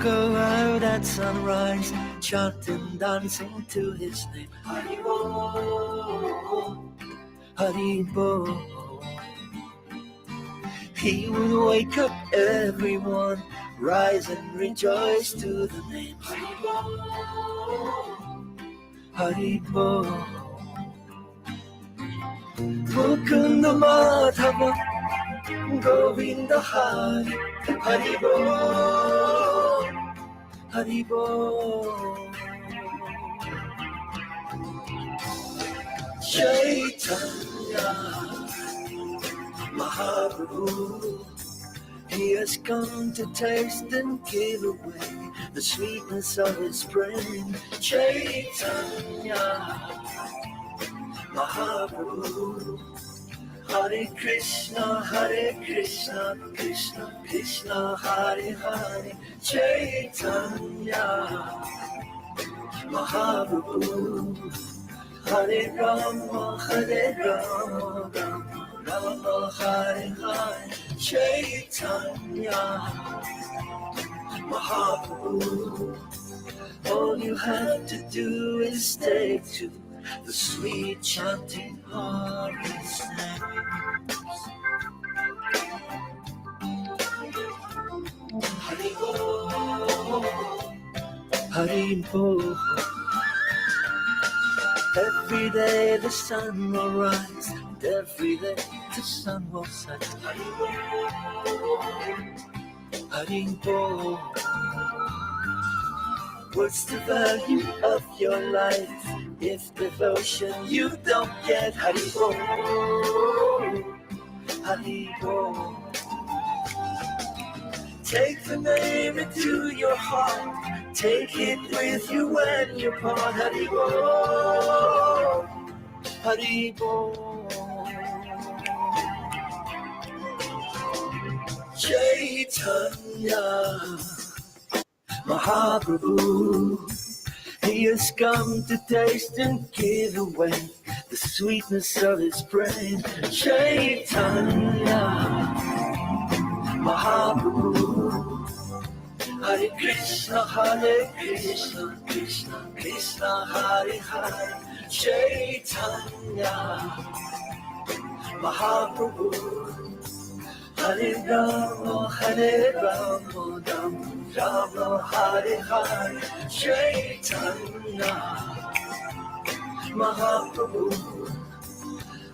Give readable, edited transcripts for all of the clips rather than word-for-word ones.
go out at sunrise, chanting, dancing to his name. Haribo, Haribo. He would wake up everyone, rise and rejoice to the name. Haribo, Haribo. Mukunda Madhava, Govinda Hari, Haribo, Haribo. Chaitanya Mahaprabhu, he has come to taste and give away the sweetness of his brain. Chaitanya Mahaprabhu, Hare Krishna, Krishna Krishna, Hare Hare. Chaitanya Mahaprabhu, Hare Rama, Rama Hare Hare. Chaitanya Mahaprabhu, all you have to do is take to the sweet chanting of his name. Haribo, Haribo. Every day the sun will rise, and every day the sun will set. Haribo, Haribo. What's the value of your life if devotion you don't get? Haribo, Haribo. Take the name into your heart, take it with you when you part. Haribo, Haribo. Chaitanya Mahaprabhu, he has come to taste and give away the sweetness of his brain. Chaitanya Mahaprabhu, Hare Krishna, Krishna Krishna, Hare Hare. Chaitanya Mahaprabhu, Hare Rama, Rama Hare Hare. Chaitanya Mahaprabhu,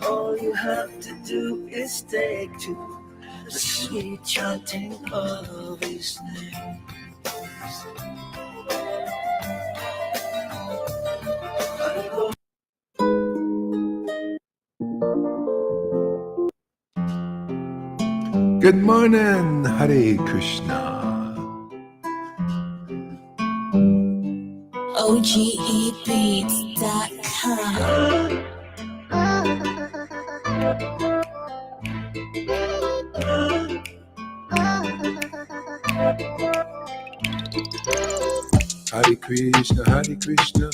all you have to do is take to the sweet chanting of his name. Good morning, Hare Krishna. OGEbeats.com. Hare Krishna,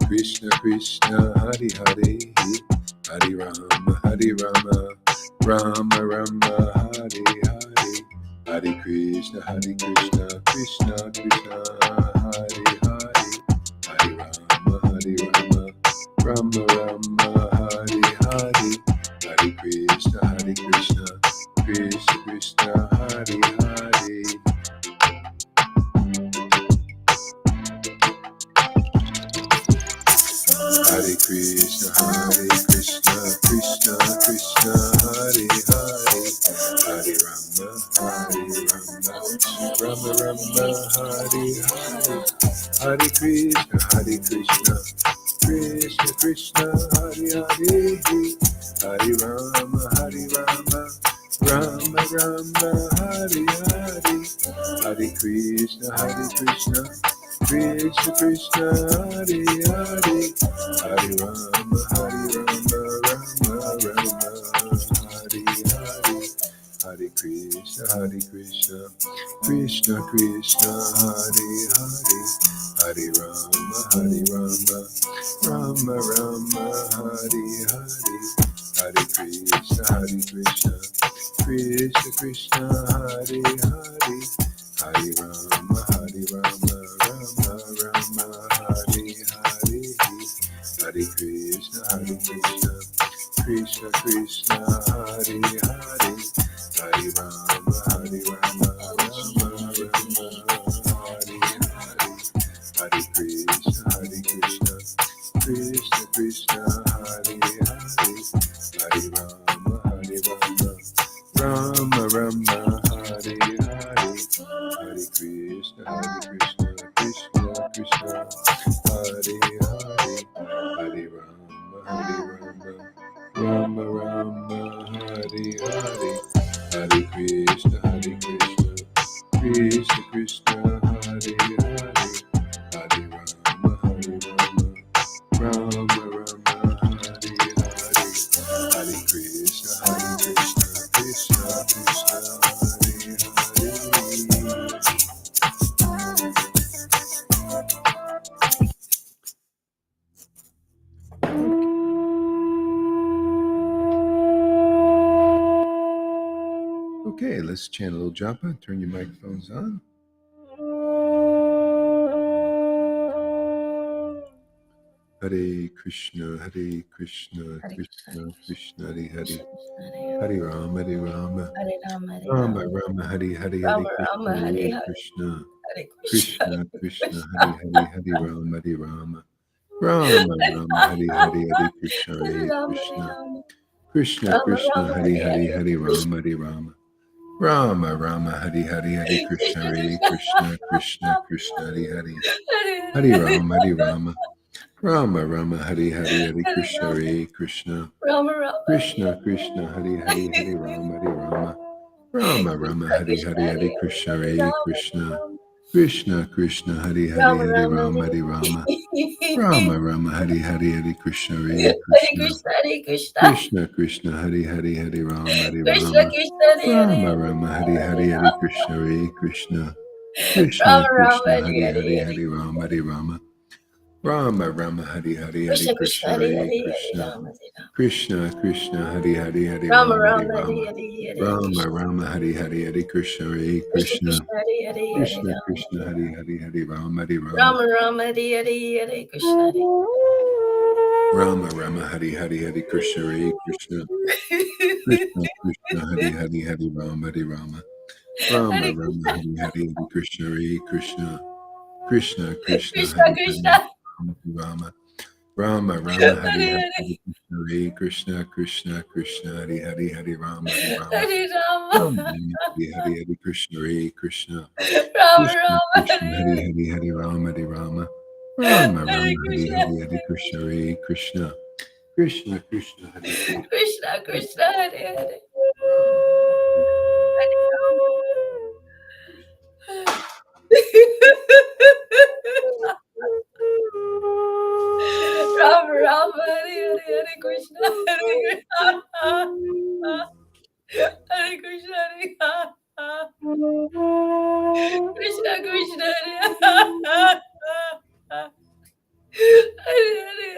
Krishna Krishna, Hare Hare, Hare Rama, Rama Rama, Hare Hare. Hare Krishna, Krishna Krishna, Hare Hare, Hare Rama, Rama Rama, Hare Hare. Hare Krishna, Krishna Krishna, Hare Hare. Hare Krishna, Krishna Krishna, Hare Hare, Hare Rama, Rama Rama, Hare Hare. Hare Krishna, Krishna Krishna, Hare Hare, Hare Rama, Rama Rama, Hare Hare. Hare Krishna, Krishna Krishna, Hare Hare, Hare Rama, Rama Rama, Hare Hare. Hare Krishna, Krishna Krishna, Hare Hare, Hare Rama, Rama Rama, Hare Hare. Hare Krishna, Krishna Krishna, Hare Hare, Hari Rama, Hari Rama, Rama Rama, Hari Hari, Hari Krishna, Krishna Krishna, Hari Hari, Hari Rama, Hari Rama, Rama Rama, Hari Hari, Hari Krishna, Krishna Krishna, Hari Hari, Hari Rama, Rama Rama, Hari Hari, Hari Krishna, Krishna Krishna, Hari Hari, Hari Rama, Rama Rama, Hari Hari, Hari Krishna, Krishna Krishna, Hari Hari, Hari Rama, Rama Rama, Hari Hari, Hari Krishna, Krishna Krishna, Hari Hari. Okay, let's chant a little japa. Turn your microphones on. Hare Krishna, Krishna Krishna, Hare Hare, Hare Rama, Rama Rama, Hare Hare, Hare Krishna, Krishna Krishna, Hare Hare, Hare Rama, Rama Rama, Hare Hare, Hare Krishna, Krishna Krishna, Hare Hare, Hare Rama, Rama Rama, Hare Hare, Hare Krishna, Krishna Krishna, Hare Hare, Hare Rama, Rama Rama, Hare Hare, Hare Krishna, Krishna Krishna, Hare Hare, Hare Rama, Rama Rama, Hare Hare, Hare Krishna, Krishna Krishna, Hare Hare, Hare Rama, Rama Rama, Hare Hare, Hare Krishna, Krishna Krishna, Hare Hare, Hare Rama, Rama Rama, Hare Hare, Hare Krishna, Krishna Krishna, Hare Hare, Hare Rama, Rama Rama, Hare Hare, Hare Krishna, Krishna Krishna, Hare Hare, Hare Rama, Rama Rama, Hare Hare, Hare Krishna, Krishna Krishna, Hare Hare, Hare Rama, Rama Hare Hare Hare Krishna Rama Rama, Hare Hare, Hare Krishna, Krishna Krishna, Hare Hare, Hare Rama, Rama Rama, Hare Hare, Hare Krishna, Krishna Krishna, Hare Hare, Rama Rama, Hare Hare, Hare Krishna, Krishna Krishna, Hare Hare, Hare Rama, Rama Rama, Hare Hare, Krishna, Krishna Krishna, Hare Hare, Hare Rama, Rama Rama, Hare Hare, Hare Krishna, Krishna Krishna, Hare Hare, Krishna Hare Hare Rama Rama Hare Hare Hare Krishna Hare Hare Krishna Hare Krishna Krishna Hare Hare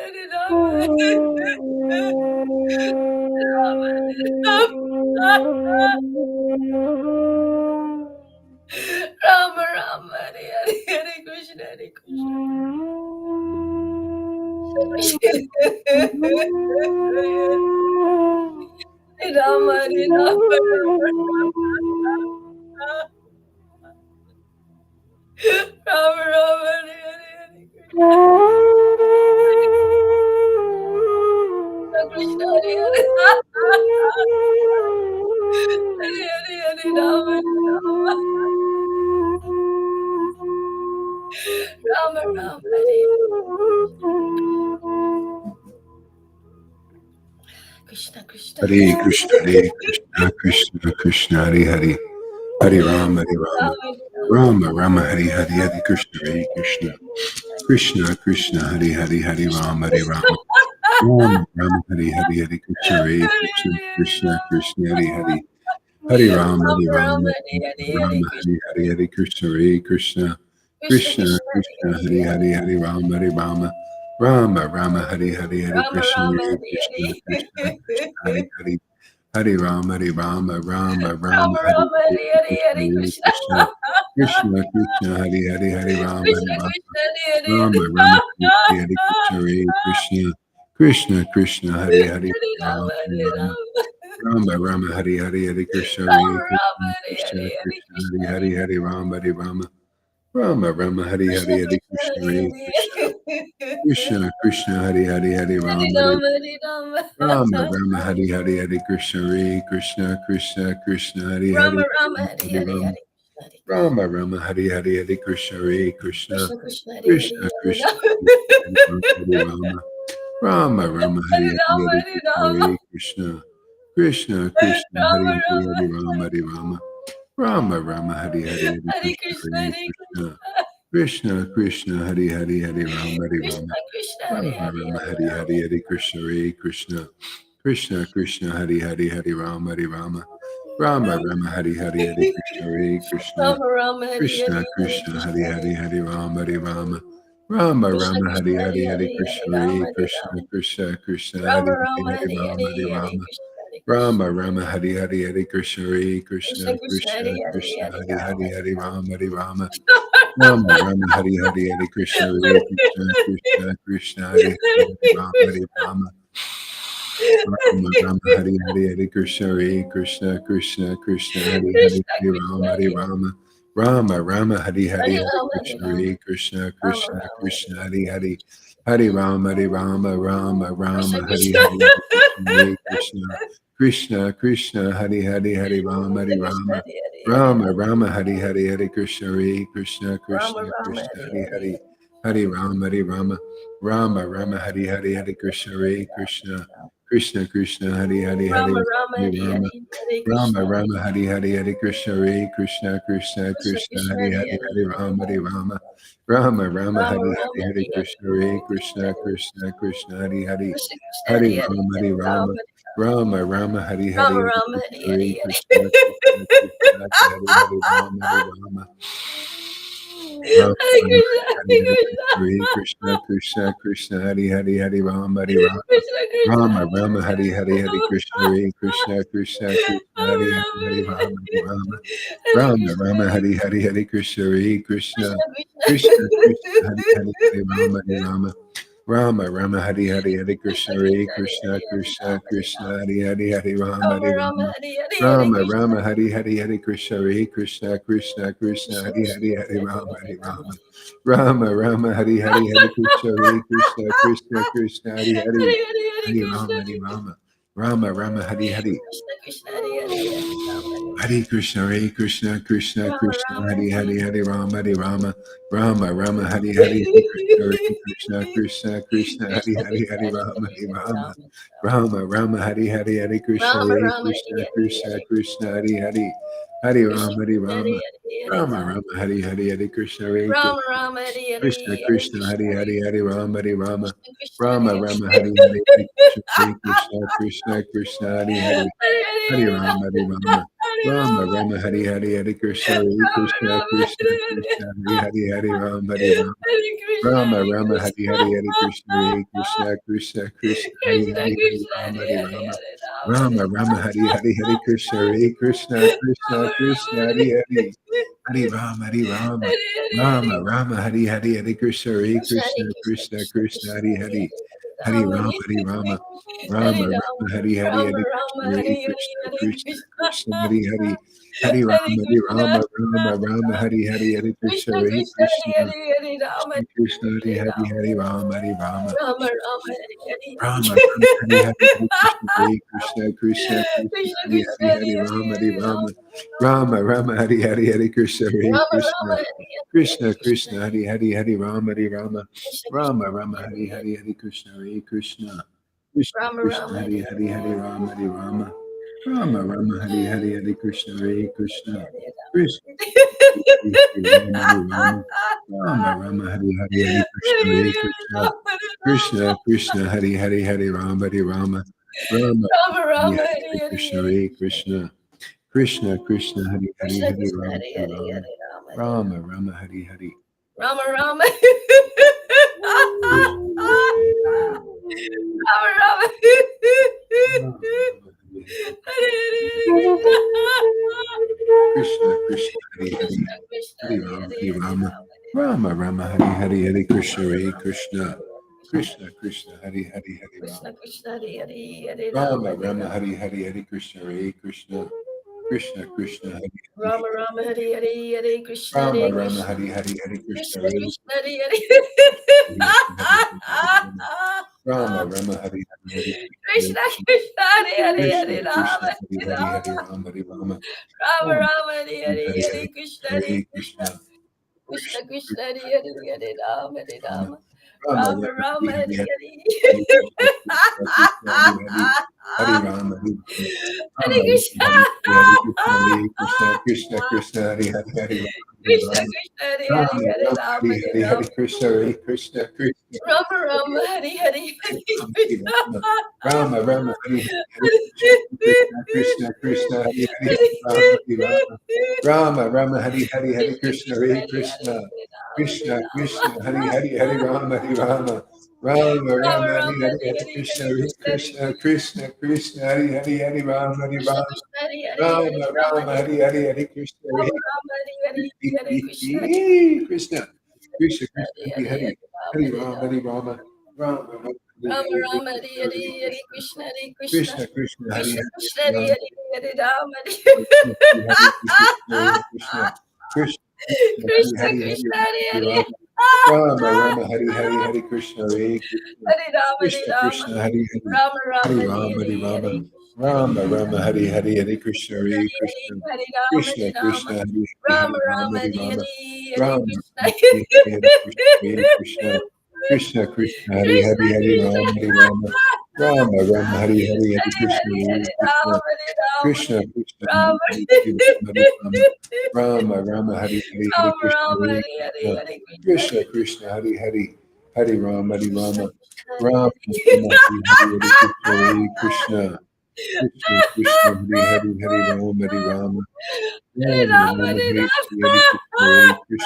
Hare Rama Rama Hare Hare Hare Krishna Hare Krishna Rama Hare Rama Rama Rama Hare Hare Hare Krishna Hare Hare Hare Hare Hare Rama Rama Rama Hare Krishna Krishna Hare Krishna, Krishna Krishna, Hare Hare, Hare Rama, Rama Rama, Hare Hare, Hare Krishna, Krishna Krishna, Hare Hare, Hare Rama, Rama Rama, Hare Hare, Hare Krishna, Krishna Krishna, Hare Hare, Hare Rama, Rama Rama, Hare Hare, Hare Krishna, Krishna Krishna, Hare Hare, Hare Rama, Rama Rama, Hare Hare, Hare Krishna, Krishna Krishna, Hare Hare, Hare Rama, Hare Rama, Rama Rama, Rama Hare Rama Hare, Hare Hare Hare Hare Krishna. Krishna, Krishna Krishna, Hare Hare, Hare Rama, Krishna Hare Rama, Krishna Hare Hare Rama Rama, Hare Hare, Hare Krishna, Krishna Krishna, Krishna Hare Hare, Hare Rama, Rama Hare Hare Rama, Rama. Rama Rama, Hare Hare, Hare Krishna, Rama Hare Rama Krishna, Hare Krishna Hare Hare Krishna, Krishna Hare Hare. Hare, Hare Rama, Hare Rama, Rama Rama, Hare Krishna Hare, Hare Krishna Krishna, Hare Hare Krishna, Hare. Krishna Krishna, Hare Hare, Hare Hare Rama, Hare Rama Hare Rama. Rama Rama, Hare Hare, Hare Krishna, Hare Krishna, Krishna Krishna, Hare Hare, Rama Rama Hare Hare Hare Rama, Hare Krishna Hare. Rama Rama, Hare Hare, Hare Krishna, Hare Krishna, Krishna Krishna Hare Krishna Hare Krishna, Hare. Hare Rama, Hare Rama, Rama Rama, Hare Hare Hare, Rama Hare Hare Krishna, Rama. Hare Krishna, Krishna Krishna, Hare Rama Hare, Rama Hare Rama, Hare Rama, Rama Rama, Hare Hare, Hare Hare Krishna, Krishna Hare Hare Krishna, Krishna. Krishna Krishna, Hare Hare, Hare Rama, Hare Rama, Krishna Krishna Hare Rama Hare Rama, Hare Hare Rama. Hare, Hare Krishna, Hare Krishna, Krishna Krishna, Hare Hare, Hare Rama, Hare Rama, Rama Rama, Hare Hare, Hare Krishna, Hare Krishna, Rama Rama Hare Hare Krishna Hare Krishna, Krishna Hare Hare. Hare, Hare Rama, Hare Rama, Rama Krishna Rama, Krishna Hare Hare Hare, Hare Hare Krishna, Hare Hare Rama Hare Krishna, Rama. Krishna Krishna, Hare Rama Hare, Rama Hare Hare Rama, Hare Hare Hare Rama, Krishna Hare Krishna. Rama Rama, Hare Hare, Hare Krishna, Hare Krishna Krishna, Krishna Hare Krishna Hare Krishna, Hare Hare Rama Hare, Hare Hare Rama. Rama, Hare Rama, Rama Rama, Hare Hare, Hare Krishna, Hare Krishna, Krishna Krishna, Hare Hare, Hare Rama, Hare Rama, Rama Rama, Hare Hare, Hare Krishna, Hare Krishna, Krishna Krishna, Hare Hare, Krishna Hare Krishna Rama, Hare Hare Rama, Rama Rama, Hare Hare, Hare Hare Rama Hare Krishna, Rama. Hare Krishna, Rama Krishna Rama Hare Krishna, Hare Hare Hare, Hare Krishna. Rama, Hare Rama, Rama Krishna Rama, Hare Krishna. Hare, Hare Krishna, Hare Krishna, Krishna Krishna, Hare Hare, Hare Rama, Krishna Hare Krishna Rama, Hare Hare Hare Rama Rama. Rama, Hare Hare, Hare Krishna, Hare Krishna, Rama Krishna Rama Krishna, Hare Hare Hare Hare, Hare. Hare Rama, Hare Rama, Rama Rama, Hare Hare, Hare Krishna, Hare Krishna, Krishna Krishna, Hare Hare, Rama Hare Rama Hare Hare Rama, Hare Hare Rama Krishna. Rama, Hare Hare, Hare Krishna, Hare Krishna, Krishna Krishna Krishna, Krishna Hare Hare Hare, Hare Hare Hare Rama, Hare Rama. Rama, Rama Rama, Rama Hare Rama Hare, Hare Hare Hare Krishna, Hare Hare Krishna, Krishna. Krishna Krishna, Hare Hare, Krishna Krishna Hare Hare Hare Rama, Hare Hare Rama, Rama. Rama Rama, Hare Hare, Rama Hare Rama Krishna, Hare Hare Hare Krishna, Krishna Krishna, Hare Hare, Hare Rama, Hare Rama, Rama Hare. Rama, Hare Hare Hare, Krishna Hare Krishna, Krishna Krishna, Hare Hare, Hare Rama, Hare Rama, Krishna Krishna Rama Hare Rama, Hare Hare, Hare Krishna, Hare Krishna, Krishna Krishna, Hare Rama Hare, Rama Hare Hare Rama, Hare Rama, Hare Rama Krishna Rama, Hare Hare Hare, Hare Krishna, Hare Krishna, Krishna Krishna Krishna, Krishna. Hare Hare, Hare Rama, Hare Rama, Rama Rama, Hare Hare, Hare Krishna Krishna, Hare Krishna Hare Krishna, Hare Hare Krishna Rama Hare Krishna, Rama. Hare Hare, Hare Rama, Rama Hare Rama Rama, Hare Hare Hare Rama Krishna. Rama, Hare Hare, Hare Krishna, Hare Krishna, Krishna Krishna, Krishna Hare Krishna Hare, Hare Hare Hare Rama, Hare Hare Rama. Rama, Rama Rama, Hare Hare, Hare Krishna, Hare Krishna, Krishna Krishna, Hare Hare, Hare Hare Hare Hare Krishna Rama, Hare Krishna. Rama, Rama Rama, Hare Hare, Krishna Krishna Hare Hare Hare Rama. Hare Krishna, Hare Krishna, Krishna Rama Krishna, Rama Hare Hare Hare, Hare Rama, Hare Rama, Rama Rama, Hare Hare, Hare. Hare Krishna, Hare Krishna, Krishna Krishna, Hare Krishna Hare, Krishna Hare Hare Rama, Hare Hare Hare Rama, Rama. Rama Rama, Hare Hare, Hare Krishna, Rama Hare Rama Hare Krishna, Hare Krishna Hare. Krishna, Hare Hare, Hare Krishna Rama, Hare Krishna Hare Rama, Hare Hare Rama Rama. Rama, Hare Hare, Hare Krishna, Hare Rama Krishna, Rama Hare Hare Krishna Hare Krishna, Krishna Hare Hare. Hare, Hare Rama, Hare Rama, Krishna Krishna Hare Rama Rama, Hare. Hare Hare, Hare Krishna, Hare Krishna, Krishna Krishna, Hare Hare, Hare Hare Hare Hare Rama, Hare Rama. Rama, Hare Rama Rama. Rama, Hare Hare, Hare Krishna, Hare Rama Krishna, Rama Krishna Hare Hare. Krishna, Hare Hare, Hare Rama, Hare Rama, Hare Krishna Rama Hare Rama, Hare Krishna. Hare, Hare Krishna, Hare Krishna, Krishna Krishna, Hare Krishna Hare, Hare Krishna Rama, Hare Hare Hare Rama, Hare Rama Hare Rama Rama, Hare Hare, Hare Krishna, Hare Krishna, Krishna Krishna, Hare Hare, Hare Rama, Hare Rama, Hare Hare. Rama Rama, Hare Hare, Hare Krishna, Hare Krishna Hare Krishna, Krishna Krishna Krishna Krishna, Krishna Hare Hare Hare, Hare Hare Rama Rama, Hare Hare Rama, Hare Rama Rama Rama, Hare Hare, Rama Hare Rama Krishna, Hare Hare Hare Krishna, Hare Krishna Krishna Krishna, Hare Hare, Hare Hare Rama, Hare Krishna Rama, Rama Rama, Hare Hare, Hare Krishna, Krishna Hare Krishna Krishna, Hare Hare Hare Rama Krishna Krishna, Hare Hare Hare, Rama Hare Rama, Hare Rama, Rama Rama Hare Hare Rama Rama, Hare Hare, Hare Krishna, Hare Krishna, Krishna Krishna, Krishna Hare Krishna Hare, Hare Hare Hare Rama, Hare Hare Rama, Rama Rama Rama, Hare Hare, Hare Krishna, Hare Rama Krishna, Rama Hare Hare Hare Krishna Krishna Krishna, Hare Hare, Hare Rama, Hare Rama, Krishna Krishna Rama Rama, Hare Hare Hare Hare, Hare Krishna, Hare Krishna, Krishna Rama Krishna, Rama Hare Hare Hare, Hare Rama, Hare Rama, Rama Rama, Hare Hare, Hare Krishna, Hare Krishna, Krishna Krishna, Hare Rama, Hare Rama, Rama Rama, Hare Hare, Hare Krishna, Hare Krishna, Krishna Krishna, Hare Hare, Hare Rama, Hare Rama, Rama Rama Hare Rama Hare, Hare Hare Hare Krishna, Hare Hare Krishna, Krishna Krishna, Hare Hare, Krishna Hare Krishna Rama, Hare Hare Hare Rama, Hare Rama Hare Rama Rama, Hare Hare. Rama Rama Rama Rama Rama Rama, Hare Hare. Krishna Krishna Hari Hari Hari Rama Rama Rama Hari Hari Hari Krishna Hare Krishna Krishna Krishna Hari Hari Hari Krishna Rama Krishna Hare Hare Hare Rama Rama Hari Hari Hari Krishna Hare Krishna Krishna Krishna Hari Hari Rama Rama Hare Hare Hare Krishna Rama Hare Rama Krishna Hari Hari Hari Krishna Krishna Hare Krishna Hare Hare Rama Rama Hari Hari Hari Krishna Krishna Hare Hare Krishna Hare Krishna Rama Hari Hare Hari Hari Rama Rama Hari Rama Rama Rama Rama Hare Hare Hari Hare Hari Krishna Hare Hare Krishna Krishna Krishna Krishna Krishna Krishna Hare Hare Hare Rama Hare Rama Rama Rama Rama Rama Rama Hari Hare Hari Hari Hare Hari Krishna Krishna Krishna Hari Hari Hari Rama Hari Rama Hare Rama Krishna Hari Hari Krishna Hare Krishna Krishna Krishna Hari Hari Hari Krishna Rama Krishna Hare Rama Hare Hare Rama Rama Hari Hare Hari Hari Rama Krishna Hare Krishna Krishna Rama Rama Hare Hare Hare Krishna Rama Rama Hari Hari Krishna Krishna Krishna Hari Hari Rama Hari Rama Rama Rama Hari Hari Hari Krishna Hare Krishna Krishna Krishna Hari Hari Hari Rama Hari Rama Rama Rama Hari Hari Hari Krishna Hare Krishna Krishna Krishna Hari Hari Hari Rama Hari Krishna Rama Krishna Hare Hare Hare Rama Rama Rama Hari Hari Hari Krishna Hare Rama Rama Hare Hare Hare Krishna Krishna Krishna Krishna Hari Hari Hari Rama Hari Rama Rama Rama Hari Rama Hari Hari Rama Hare Krishna Hare Hare Hare Krishna Krishna Hare Krishna Krishna Krishna Hari Krishna Hari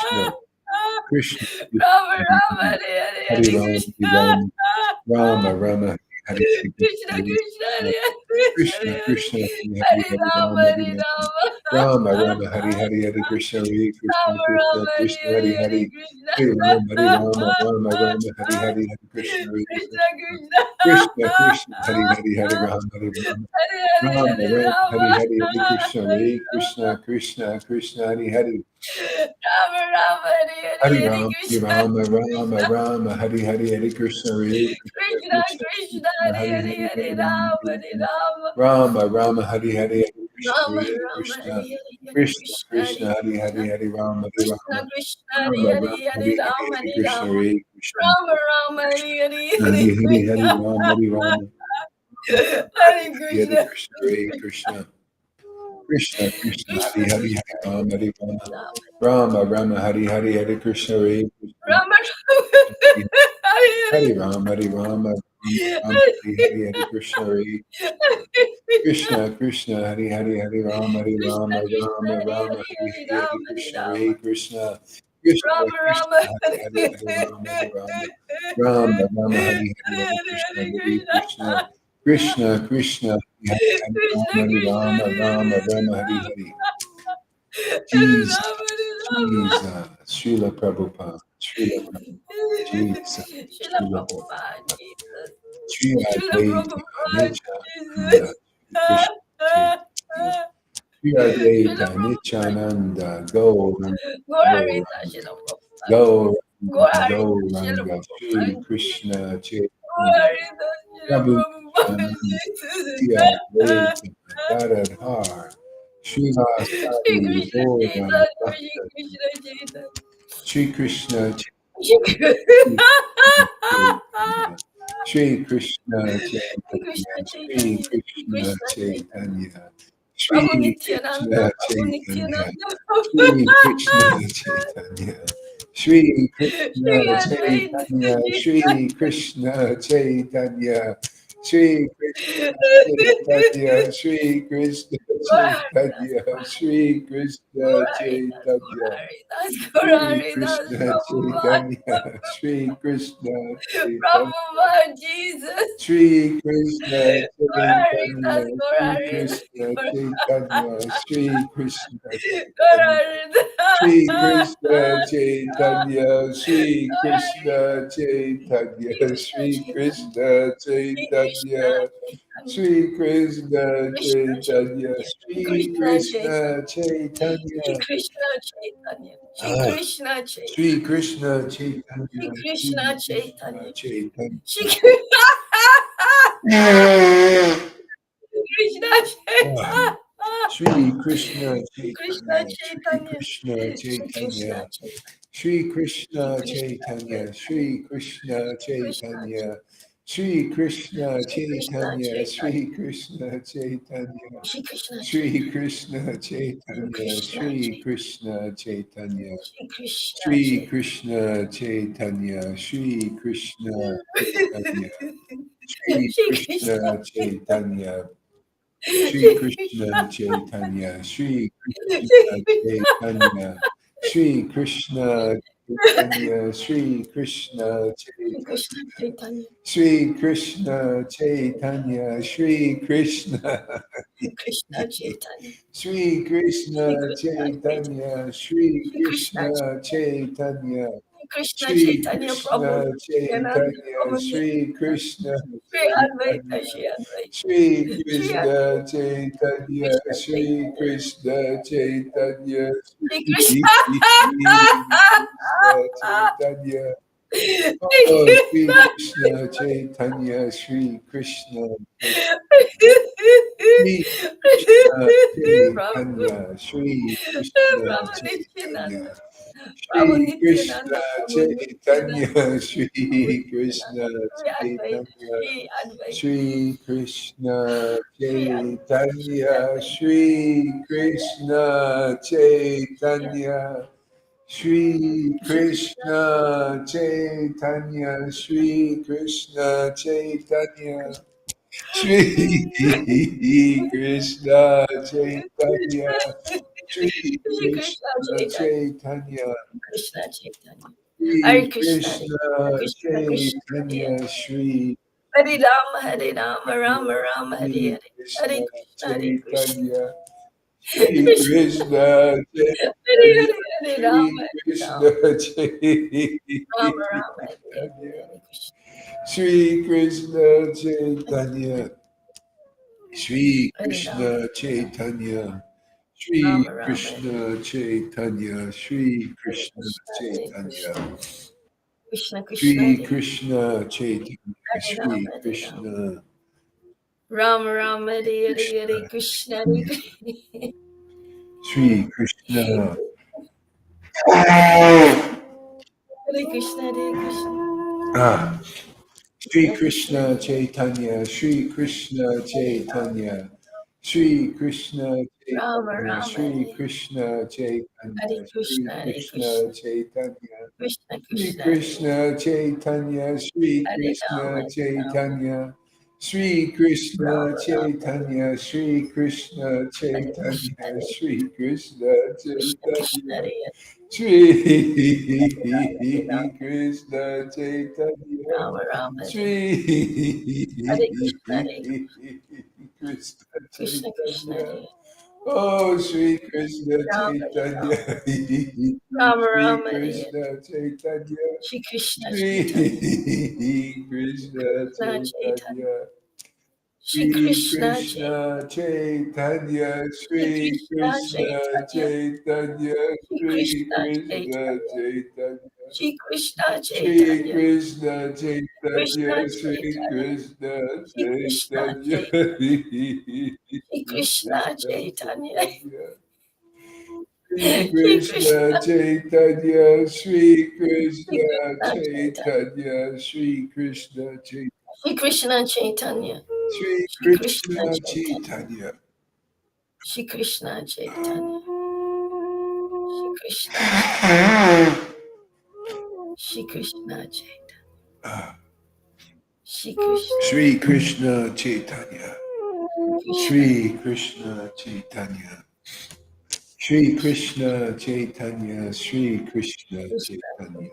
Krishna Hari Hare Rama Hare Hare Rama Krishna Hari Krishna Hare Krishna Krishna Krishna Krishna Hari Hari Krishna Hari Hare Hari Hare Rama Rama Rama Hari Hari Hari Krishna Hare Krishna Hare Rama Hare Krishna Rama Krishna Hari Hari Rama Hari Rama Hare Rama Hari Hare Rama Hare Rama Rama Hari Hari Hari Krishna Hare Hare Krishna Hare Rama Krishna Hare Krishna Rama Hari Hari Rama Hari Rama Rama Hari Hare Rama Hare Hare Rama Krishna Rama Hari Hari Hari Krishna Hare Krishna Krishna Krishna Hari Hari Krishna Hari Krishna Rama Hari Rama Rama Rama Hari Hari Hari Hare Krishna Hare Hare Hare Krishna Rama Hare Rama Krishna Krishna Hari Rama Hari Hari Rama Hari Rama Rama Rama Hari Hari Hari Rama Krishna Rama Hare Hare Hare Krishna Hare Krishna Krishna Krishna Hari Hari Hari Rama Hari Krishna Rama Krishna Hare Rama Rama Hari Hari Hari Krishna Hare Krishna Krishna Krishna Hari Hari Hari Rama Hari Rama Hare Rama Rama Rama Hare Hari Hari Krishna Rama Hare Krishna Krishna Rama Krishna Hari Rama Hari Hare Hare Hari Hare Rama Hari Krishna Rama Rama Rama Hari Hari Krishna Krishna Hare Krishna Krishna Hare Hare Krishna Hare Krishna Hari Hari Hare Hari Rama Rama Hari Hare Rama Rama Rama Rama Hari Hari Hari Krishna Hare Krishna Rama Krishna Rama Hare Krishna Hare Hari Hare Hari Krishna Hari Rama Rama Rama Hari Hari Hari Krishna Hare Krishna Krishna Krishna Krishna Krishna Hari Hari Hari Rama Hari Rama Hare Hare Rama Hare Rama Rama Hari Hari Hari Krishna Hare Krishna Krishna Krishna Hari Hari Rama Rama Hare Hare Hari Hare Rama Hari Krishna Rama Rama Krishna Rama Hari Hari Hari Krishna Hare Krishna Krishna Krishna Krishna Krishna Hare Hari Hare Hari Hare Hari Rama Rama Hari Hare Rama Rama Rama Rama Hari Hari Hari Krishna Rama Hare Rama Krishna Hare Hare Hare Krishna Krishna Krishna Hare Hari Hari Krishna Hari Rama Hari Krishna Rama Krishna Hare Rama Hare Rama Hare Hari Hari Rama Hari Hare Krishna Rama Hare Krishna Rama Rama Hare Hare Hare Hari Hari Hari Krishna Rama Hari Rama Hare Hari Hari Krishna Krishna Hare Krishna Krishna Krishna Hari Krishna Hari Krishna Hari Hare Rama Hari Hare Rama Rama Rama Rama Hari Hari Hari Krishna Hare Krishna Rama Hari Rama Hari Rama Rama Hari Hari Hari Krishna Hare Krishna Krishna Hari Hari Hari Rama Hari Krishna Rama Krishna Rama Hare Rama Hare Hari Hare Hari Hari Rama Hare Krishna Hare Rama Krishna Krishna Rama Krishna Rama Hari Hare Hari Hari Hare Rama Hari Rama Rama Rama Hari Hari Hari Krishna Hare Hare Krishna Krishna Krishna Krishna Hari Hari Krishna Rama Hari Krishna Rama Hare Rama Hare Rama Hari Hari Hare Jesus Rama Hare Rama Jesus Srila Prabhupada Srila Prabhupada Jesus Srila Srila Prabhupada Prabhupada Jesus Sri Srila Advaita Prabhupada Nityananda Jesus Krishna Chaitanya Sri Srila Advaita Prabhupada Nityananda Gauranga Gaurarita Gauranga Srila Prabhupada Gauranga Gaurarita Srila Gauranga Sri Prabhupada Krishna Chaitanya Gaurarita Srila Prabhu Prabhupada Nityananda Jesus Sri Advaita Gadadhar Shri Srivasadi Krishna Gauranga Chaitanya Shri Bhakta Krishna Chaitanya Sri Krishna Shri Chaitanya Sri Krishna Chaitanya Krishna Sri Chaitanya Shri Krishna Krishna Chaitanya Chaitanya Prabhu Sri Nityananda Krishna Prabhu Chaitanya Nityananda Sri Krishna Chaitanya Sri Shri Krishna Advaita Chaitanya Sri Krishna Chaitanya Shri Krishna Chaitanya, Shri Krishna Chaitanya, Shri Krishna Chaitanya, Shri Haridas, Krishna Chaitanya, Shri Krishna Chaitanya, Prabhupada, Jesus, Shri Krishna Haridas, Chaitanya, Shri Krishna Chaitanya, Shri Krishna Chaitanya. Shri Krishna Chaitanya, Shri Krishna Chaitanya, Shri Krishna Chaitanya, Shri Krishna Chaitanya, Shri Krishna Chaitanya. Krishna Chaitanya, Shri Ah, Krishna Chaitanya, Shri Krishna Chaitanya, Shri Shri Krishna Krishna Chaitanya, Chaitanya. Shri Ah, Krishna Chaitanya, Shri Krishna Krishna Chaitanya, Shri Chaitanya, Krishna Shri Krishna Chaitanya, Chaitanya, Shri Shri Krishna Krishna Chaitanya, Chaitanya, Shri Krishna Shri Krishna Chaitanya, Shri Krishna Shri Krishna Chaitanya, Chaitanya, Shri Krishna Chaitanya, Shri Krishna Shri Chaitanya, Krishna Shri Chaitanya, Krishna Shri Chaitanya, Krishna Chaitanya, Shri Krishna Shri Chaitanya. Krishna Chaitanya, Shri Krishna Chaitanya, Shri Shri Krishna Krishna Chaitanya, Shri Shri Krishna Krishna Chaitanya, Shri Krishna Shri Krishna Chaitanya, Shri Krishna Chaitanya, Shri Krishna Shri Krishna Chaitanya, Chaitanya Shri Krishna Chaitanya, Shri Krishna, Shri Krishna Chaitanya Shri Shri Krishna Krishna Chaitanya Chaitanya, Shri Shri Krishna Krishna Chaitanya, Krishna Shri Chaitanya Prabhu Krishna Nityananda Chaitanya, Prabhu Shri Nityananda Krishna Shri Advaita Chaitanya, Shri Advaita Shri Shri Krishna Advaita Chaitanya, Krishna Shri Chaitanya Krishna Chaitanya, Shri Shri Krishna Chaitanya, oh, Shri Krishna Chaitanya, Shri Krishna Chaitanya, Shri Krishna Prabhu Chaitanya, Shri Krishna Prabhu Chaitanya, Nityananda Prabhu Shri Krishna Nityananda Prabhu Nityananda Chaitanya, Shri Krishna Nityananda Shri Advaita Chaitanya, Shri Advaita Shri Krishna Shri Advaita Shri Chaitanya, Advaita Shri Krishna Chaitanya, Shri Shri Krishna Krishna Chaitanya, Shri Krishna Chaitanya, Shri Krishna Chaitanya, Shri Shri Krishna Krishna Chaitanya Chaitanya, Krishna Chaitanya Hare Shri Krishna Hare Krishna Krishna Krishna Hare Chaitanya, Shri Hare Rama Hare Rama Rama Rama Hare Shri Hare Hare Krishna Krishna Hare Krishna Chaitanya, Shri Krishna Krishna Hare Chaitanya, Hare Hare Rama Shri Hare Rama Krishna Rama Rama Hare Hare Chaitanya, Hare Krishna Shri Krishna Chaitanya, Shri Hare Rama Krishna Chaitanya, Shri Rama Rama Hare Krishna Chaitanya, Shri Hare Krishna Krishna Hare Krishna Chaitanya, Krishna Krishna Shri Hare Krishna Chaitanya, Hare Rama Shri Hare Rama Krishna, Rama Rama Hare Hare Hare Krishna Krishna Hare Chaitanya, Krishna Shri Krishna. Hare Krishna Hare Krishna Ah, Shri Krishna Krishna Krishna Hare Chaitanya, Shri Krishna Chaitanya, Shri Krishna Rama Chaitanya, Rama Shri Hare Krishna Hare Chaitanya, Shri Krishna Hare Krishna Krishna Chaitanya, Krishna Shri Krishna Hare Krishna Chaitanya, Shri Hare Rama Krishna Hare Rama Chaitanya, Shri Krishna Rama Rama Chaitanya, Shri Krishna Hare Krishna Chaitanya, Hare Shri Krishna Krishna Krishna Chaitanya, Hare Hare Shri Rama Krishna Chaitanya, Rama Rama Hare Shri Hare Krishna Hare Krishna Krishna Krishna Chaitanya. Hare Oh, Shri Krishna Rama Hare Chaitanya. Rama Rama Shri Rama Hare Krishna Chaitanya. Shri Krishna Chaitanya Shri Krishna Krishna Chaitanya Chaitanya. Shri Shri Krishna Chaitanya Krishna Chaitanya. Shri Shri Krishna Krishna Chaitanya Chaitanya. Shri Shri Krishna Krishna Chaitanya Chaitanya. Shri Krishna Shri Chaitanya Krishna Chaitanya, Krishna Shri Chaitanya Krishna Shri Krishna Chaitanya, Chaitanya Shri Shri Krishna Krishna Chaitanya Chaitanya, Shri Shri Krishna Krishna Chaitanya, Shri Shri Krishna Krishna Chaitanya Chaitanya, Shri Krishna Chaitanya, Shri Krishna Chaitanya Shri Shri Krishna Krishna Chaitanya Chaitanya. Shri Krishna Chaitanya Shri Krishna Chaitanya Shri Krishna Chaitanya Ah, Shri Krishna Chaitanya. Shri Krishna Chaitanya. Shri Krishna Chaitanya. Shri Krishna Chaitanya.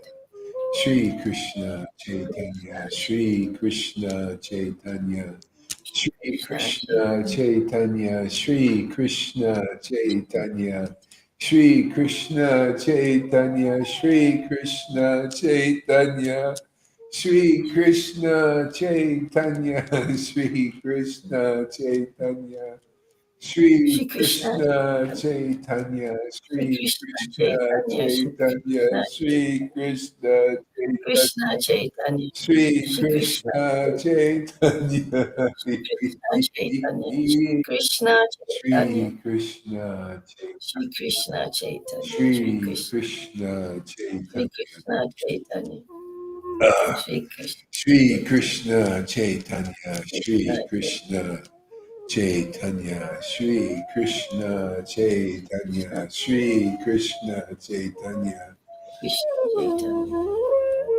Shri Krishna Chaitanya. Shri Krishna Chaitanya. Shri Krishna Chaitanya. Shri Krishna Chaitanya. Shri Krishna Chaitanya. Shri Krishna Chaitanya. Shri Krishna Chaitanya, Shri Krishna Chaitanya, Shri Krishna Chaitanya, Shri Krishna Chaitanya, Shri Krishna Krishna Chaitanya, Chaitanya, Shri Shri Krishna, Krishna Chaitanya, Krishna Chaitanya, Shri Krishna Chaitanya, Shri Krishna Shri Chaitanya, Krishna Chaitanya, Shri Shri Krishna, Krishna Shri Chaitanya. Krishna Chaitanya, Shri Krishna Shri Chaitanya, Krishna Chaitanya, Shri Krishna Chaitanya, Shri Krishna Chaitanya,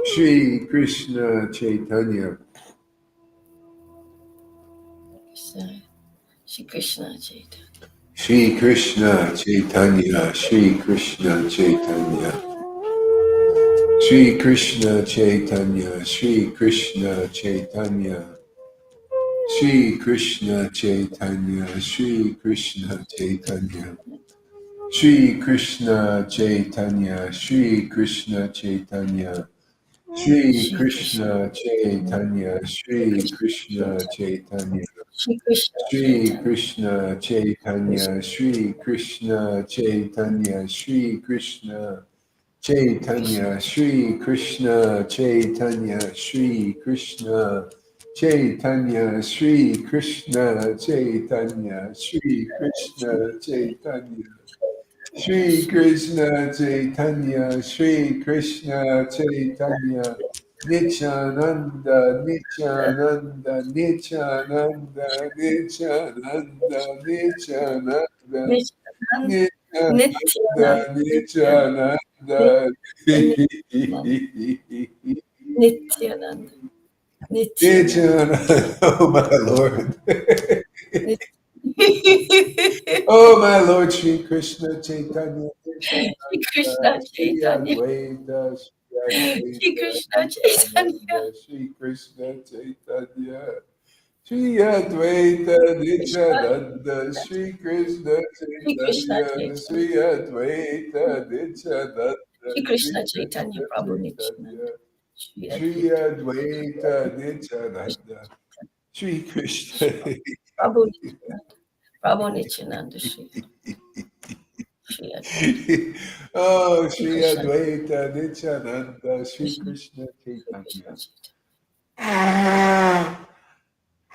Shri Krishna Chaitanya, Shri Krishna Chaitanya, Shri Krishna Chaitanya, Shri Krishna Chaitanya, Shri Krishna Chaitanya, Shri Krishna Chaitanya, Shri Krishna Chaitanya, Shri Krishna Chaitanya, Shri Krishna Chaitanya, Shri Krishna Chaitanya, Shri Krishna Chaitanya, Shri Shri Krishna, Krishna Chaitanya, Shri Shri Krishna Chaitanya, Krishna Shri Chaitanya, Krishna Chaitanya, Shri Krishna Chaitanya, Shri Krishna Chaitanya, Shri Krishna Chaitanya, Shri Krishna Chaitanya, Shri Krishna Chaitanya, Shri Krishna Chaitanya, Shri Krishna Chaitanya, Shri Krishna Chaitanya, Nityananda, Nityananda, Nityananda, Nityananda, Nityananda, Nityananda, Nityananda, Nityananda, Nityananda, oh my Lord. Oh, my Lord, Shri Krishna Chaitanya, Shri Nityananda, Krishna Shri Chaitanya, Advaita, Shri Shri Advaita, Krishna Chaitanya, Nityananda, Shri Krishna Chaitanya, Shri Advaita, Nityananda, Shri Krishna Shri Krishna Chaitanya, Chaitanya, Shri Advaita, Nityananda, Shri Shri Krishna Chaitanya, Krishna Prabhu Chaitanya, Nityananda, Shri Shri Advaita, Advaita, Krishna, Nityananda, Shri Krishna. Prabhu Nityananda, Prabhu Nityananda, Shri Advaita, Oh, Shri Shri Krishna, Advaita, Nityananda, Shri Krishna, Krishna Shri Krishna Chaitanya. Chaitanya,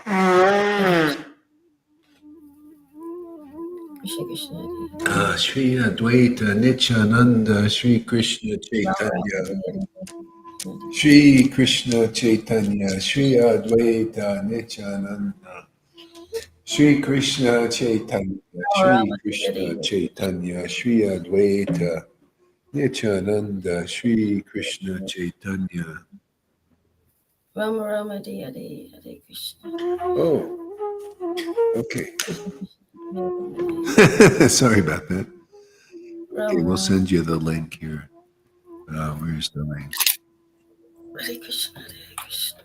Hare Krishna, Krishna Krishna, Hare Shri Advaita, Nityananda, Shri Krishna Rama Rama, Chaitanya. Hare Krishna, Shri Krishna Chaitanya, Shri Advaita, Nityananda. Shri Krishna Chaitanya, Rama Shri Rama, Krishna Hare Chaitanya, Shri Advaita, Nityananda, Shri Krishna Chaitanya. Rama Rama, Hare Hare Krishna. Oh, okay. Krishna Krishna, Hare Hare. Sorry about that. Okay, Rama we'll Rama, send you the link here. Where's the link? Hare Krishna, Hare Krishna,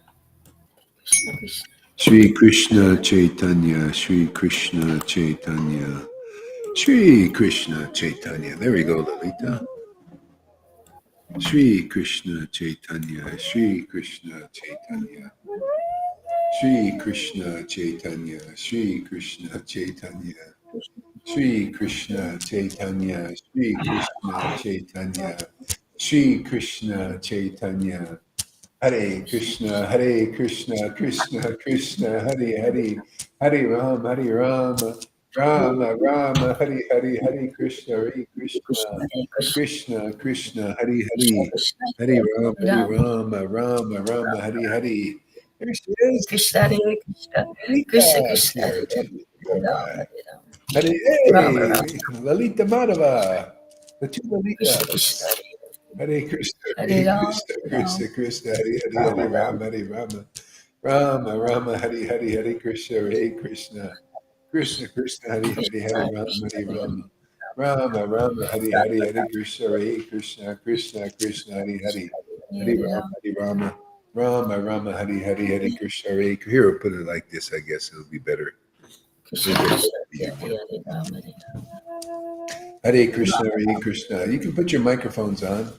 Krishna Krishna. Shri Krishna Chaitanya, Shri Krishna Chaitanya, Shri Krishna Chaitanya. There we go, Lalita. Shri Krishna Chaitanya, Shri Krishna Chaitanya, Shri Krishna Chaitanya, Shri Krishna Chaitanya, Shri Krishna Chaitanya, Shri Krishna Chaitanya, Shri Krishna Chaitanya. Hare Krishna, Hare Krishna, Krishna Krishna, Hare Hare, Hare Rama, Rama Rama, Hare Hare, Hare Krishna, Hare Krishna, Krishna Krishna, Hare Hare, Hare Rama, Rama Rama, Hare Hare. There she is. Krishna, Hare Krishna, Krishna Lalita is Krishna, here. Hare Rama, Hare Rama, Hare, Rama Rama, hey, Lalita Madhava, the two Krishna Krishna, Lalitas. Hare Krishna, Hare Hare Rama, Krishna, Hare Rama, Krishna Krishna, Hare Hare, Rama Hare Rama, Rama, Hare Rama. Rama Rama Hari Hari Hari Krishna Hare Krishna Krishna Krishna Hari Hari Hari Rama Hari Rama Rama Rama Hari Hari Hari Krishna Hare Krishna Krishna Krishna Hari Hari Hari Rama Rama Rama Hari Hari Hari Krishna Hare. Here we'll put it like this, I guess it'll be better. Hare Krishna Hare Krishna. You can put your microphones on.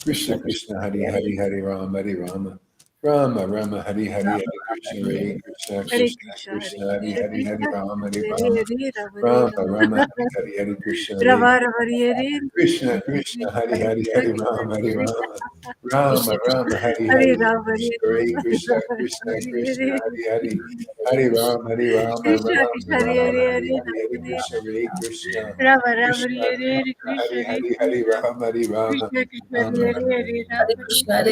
Krishna Krishna Hari Hari Hari Rama Hari Rama Rama Rama Hari Hari Hari Krishna Hare Krishna Krishna Krishna Hari Hari Hari Rama Hari Rama Rama Rama Hari Hari Hari Krishna Hare Krishna Krishna Hari Hari Hari Rama Hari Rama Rama Rama Hari Hari Hare Krishna Krishna Krishna Hari Hari Hari Rama Hari Rama Rama Rama Hari Hari Krishna Hare Krishna Krishna Hari Hari Hari Rama Hari Rama Rama Hare Krishna, Hare Krishna,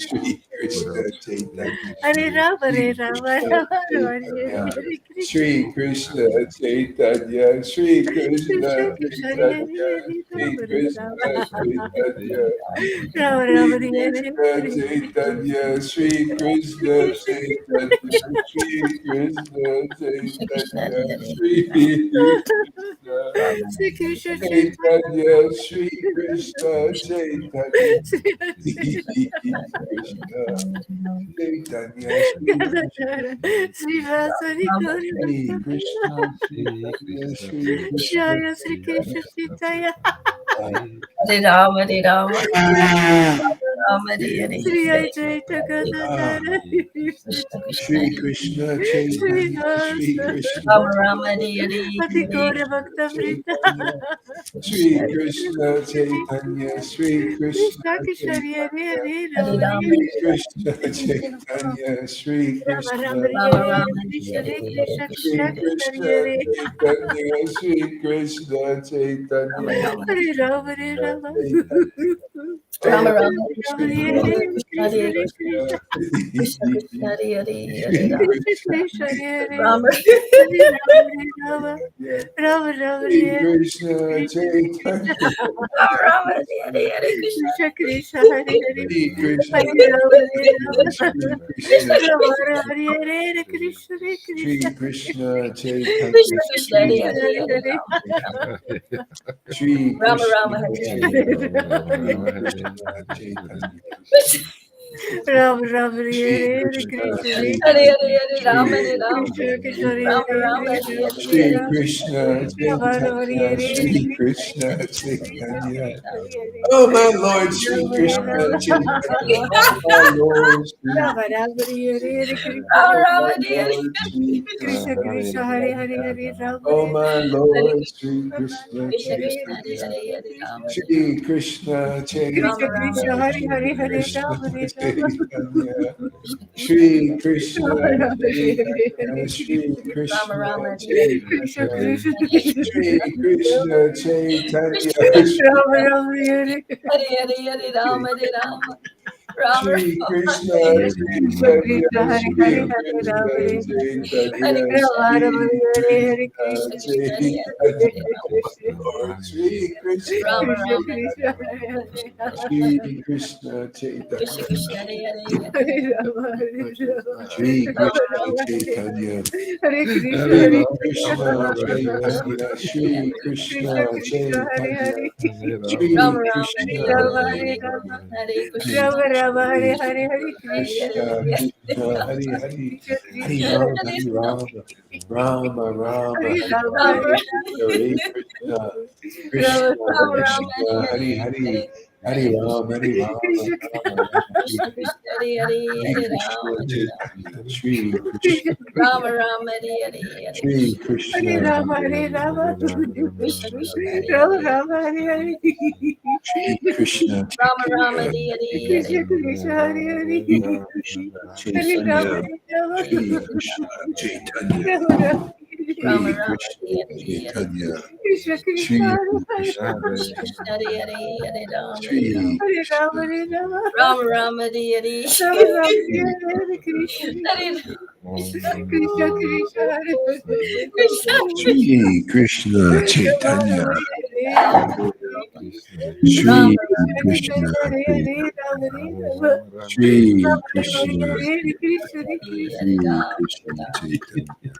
Shri Krishna Chaitanya Hare Rama, Hare Rama, Rama Rama, Shri Krishna Chaitanya Shri Krishna Chaitanya Shri Krishna Chaitanya Rama Rama, Chaitanya Shri Krishna Chaitanya Shri Krishna Chaitanya Shri Krishna Shri Krishna Chaitanya Shri Krishna Chaitanya Krishna Chaitanya Shri Vasari Shri Krishna Chaitanya Shri Jaya Shri Krishna Chaitanya Hare Rama, Hare Rama, Rama Hare Hare, Shri Ajaita Gadadara Shri Krishna Chaitanya Shri Krishna Rama Rama Hare Hare, Ati Gaura Bhakta Vrita Shri Krishna Chaitanya Shri Krishna Krishna Krishna Hare Hare Hare Rama Rama, Krishna Chaitanya Shri Rama Krishna Rama Rama Hare Rama Krishna Hare Krishna Shri Krishna Krishna Hare Chaitanya Shri Krishna Rama Chaitanya Rama, Hare Rama Hare Rama Rama Oh, Rama, Krishna Hare Hare Hare, Krishna Hare Hare Krishna, Krishna Krishna Krishna Hare Hare, Hare Shri Rama, Krishna Hare Rama, Hare Rama Rama Rama Shri Hare Krishna Chaitanya Rama Rama Hare Hare, Hare Krishna, Krishna Krishna Hare Hare Shri Krishna Hare Rama Hare Rama Shri Krishna Krishna Rama Hare Hare Krishna Shri Krishna Krishna Chaitanya Krishna Krishna Shri Hare Krishna Hare, Hare Hare Rama, Shri Rama Krishna Rama Hare Hare, Chaitanya Ram Ram Shri Hare Hare Krishna Krishna Hare Hare Chaitanya Hare Hare Shri Rama, Hare Rama, Krishna Krishna Hare Rama Hare Rama Hare Ram Hare, Shri Ram Krishna Ram Chaitanya Hare Shri Hare Krishna Krishna Chaitanya Hare Oh my Lord Shri Ram Krishna Ram Chaitanya my Lord Shri Ram Ram Hare Krishna Rama Oh Rama my Hare Hare, Lord Shri Krishna Krishna Krishna Hare Hare Hare Ram Oh my Hare Lord Shri Krishna Krishna Hare Krishna Hare Chaitanya Hare, Hare Rama, Hare Shri Krishna Rama Krishna Rama Chaitanya Krishna Hare Hare Shri Hare Hare Krishna Ram Hare Ram Chaitanya Krishna Krishna Shri Hare Krishna Ram Ram Hare Chaitanya Hare Shri Rama Krishna Rama Hare Hare, Krishna Chaitanya Krishna Shri Krishna Chaitanya Krishna Shri Ram Ram Hare Hare Hare, Hare Rama, Hare Rama, Rama Shri Rama Krishna Krishna Chaitanya Krishna Hare Shri Hare Hare Krishna Ram Hare Chaitanya Hare Krishna, Ram Shri Ram Hare Hare Krishna Krishna Krishna Krishna Hare Chaitanya Hare, Hare Lord Shri Krishna Rama, Rama Krishna Rama, Krishna Hare Hare Shri Krishna Krishna Chaitanya Krishna Hare Hare, Hare Rama Hare Rama Shri Rama Krishna Rama Chaitanya Hare Krishna Shri Hare Krishna Krishna Chaitanya Shri Krishna Krishna Krishna Hare Chaitanya Hare Shri Rama Rama Krishna Hare Rama Hare, Hare Rama Hare Krishna, Rama Rama Shri Hare Hare Hare Hare Krishna Krishna Hare, Krishna Hari Hari Krishna Hari Krishna Rama Hare Hari Rama Rama Rama Hare Hari Rama Rama Hare Rama, Hare Krishna Rama Krishna Rama Rama Krishna Hare Hari Hare, Hari Hare Hari Rama Hari Rama Krishna Rama Rama Hari Krishna Hari Krishna Hare Hare, Hari Hare Krishna Rama, Chaitanya Shri Krishna Krishna Rama Rama Hare Hare, Hare Shri Krishna, Krishna Hare Rama Hare Rama Krishna Krishna Hare Rama Hare, Rama Hare Hare Shri Krishna Rama Rama Chaitanya Hare Hare, Krishna Hare Krishna Hare Hare Hare Krishna Rama Chaitanya Hare Rama Shri Krishna Chaitanya Rama Rama Rama Shri Rama Krishna Hare Hare, Hare Chaitanya Krishna Krishna Shri Hare Krishna Krishna Krishna Hare Hare, Hare Rama, Hare Shri Hare Krishna Rama Hare Rama Rama Rama Hare Hare, Rama Rama Shri Hare Krishna Hare Krishna Krishna Hare Krishna, Shri Krishna Rama Chaitanya Hare Hare Shri Rama Krishna Chaitanya. Shri Krishna Hari Hari Shri Ram Krishna Ram Chaitanya.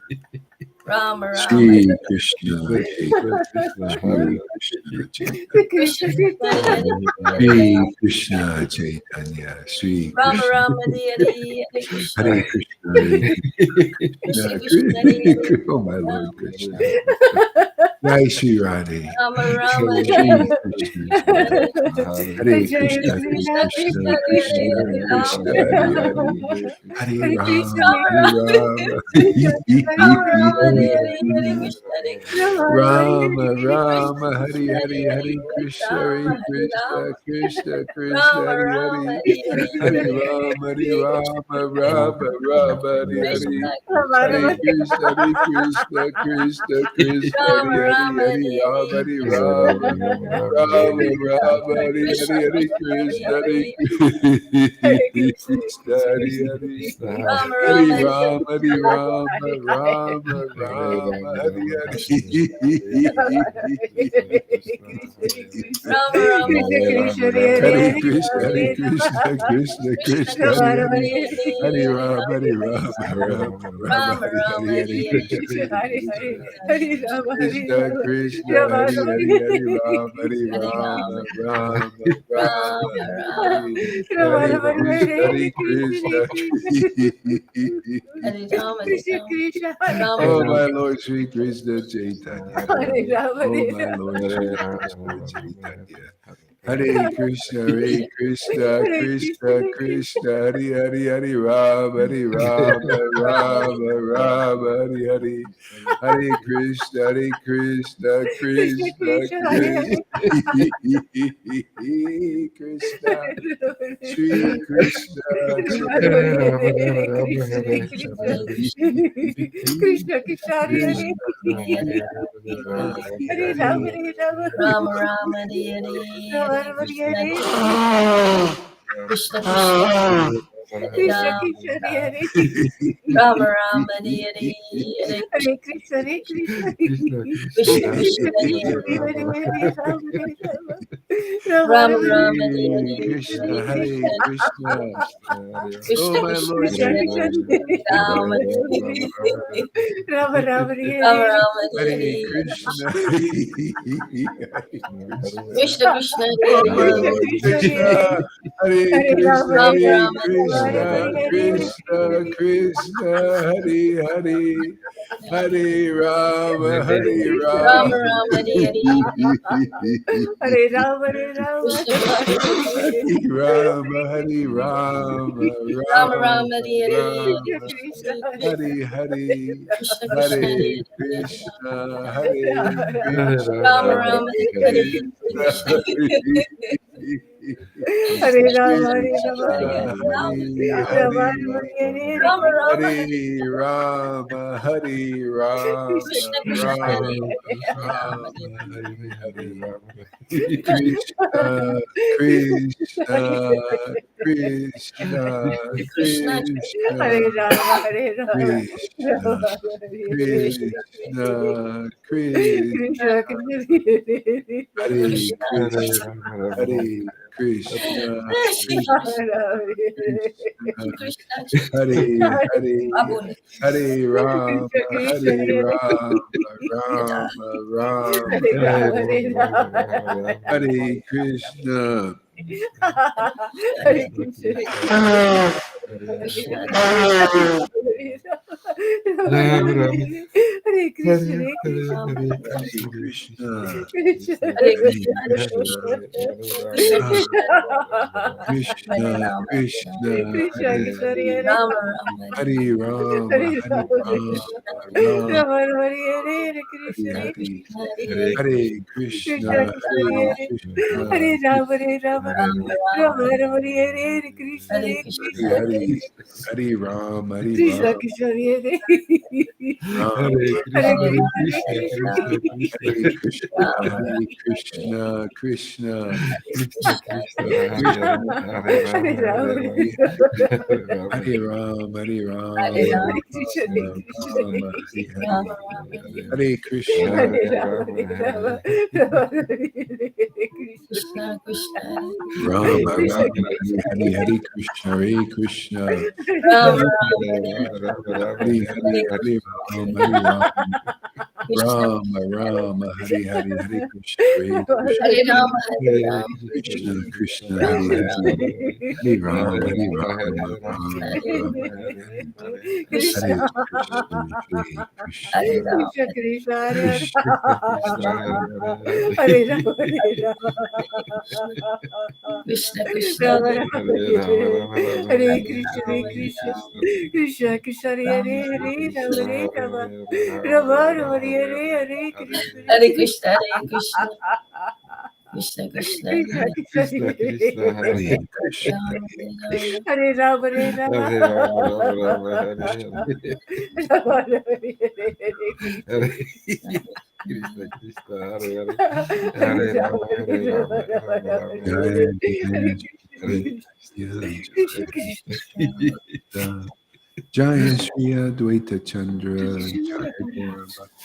Rama Rama Shri Krishna Chaitanya. Shri Krishna Chaitanya. Krishna Krishna Hari Hari Hari Shri Ram Krishna Chaitanya. Shri Rama Krishna. Rama Hari Hari Hare Krishna Hare Krishna, Hare Krishna Krishna, Krishna Hari Hari Oh my Ram Lord Krishna. Jai Shri Radhe. Rama Rama Hari Shri Hari Krishna. Hare Hare Krishna, Krishna Hare Krishna Krishna, Krishna Hari Hari Krishna Hare Ram Krishna, Hare Hare. Hare Ram, Rama Hare Rama Ram. Rama Rama Hari Hari Hare Krishna Hare Krishna Rama, Krishna Rama, Hare Krishna Hari Hare, Hare Hari Krishna, Hare Hare Rama Hari Krishna, Rama Krishna Krishna, Rama Hare Rama Hare. Hari Hari Hare Hare Rama, Hare Rama, Krishna Rama Rama, Hare Hare. Krishna Krishna Hare Krishna, Hare Krishna, Krishna Krishna, Hare Rama Hare, Rama Hare Hari Rama, Hari Hare Krishna Rama, Rama Rama, Hare Krishna Hare, Hare Krishna Hari Krishna, Hare Hari Krishna, Hare Hare. Rama Hare Rama Hari Rama, Hare Rama, Rama Rama, Hare Hare. Rama Rama Hari Hare Hari Krishna, Hare Krishna, Krishna Krishna Krishna, Krishna Hare Hare. Hari Hari Hare Hare Rama, Rama Hare Rama, Rama Rama, Rama Hare Rama Hare, Hari Hare Hari Krishna, Krishna Krishna Krishna, Hare Hare, Hare Rama, Hare Hare Rama, Rama Rama Rama, Rama Hare Rama Hare. Hare Krishna, Hare Krishna. Hare Rama Hare Rama Rama Oh Rama my Lord Sri Krishna Chaitanya. Oh my Lord Sri Krishna Chaitanya. Hare Krishna, Hare Krishna, Krishna Krishna, Hare Hare, Hare Rama, Hare Rama, Rama Rama, Hare Hare. Hare Krishna, Hare Krishna, Krishna Krishna, Sri Krishna Krishna Krishna Hare Hare Krishna, Hare Ram Hare Ram Rama Rama Hare Hare Rama Hare Rama Krishna Hare Krishna Krishna Hare Krishna Rama Krishna Hare Rama Rama Hare Hare Hare Hare Krishna Hare Krishna Krishna Krishna Krishna Hare Krishna Hare Hare Hare Ram Hare Ram Rama Rama Rama Rama Hare Hare Hare Krishna, Hare Hare Krishna Krishna. Oh Krishna my Krishna Lord Krishna Sri Hare Krishna Krishna. Rama Rama Rama Rama Hare Rama Hare Hare Hare Krishna. Hare Krishna. Krishna Krishna Hare Oh my Hare Krishna Lord Krishna Krishna. Hare Hare Hare Ram Krishna, Hare Rama Hare Ram Rama Rama Hare Krishna, Rama Hare Hare Krishna Krishna, Hare Hare. Hare Rama, Hare Rama. Rama Rama Hare Hare Hare Ram Hare Ram Krishna Krishna Hare Hare Rama, Hare Rama, Rama Rama Rama Hare Hare Rama. Krishna Hare Hare, Krishna Krishna Hare Hare Krishna, Hare Rama Krishna, Rama Hare Hare Krishna Hare Ram Hare Krishna, Hare Rama Hare. Hare Rama Rama Hare Rama, Hare Rama, Krishna Krishna Rama Hare Rama Rama, Hare Hare. Krishna, Krishna, Krishna, Krishna Krishna Krishna, Hare Rama Hare Rama Krishna, Rama Hare Krishna, Krishna, Krishna Krishna Hare Krishna Krishna, Hare Krishna, Krishna, Krishna Hare Hare, Abun Hare Rama, Krishna Hare Rama, Rama Rama, Hare Rama Hare Rama Hare Krishna. Hare Krishna Krishna Hare Krishna Hare Hare Krishna, Krishna Hare Hare Krishna Krishna, Krishna Ah, Krishna Hare Krishna, Rama Krishna, Krishna Hare Krishna Hare Rama Rama Hare Rama, Hare Hare Rama Rama, Krishna Rama, Rama Hare Krishna Hare Krishna Hare, Hare Hare Krishna Krishna, Krishna Hare Hare Krishna, Hare Rama Hare Rama Rama Rama Rama Rama Hare Krishna Hare Hare Krishna Hare Krishna Hare, Hare Ram, Hare Krishna Ram, Krishna Hare Hare Hare Krishna, Hare Krishna, Hare Krishna, Krishna, Krishna, Krishna, Hare Ram, Hare Ram, Hare Hare Ram, Hare Ram, Hare Ram, Hare Ram, Hare Hare Ram, Krishna, Hare Hare Krishna, Ram, Hare Hare Krishna. Ram, Hare, Hare Hare Krishna, Hare Hare Rama, Ram, Hare Hare Rama, Rama Rama, Hare Krishna. Krishna Krishna, Rama, Krishna, Rama, Krishna, Hare Hare Krishna, Hare Krishna, Ram Hare Ram, Hare Hare, Hare Hare Ram, Hare Ram, Krishna, Rama, Rama, Hare Hare, Hare Krishna, Hare Krishna, Hare Ram, Hare Ram, Krishna, Krishna, Ram Hare Ram, Hare, Hare Ram, Hare Hare Rama, Ram, Hare Rama, Ram, Hare Ram, Krishna, Hare Krishna, Hare Krishna, Hare Ram, Krishna, Krishna, Hare Krishna, Krishna, Hare Hare, Hare Rama, Hare Krishna Krishna, Rama, Hare Rama, Hare Rama, Rama Rama, Hare Hare Krishna, Hare, Hare Hare Krishna, Krishna, Krishna, Krishna, Hare Ram, Hare, Hare Rama, Krishna, Hare Hare Rama, Hare, Hare Rama, Rama, Rama, Rama Hare Hare Hare, Hare, Hare Hare Krishna, Hare Krishna, Hare Krishna, Krishna Krishna, Krishna, Hare Krishna, Krishna, Krishna, Hare Hare Hare, Krishna, Ram, Hare Ram, Hare Rama, Hare Rama, Hare Rama, Rama Rama, Hare Hare, Rama, Rama, Hare Hare, Hare Krishna Krishna, Krishna, Hare Hare, Hare Hare Rama, Rama, Hare Hare Rama, Rama, Rama, Rama Rama, Rama, Hare Hare Jaya Hare, Jaya Hare Jaya Krishna, Krishna, Jaya Jaya Shri Advaita Chandra Jaya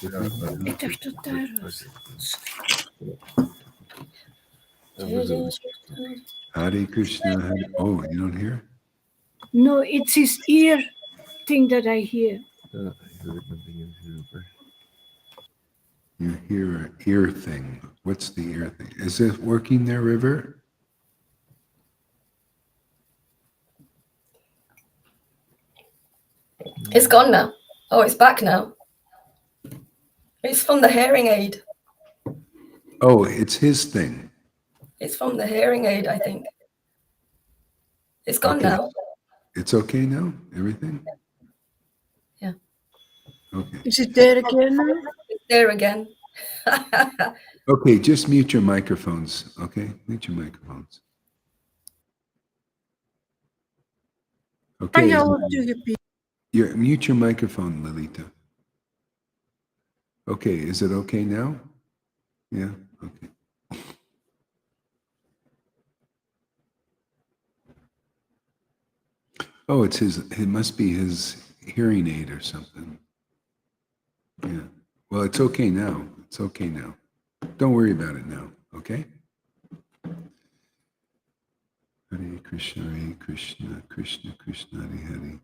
Gaura Bhakta Jai Jai Krishna. Hare Krishna Hare. Oh, you don't hear? No, it's his ear thing that I hear. You hear an ear thing. What's the ear thing? Is it working there, River? It's gone now. Oh, it's back now. It's from the hearing aid. Oh, it's his thing. It's from the hearing aid, I think. It's gone Okay. now. It's okay now? Everything? Yeah. Okay. Is it there again now? It's there again. Okay, just mute your microphones. Okay, mute your microphones. Okay, mute your microphone, Lilita. Okay, is it okay now? Yeah, okay. Oh, it's his, it must be his hearing aid or something. Yeah. Well, it's okay now. It's okay now. Don't worry about it now, okay? Hare Krishna, Krishna Krishna, Hare Hare.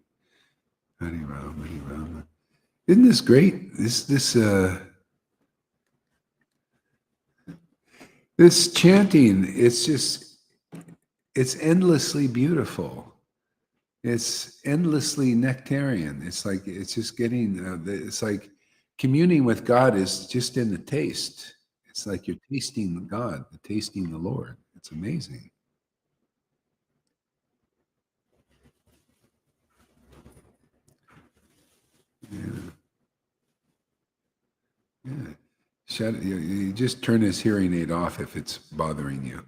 Hare Rama, Hare Rama. Isn't this great? This chanting, it's endlessly beautiful. It's endlessly nectarian. It's just getting, it's like communing with God is just in the taste. It's like you're tasting God, tasting the Lord. It's amazing. Yeah. Yeah. You just turn his hearing aid off if it's bothering you.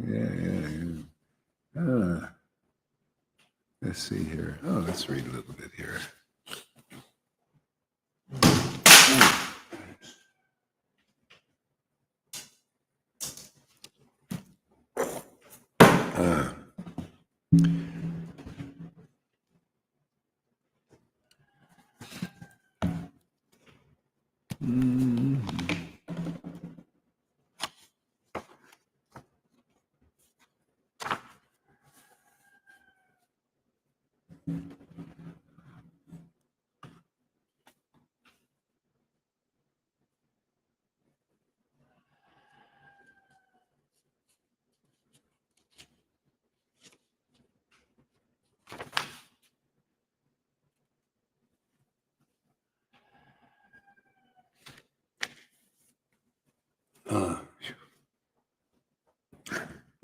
Yeah. Let's see here. Oh, let's read a little bit here.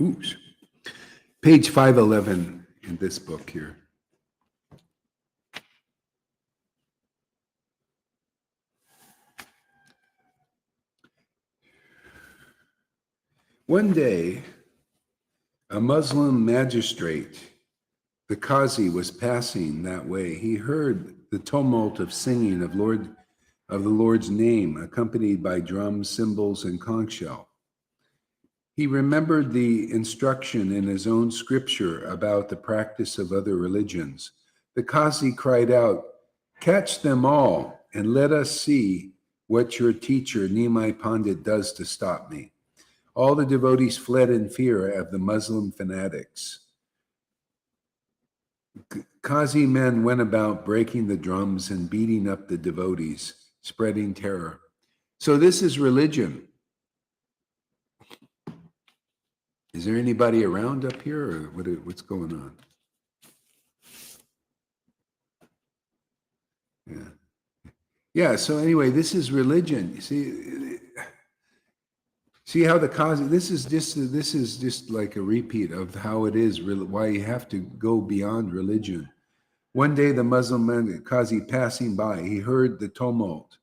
Oops. Page 511 in this book here. One day, a Muslim magistrate, the Qazi, was passing that way. He heard the tumult of singing of the Lord's name, accompanied by drums, cymbals, and conch shell. He remembered the instruction in his own scripture about the practice of other religions. The Qazi cried out, "Catch them all, and let us see what your teacher, Nimai Pandit, does to stop me." All the devotees fled in fear of the Muslim fanatics. Qazi men went about breaking the drums and beating up the devotees, spreading terror. So this is religion. Is there anybody around up here, or what's going on? Yeah. So anyway, this is religion. You see how the Qazi. This is just like a repeat of how it is. Why you have to go beyond religion. One day, the Muslim man, Qazi, passing by, he heard the tumult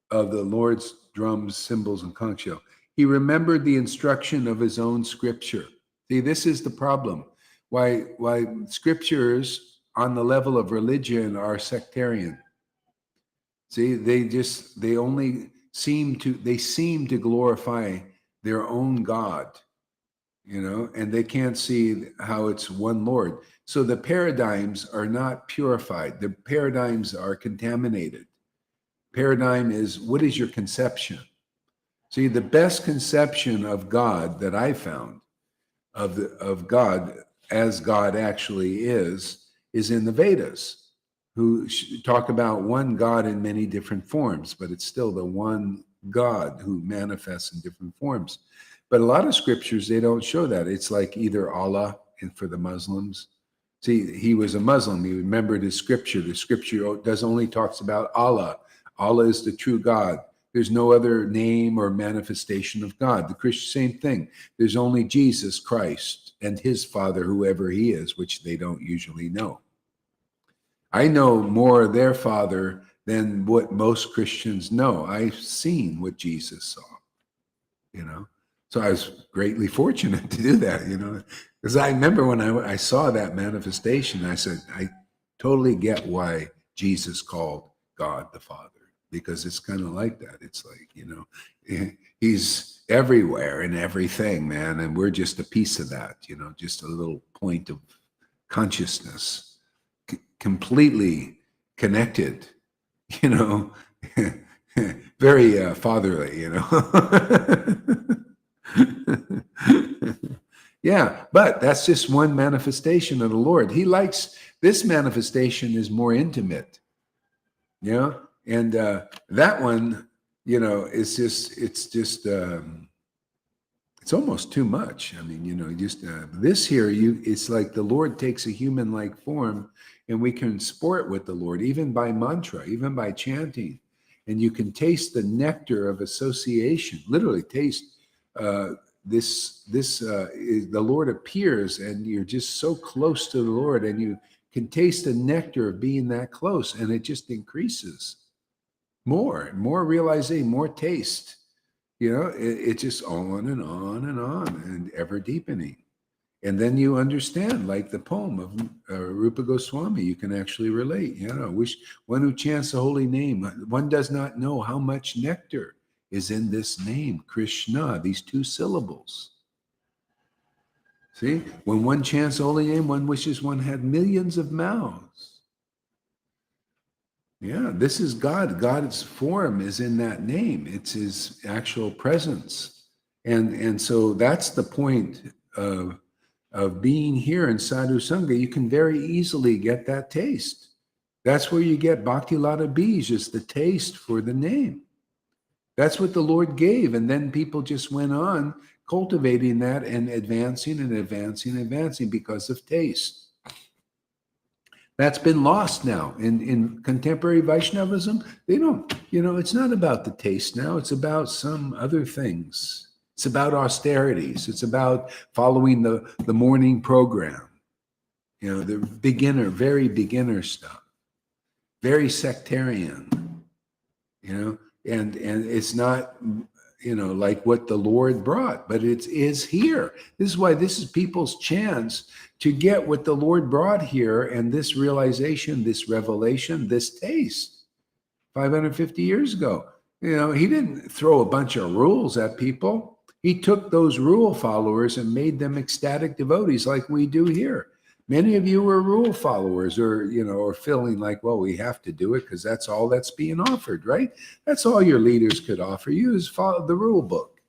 of the Lord's drums, cymbals, and conch shell. He remembered the instruction of his own scripture. See, this is the problem. Why scriptures on the level of religion are sectarian. See, they seem to glorify their own God, and they can't see how it's one Lord. So the paradigms are not purified. The paradigms are contaminated. Paradigm is, what is your conception? See, the best conception of God that I found, of God as God actually is in the Vedas, who talk about one God in many different forms, but it's still the one God who manifests in different forms. But a lot of scriptures, they don't show that. It's like either Allah, and for the Muslims. See, he was a Muslim. He remembered his scripture. The scripture only talks about Allah. Allah is the true God. There's no other name or manifestation of God. The Christian, same thing. There's only Jesus Christ and his Father, whoever he is, which they don't usually know. I know more of their Father than what most Christians know. I've seen what Jesus saw, So I was greatly fortunate to do that, because I remember when I saw that manifestation, I said, I totally get why Jesus called God the Father. Because it's kind of like that. It's like, he's everywhere and everything, man. And we're just a piece of that, just a little point of consciousness, completely connected, very fatherly, Yeah, but that's just one manifestation of the Lord. He likes, this manifestation is more intimate, and that one, it's almost too much. I mean, this here, it's like the Lord takes a human-like form, and we can sport with the Lord, even by mantra, even by chanting, and you can taste the nectar of association. Literally, taste the Lord appears, and you're just so close to the Lord, and you can taste the nectar of being that close, and it just increases. More realization, more taste. It's just on and on and on, and ever deepening. And then you understand, like the poem of Rupa Goswami, you can actually relate. Wish one who chants the holy name, one does not know how much nectar is in this name, Krishna, these two syllables. See, when one chants the holy name, one wishes one had millions of mouths. Yeah, this is God. God's form is in that name. It's his actual presence. And so that's the point of being here in Sadhu Sangha. You can very easily get that taste. That's where you get Bhakti Lata Bij, is the taste for the name. That's what the Lord gave. And then people just went on cultivating that and advancing and advancing and advancing because of taste. That's been lost now in contemporary Vaishnavism. They don't, it's not about the taste now. It's about some other things. It's about austerities. It's about following the morning program. The very beginner stuff. Very sectarian. And it's not, like what the Lord brought, but it is here. This is why this is people's chance to get what the Lord brought here, and this realization, this revelation, this taste 550 years ago. He didn't throw a bunch of rules at people. He took those rule followers and made them ecstatic devotees like we do here. Many of you were rule followers, or feeling like, well, we have to do it because that's all that's being offered, right? That's all your leaders could offer you, is follow the rule book.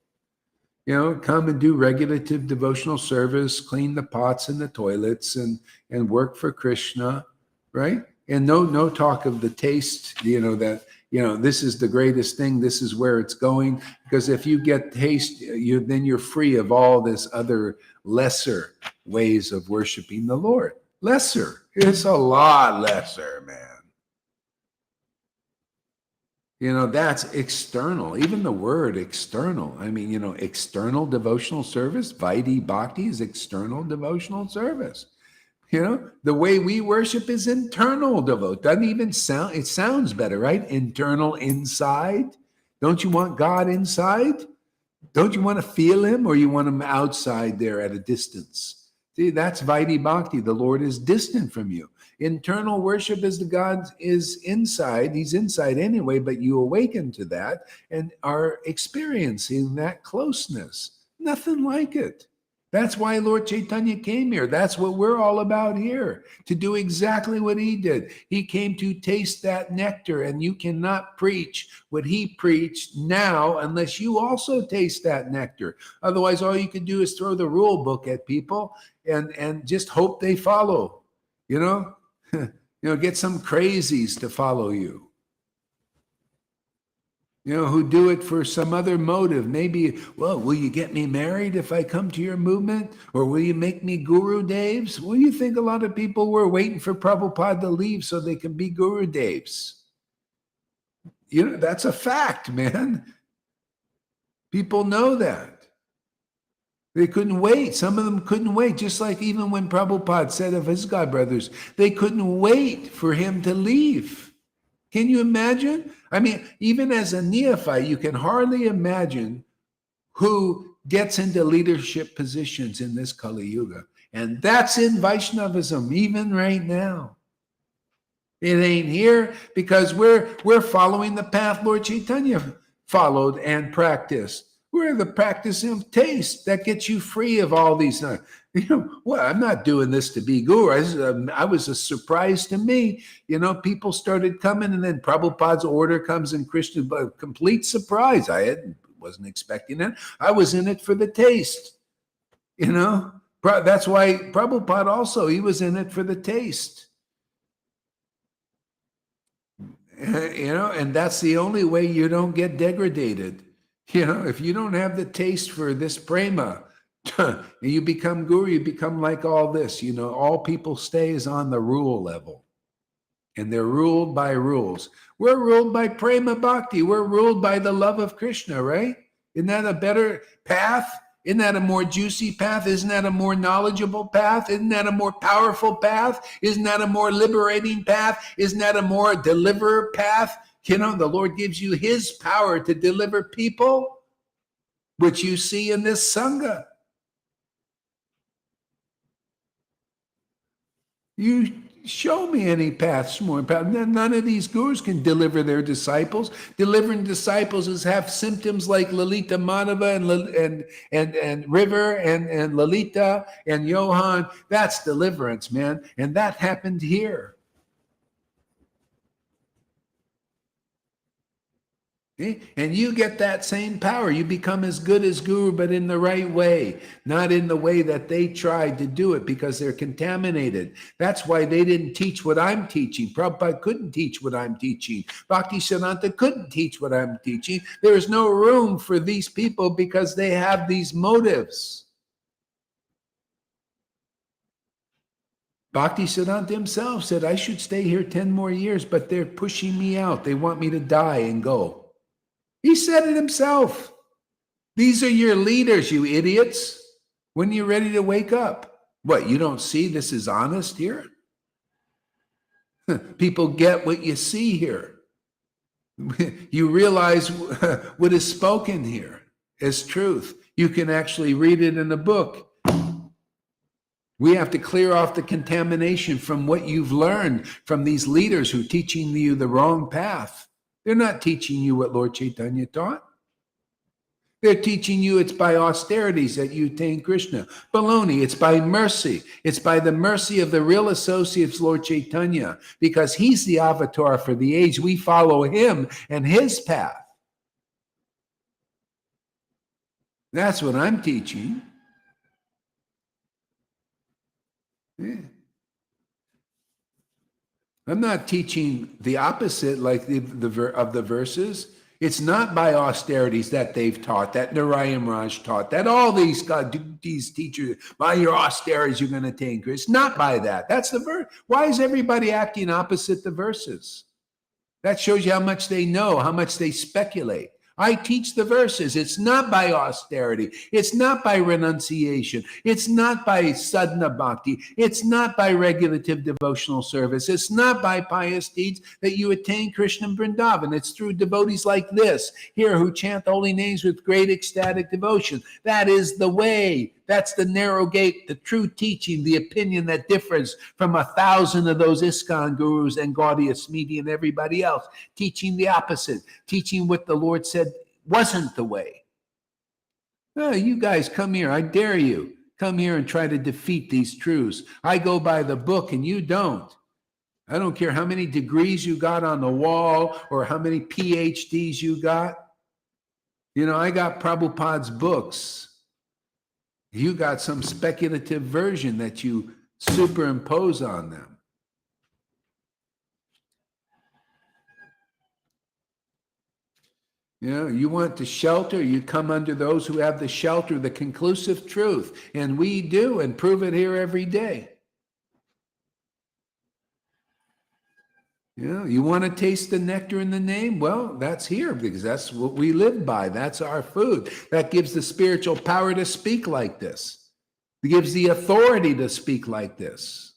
Come and do regulative devotional service, clean the pots and the toilets, and work for Krishna, right? And no talk of the taste, that this is the greatest thing, this is where it's going. Because if you get taste, then you're free of all this other lesser ways of worshiping the Lord. Lesser. It's a lot lesser, man. That's external. Even the word external. I mean, external devotional service, Vaidhi Bhakti is external devotional service. The way we worship is internal devote. Doesn't even sound, it sounds better, right? Internal, inside. Don't you want God inside? Don't you want to feel him, or you want him outside there at a distance? See, that's Vaidhi Bhakti. The Lord is distant from you. Internal worship is the God is inside. He's inside anyway, but you awaken to that and are experiencing that closeness. Nothing like it. That's why Lord Caitanya came here. That's what we're all about here, to do exactly what he did. He came to taste that nectar, and you cannot preach what he preached now unless you also taste that nectar. Otherwise, all you can do is throw the rule book at people and just hope they follow, get some crazies to follow you. Who do it for some other motive. Maybe, well, will you get me married if I come to your movement? Or will you make me Guru Devs? Well, you think a lot of people were waiting for Prabhupada to leave so they can be Guru Devs. That's a fact, man. People know that. They couldn't wait. Some of them couldn't wait. Just like even when Prabhupada said of his godbrothers, they couldn't wait for him to leave. Can you imagine? I mean, even as a neophyte, you can hardly imagine who gets into leadership positions in this Kali Yuga. And that's in Vaishnavism, even right now. It ain't here because we're following the path Lord Caitanya followed and practiced. We're the practice of taste that gets you free of all these. Well, I'm not doing this to be guru. I was a surprise to me. People started coming, and then Prabhupada's order comes, and Krishna, a complete surprise. Wasn't expecting it. I was in it for the taste. That's why Prabhupada also, he was in it for the taste. And that's the only way you don't get degraded. If you don't have the taste for this prema, you become guru, you become like all this. All people stays on the rule level. And they're ruled by rules. We're ruled by prema bhakti. We're ruled by the love of Krishna, right? Isn't that a better path? Isn't that a more juicy path? Isn't that a more knowledgeable path? Isn't that a more powerful path? Isn't that a more liberating path? Isn't that a more deliverer path? The Lord gives you his power to deliver people, which you see in this Sangha. You show me any paths more. None of these gurus can deliver their disciples. Delivering disciples is have symptoms like Lalita Madhava and River and Lalita and Johan. That's deliverance, man. And that happened here. And you get that same power. You become as good as guru, but in the right way, not in the way that they tried to do it because they're contaminated. That's why they didn't teach what I'm teaching. Prabhupada couldn't teach what I'm teaching. Bhaktisiddhanta couldn't teach what I'm teaching. There is no room for these people because they have these motives. Bhaktisiddhanta himself said, I should stay here 10 more years, but they're pushing me out. They want me to die and go. He said it himself. These are your leaders, you idiots. When you're ready to wake up. What, you don't see this is honest here? People get what you see here. You realize what is spoken here. as truth. You can actually read it in a book. We have to clear off the contamination from what you've learned from these leaders who are teaching you the wrong path. They're not teaching you what Lord Caitanya taught. They're teaching you it's by austerities that you attain Krishna. Baloney, it's by mercy. It's by the mercy of the real associates, Lord Caitanya, because he's the avatar for the age. We follow him and his path. That's what I'm teaching. Yeah. I'm not teaching the opposite like of the verses. It's not by austerities that they've taught, that Narayan Raj taught, that all these teachers, by your austerities, you're going to attain Krishna. It's not by that. That's the verse. Why is everybody acting opposite the verses? That shows you how much they know, how much they speculate. I teach the verses. It's not by austerity. It's not by renunciation. It's not by sadhana bhakti. It's not by regulative devotional service. It's not by pious deeds that you attain Krishna Vrindavan. It's through devotees like this here who chant holy names with great ecstatic devotion. That is the way. That's the narrow gate, the true teaching, the opinion that differs from 1,000 of those ISKCON gurus and Gaudiya Smiti and everybody else, teaching the opposite, teaching what the Lord said wasn't the way. Oh, you guys come here. I dare you. Come here and try to defeat these truths. I go by the book and you don't. I don't care how many degrees you got on the wall or how many PhDs you got. You know, I got Prabhupada's books. You got some speculative version that you superimpose on them. You know, you want the shelter, you come under those who have the shelter, the conclusive truth. And we do, and prove it here every day. You know, you want to taste the nectar in the name? Well, that's here because that's what we live by. That's our food. That gives the spiritual power to speak like this. It gives the authority to speak like this.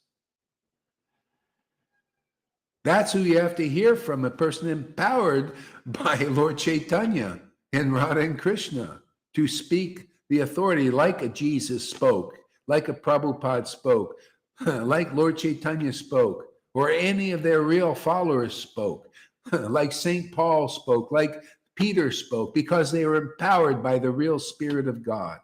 That's who you have to hear from, a person empowered by Lord Caitanya and Radha and Krishna to speak the authority like a Jesus spoke, like a Prabhupada spoke, like Lord Caitanya spoke, or any of their real followers spoke, like St. Paul spoke, like Peter spoke, because they were empowered by the real Spirit of God.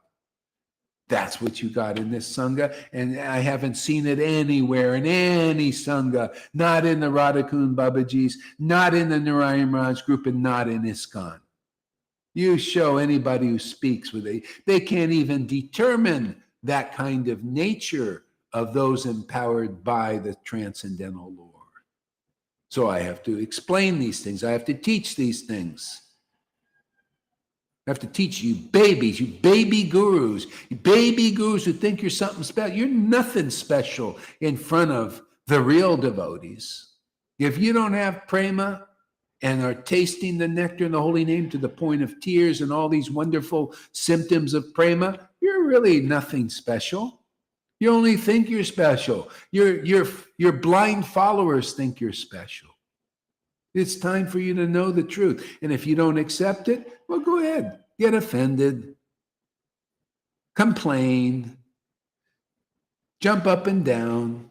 That's what you got in this Sangha, and I haven't seen it anywhere in any Sangha, not in the Radhakund Babaji's, not in the Narayan Raj group, and not in ISKCON. You show anybody who speaks with it, they can't even determine that kind of nature of those empowered by the transcendental Lord. So I have to explain these things. I have to teach these things. I have to teach you babies, you baby gurus who think you're something special. You're nothing special in front of the real devotees. If you don't have prema and are tasting the nectar in the holy name to the point of tears and all these wonderful symptoms of prema, you're really nothing special. You only think you're special. Your blind followers think you're special. It's time for you to know the truth. And if you don't accept it, well, go ahead. Get offended. Complain. Jump up and down.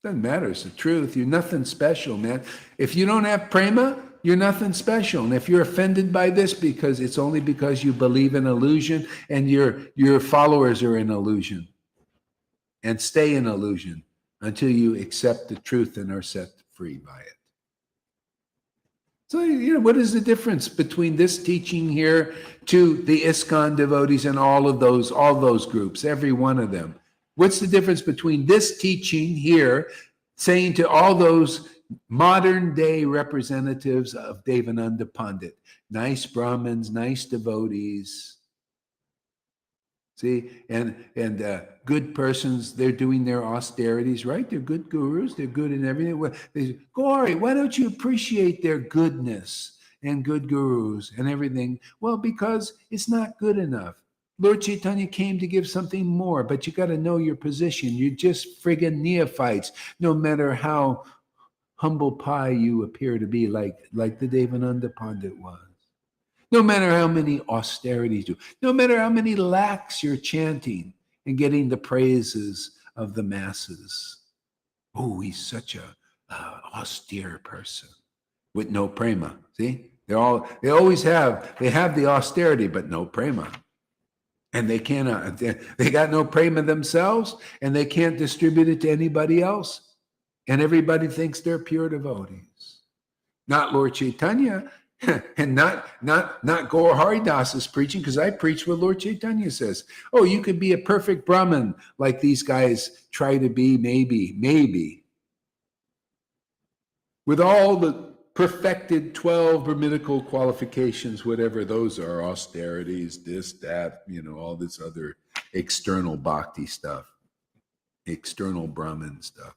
Doesn't matter. It's the truth. You're nothing special, man. If you don't have prema, you're nothing special. And if you're offended by this, because it's only because you believe in illusion and your followers are in illusion, and stay in illusion until you accept the truth and are set free by it. So, you know, what is the difference between this teaching here to the ISKCON devotees and all those groups, every one of them? What's the difference between this teaching here, saying to all those modern day representatives of Devananda Pandit, nice Brahmins, nice devotees, see, and good persons, they're doing their austerities, right? They're good gurus, they're good in everything. They say, Gauri, why don't you appreciate their goodness and good gurus and everything? Well, because it's not good enough. Lord Caitanya came to give something more, but you got to know your position. You're just friggin' neophytes, no matter how humble pie you appear to be, like the Devananda Pandit was. No matter how many austerities you do, no matter how many lakhs you're chanting and getting the praises of the masses. Oh, he's such a austere person with no prema. See, they always have the austerity, but no prema. And they cannot, they got no prema themselves, and they can't distribute it to anybody else. And everybody thinks they're pure devotees. Not Lord Caitanya, and not Gaur Haridas's preaching, because I preach what Lord Caitanya says. Oh, you could be a perfect Brahmin like these guys try to be, maybe. With all the perfected 12 Brahminical qualifications, whatever those are, austerities, this, that, all this other external bhakti stuff, external Brahmin stuff.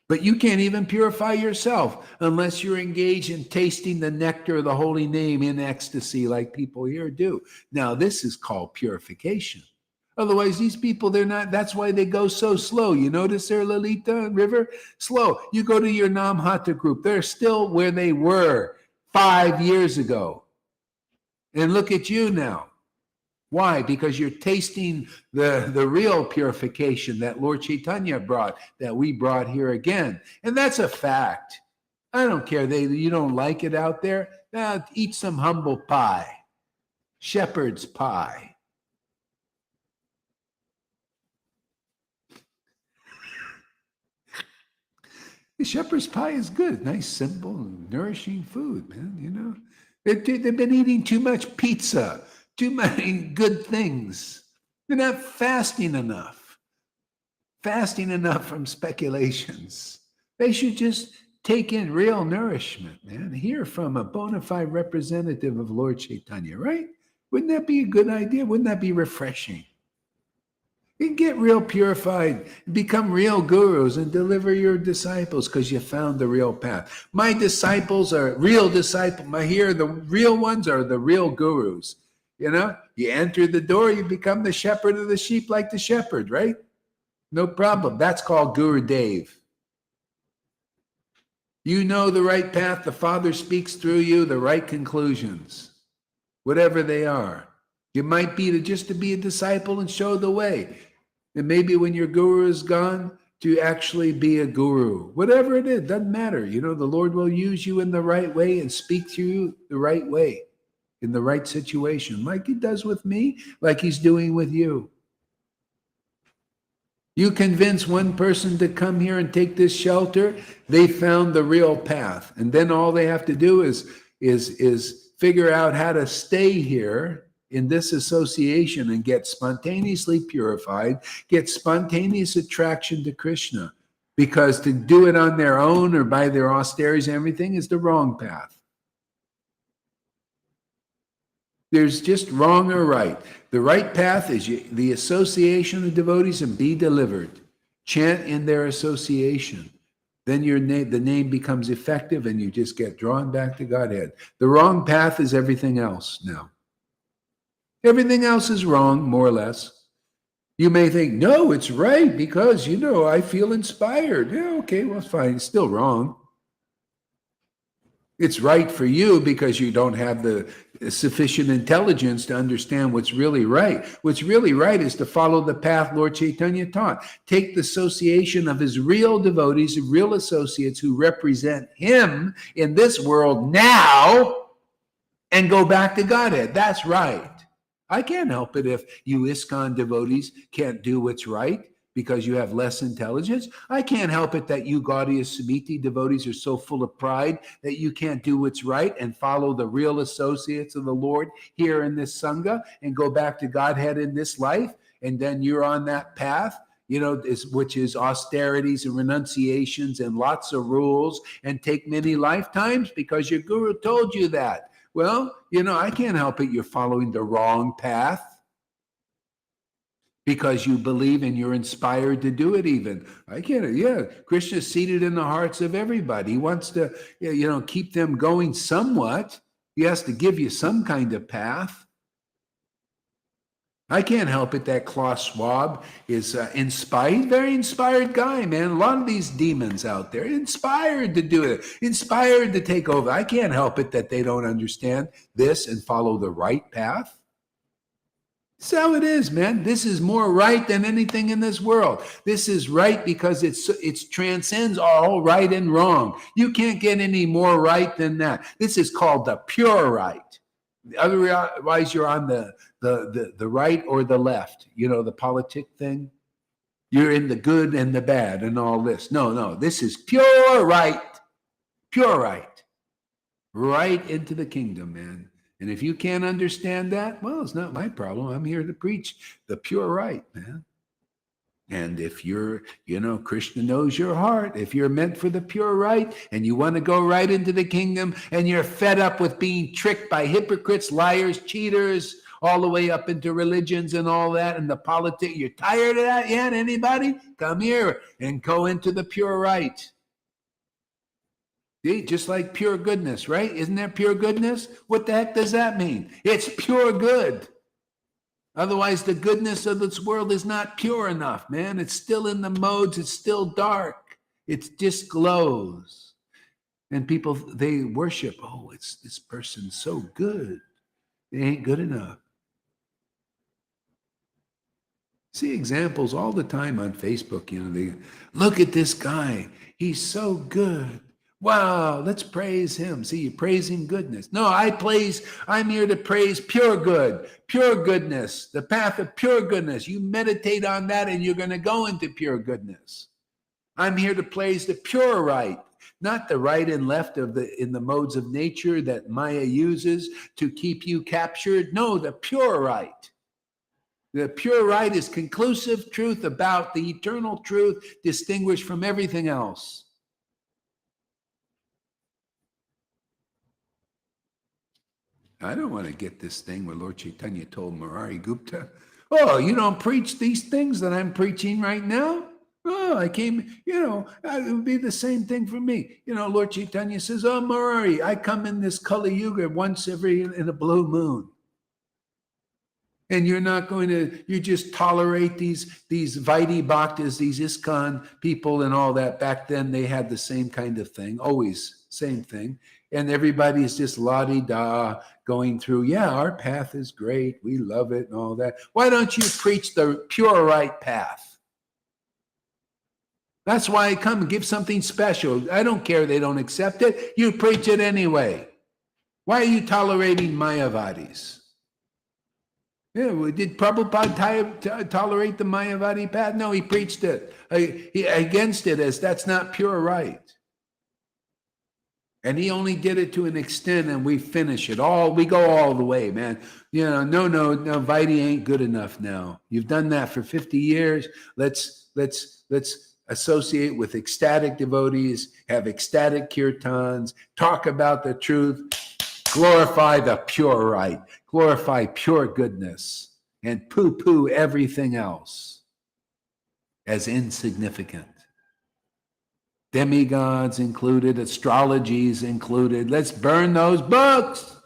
But you can't even purify yourself unless you're engaged in tasting the nectar of the holy name in ecstasy like people here do. Now, this is called purification. Otherwise, these people, they're not, that's why they go so slow. You notice there, Lalita River? Slow. You go to your Namhata group, they're still where they were 5 years ago. And look at you now. Why? Because you're tasting the real purification that Lord Caitanya brought, that we brought here again. And that's a fact. I don't care. You don't like it out there? Eat some humble pie, shepherd's pie. The shepherd's pie is good. Nice, simple, nourishing food, man. They've been eating too much pizza, too many good things. They're not fasting enough from speculations. They should just take in real nourishment, man. Hear from a bona fide representative of Lord Caitanya, right? Wouldn't that be a good idea? Wouldn't that be refreshing? You can get real purified, become real gurus, and deliver your disciples because you found the real path. My disciples are real disciples. The real ones are the real gurus. You enter the door, you become the shepherd of the sheep like the shepherd, right? No problem. That's called Guru Dev. You know the right path. The Father speaks through you, the right conclusions, whatever they are. You might be just to be a disciple and show the way. And maybe when your guru is gone, to actually be a guru. Whatever it is, doesn't matter. The Lord will use you in the right way and speak to you the right way, in the right situation, like he does with me, like he's doing with you. You convince one person to come here and take this shelter, they found the real path. And then all they have to do is figure out how to stay here in this association and get spontaneously purified, get spontaneous attraction to Krishna. Because to do it on their own or by their austerities and everything is the wrong path. There's just wrong or right. The right path is the association of devotees and be delivered. Chant in their association. Then the name becomes effective and you just get drawn back to Godhead. The wrong path is everything else now. Everything else is wrong, more or less. You may think, no, it's right because, I feel inspired. Yeah, okay, well, fine. It's still wrong. It's right for you because you don't have the sufficient intelligence to understand what's really right. What's really right is to follow the path Lord Caitanya taught. Take the association of his real devotees, real associates who represent him in this world now and go back to Godhead. That's right. I can't help it if you ISKCON devotees can't do what's right because you have less intelligence. I can't help it that you Gaudiya Samiti devotees are so full of pride that you can't do what's right and follow the real associates of the Lord here in this Sangha and go back to Godhead in this life. And then you're on that path, which is austerities and renunciations and lots of rules and take many lifetimes because your guru told you that. Well, I can't help it. You're following the wrong path because you believe and you're inspired to do it even. I can't. Yeah, Krishna's seated in the hearts of everybody. He wants to, keep them going somewhat. He has to give you some kind of path. I can't help it that Klaus Schwab is inspired, very inspired guy, man. A lot of these demons out there, inspired to do it, inspired to take over. I can't help it that they don't understand this and follow the right path. That's how it is, man. This is more right than anything in this world. This is right because it transcends all right and wrong. You can't get any more right than that. This is called the pure right. Otherwise, you're on the right or the left. You know, the politic thing. You're in the good and the bad and all this. No. This is pure right. Pure right. Right into the kingdom, man. And if you can't understand that, well, it's not my problem. I'm here to preach the pure right, man. And if you're, Krishna knows your heart. If you're meant for the pure right and you want to go right into the kingdom and you're fed up with being tricked by hypocrites, liars, cheaters, all the way up into religions and all that and the politics, you're tired of that yet? Anybody? Come here and go into the pure right. See, just like pure goodness, right? Isn't that pure goodness? What the heck does that mean? It's pure good. Otherwise, the goodness of this world is not pure enough, man. It's still in the modes. It's still dark. It just glows. And people, they worship, oh, it's this person's so good. They ain't good enough. See examples all the time on Facebook. They look at this guy. He's so good. Wow, let's praise him. See, you're praising goodness. No, I'm here to praise pure good, pure goodness, the path of pure goodness. You meditate on that and you're going to go into pure goodness. I'm here to praise the pure right, not the right and left in the modes of nature that Maya uses to keep you captured. No, the pure right. The pure right is conclusive truth about the eternal truth, distinguished from everything else. I don't want to get this thing where Lord Caitanya told Murari Gupta, oh, you don't preach these things that I'm preaching right now? Oh, I came, it would be the same thing for me. Lord Caitanya says, oh, Murari, I come in this Kali Yuga once in a blue moon. And you're not going to, you just tolerate these Vaidhi Bhaktas, these ISKCON people and all that. Back then they had the same kind of thing, always same thing. And everybody's just la-di-da going through, yeah, our path is great. We love it and all that. Why don't you preach the pure right path? That's why I come and give something special. I don't care they don't accept it. You preach it anyway. Why are you tolerating Mayavadis? Yeah, did Prabhupada tolerate the Mayavadi path? No, he preached it against it as that's not pure right. And he only did it to an extent, and we finish it all. We go all the way, man. No, Vaidhi ain't good enough now. You've done that for 50 years. Let's associate with ecstatic devotees, have ecstatic kirtans, talk about the truth, glorify the pure right, glorify pure goodness, and poo-poo everything else as insignificant. Demigods included, astrologies included. Let's burn those books.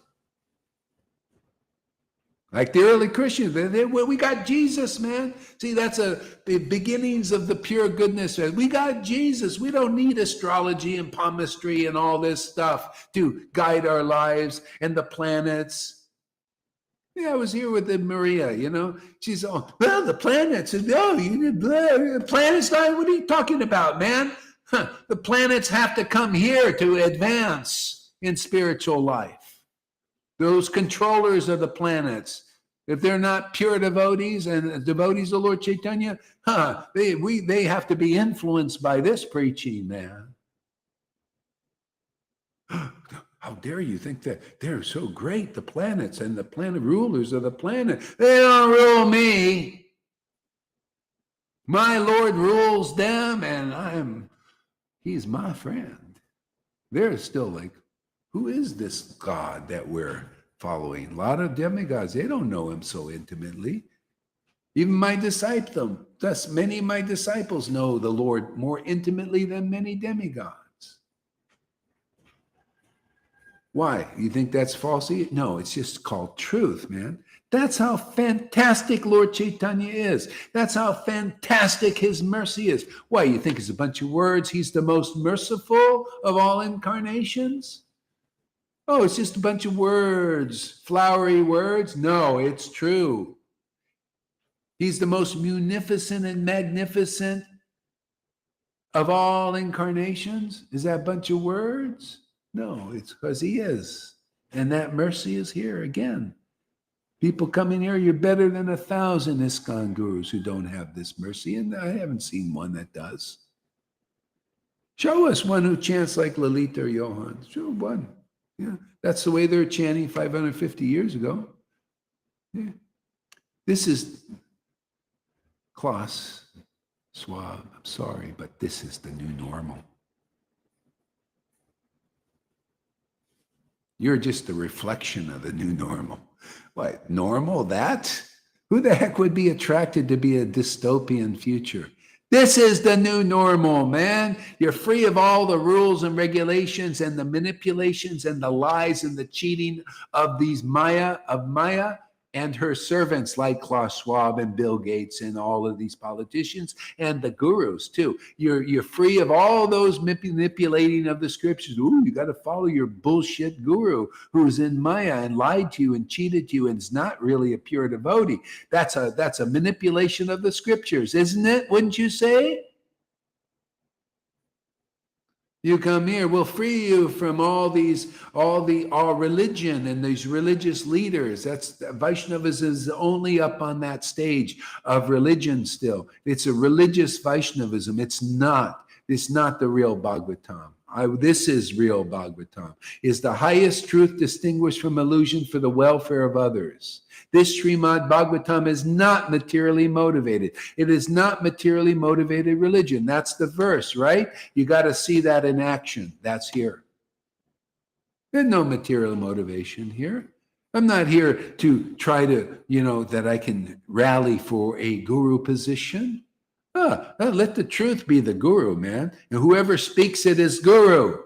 Like the early Christians, we got Jesus, man. See, that's the beginnings of the pure goodness. We got Jesus. We don't need astrology and palmistry and all this stuff to guide our lives and the planets. Yeah, I was here with Maria, She's, the planets. The planets, what are you talking about, man? The planets have to come here to advance in spiritual life. Those controllers of the planets, if they're not pure devotees and devotees of Lord Caitanya, they have to be influenced by this preaching, man. How dare you think that they're so great, the planets and the planet rulers of the planet. They don't rule me. My Lord rules them, and He's my friend. They're still like, who is this God that we're following? A lot of demigods, they don't know him so intimately. Even my disciples, thus many of my disciples know the Lord more intimately than many demigods. Why? You think that's falsity? No, it's just called truth, man. That's how fantastic Lord Caitanya is. That's how fantastic his mercy is. Why? You think it's a bunch of words? He's the most merciful of all incarnations? Oh, it's just a bunch of words, flowery words? No, it's true. He's the most munificent and magnificent of all incarnations. Is that a bunch of words? No, it's because he is. And that mercy is here again. People coming here, you're better than 1,000 ISKCON gurus who don't have this mercy. And I haven't seen one that does. Show us one who chants like Lalita or Johann. Show one. Yeah, that's the way they were chanting 550 years ago. Yeah. This is Klaus Schwab. I'm sorry, but this is the new normal. You're just the reflection of the new normal. What, normal, that? Who the heck would be attracted to be a dystopian future? This is the new normal, man. You're free of all the rules and regulations and the manipulations and the lies and the cheating of these Maya and her servants like Klaus Schwab and Bill Gates and all of these politicians and the gurus too. You're free of all those manipulating of the scriptures. Ooh, you got to follow your bullshit guru who's in Maya and lied to you and cheated you and is not really a pure devotee. That's a manipulation of the scriptures, isn't it? Wouldn't you say? You come here, we'll free you from all religion and these religious leaders. That's Vaishnavas is only up on that stage of religion still. It's a religious Vaishnavism. It's not the real Bhagavatam. This is real Bhagavatam. Is the highest truth distinguished from illusion for the welfare of others. This Srimad Bhagavatam is not materially motivated. It is not materially motivated religion. That's the verse, right? You got to see that in action. That's here. There's no material motivation here. I'm not here to try to, that I can rally for a guru position. Let the truth be the guru, man. And whoever speaks it is guru.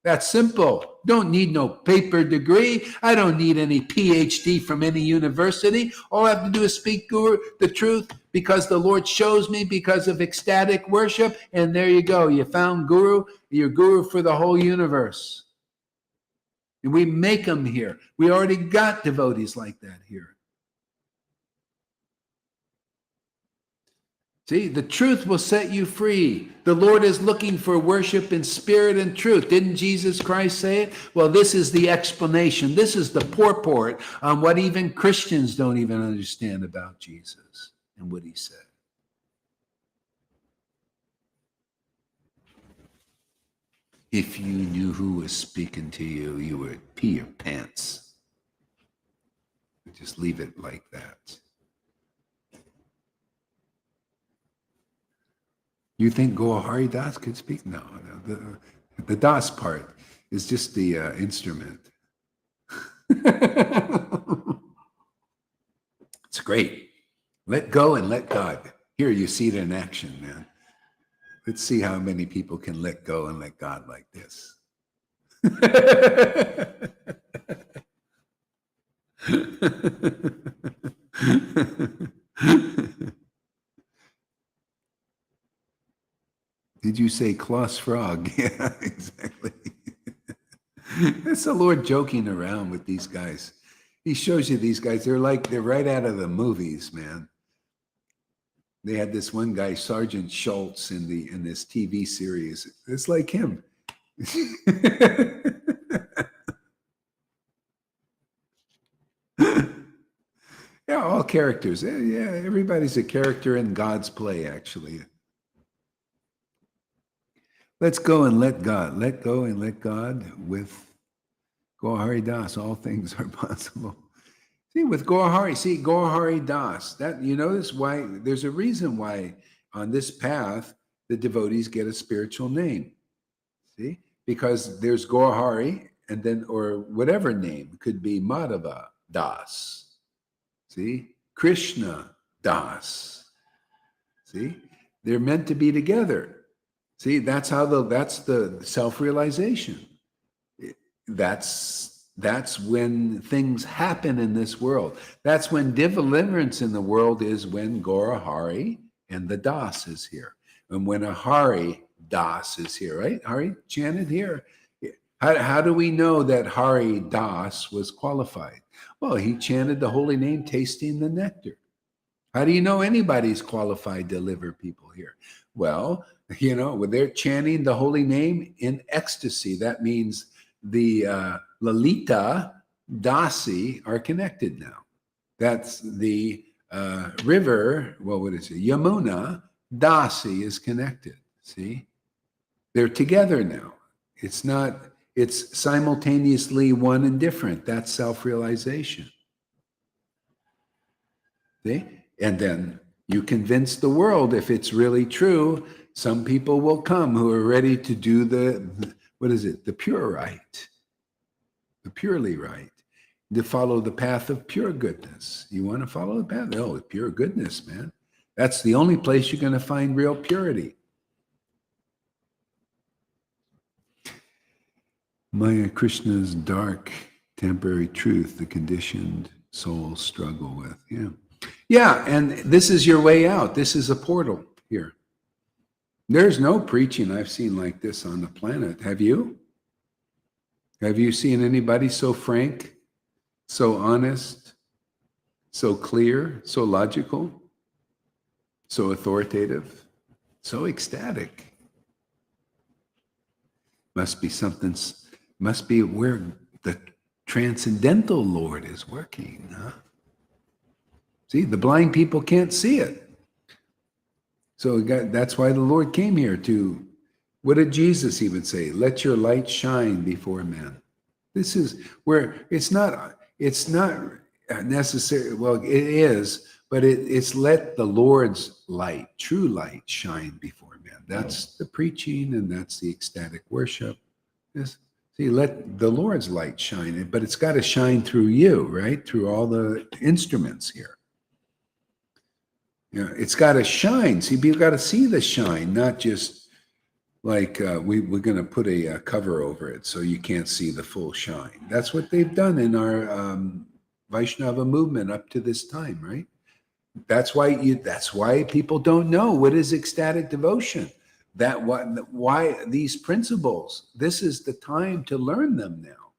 That's simple. Don't need no paper degree. I don't need any PhD from any university. All I have to do is speak the truth because the Lord shows me because of ecstatic worship. And there you go. You found guru. You're guru for the whole universe. And we make them here. We already got devotees like that here. See, the truth will set you free. The Lord is looking for worship in spirit and truth. Didn't Jesus Christ say it? Well, this is the explanation. This is the purport on what even Christians don't even understand about Jesus and what he said. If you knew who was speaking to you, you would pee your pants. Just leave it like that. You think Gohari Das could speak? No. The Das part is just the instrument. It's great. Let go and let God. Here you see it in action, man. Let's see how many people can let go and let God like this. Did you say Klaus Frog? Yeah, exactly. That's the Lord joking around with these guys. He shows you these guys. They're right out of the movies, man. They had this one guy, Sergeant Schultz, in this TV series. It's like him. Yeah, all characters. Yeah, everybody's a character in God's play, actually. Let's go and let God. Let go and let God with Gohari Das. All things are possible. See, with Gohari Das, that you notice why there's a reason why on this path the devotees get a spiritual name. See? Because there's Gohari and then, or whatever name, could be Madhava Das. See? Krishna Das. See? They're meant to be together. See, that's the self-realization. that's when things happen in this world. That's when deliverance in the world is when Gora Hari and the Das is here. And when a Hari Das is here, right? Hari chanted here. How do we know that Hari Das was qualified? Well, he chanted the holy name, tasting the nectar. How do you know anybody's qualified to deliver people here? Well, when they're chanting the holy name in ecstasy, that means the Lalita Dasi are connected now. That's the river, what is it? Yamuna Dasi is connected. See? They're together now. It's simultaneously one and different. That's self-realization. See? And then you convince the world, if it's really true, some people will come who are ready to do the pure right, the purely right, to follow the path of pure goodness. You want to follow the path? Oh, pure goodness, man. That's the only place you're going to find real purity. Maya Krishna's dark temporary truth, the conditioned souls struggle with. Yeah, and this is your way out. This is a portal here. There's no preaching I've seen like this on the planet. Have you? Have you seen anybody so frank, so honest, so clear, so logical, so authoritative, so ecstatic? Must be where the transcendental Lord is working, huh? See, the blind people can't see it. So that's why the Lord came here to, what did Jesus even say? Let your light shine before men. This is where it's not necessary. Well, it is, but it's let the Lord's light, true light, shine before men. That's the preaching, and that's the ecstatic worship. See, let the Lord's light shine, but it's got to shine through you, right? Through all the instruments here. It's got to shine. See, you've got to see the shine, not just like we're going to put a cover over it so you can't see the full shine. That's what they've done in our Vaishnava movement up to this time, right? That's why people don't know what is ecstatic devotion. Why these principles. This is the time to learn them now,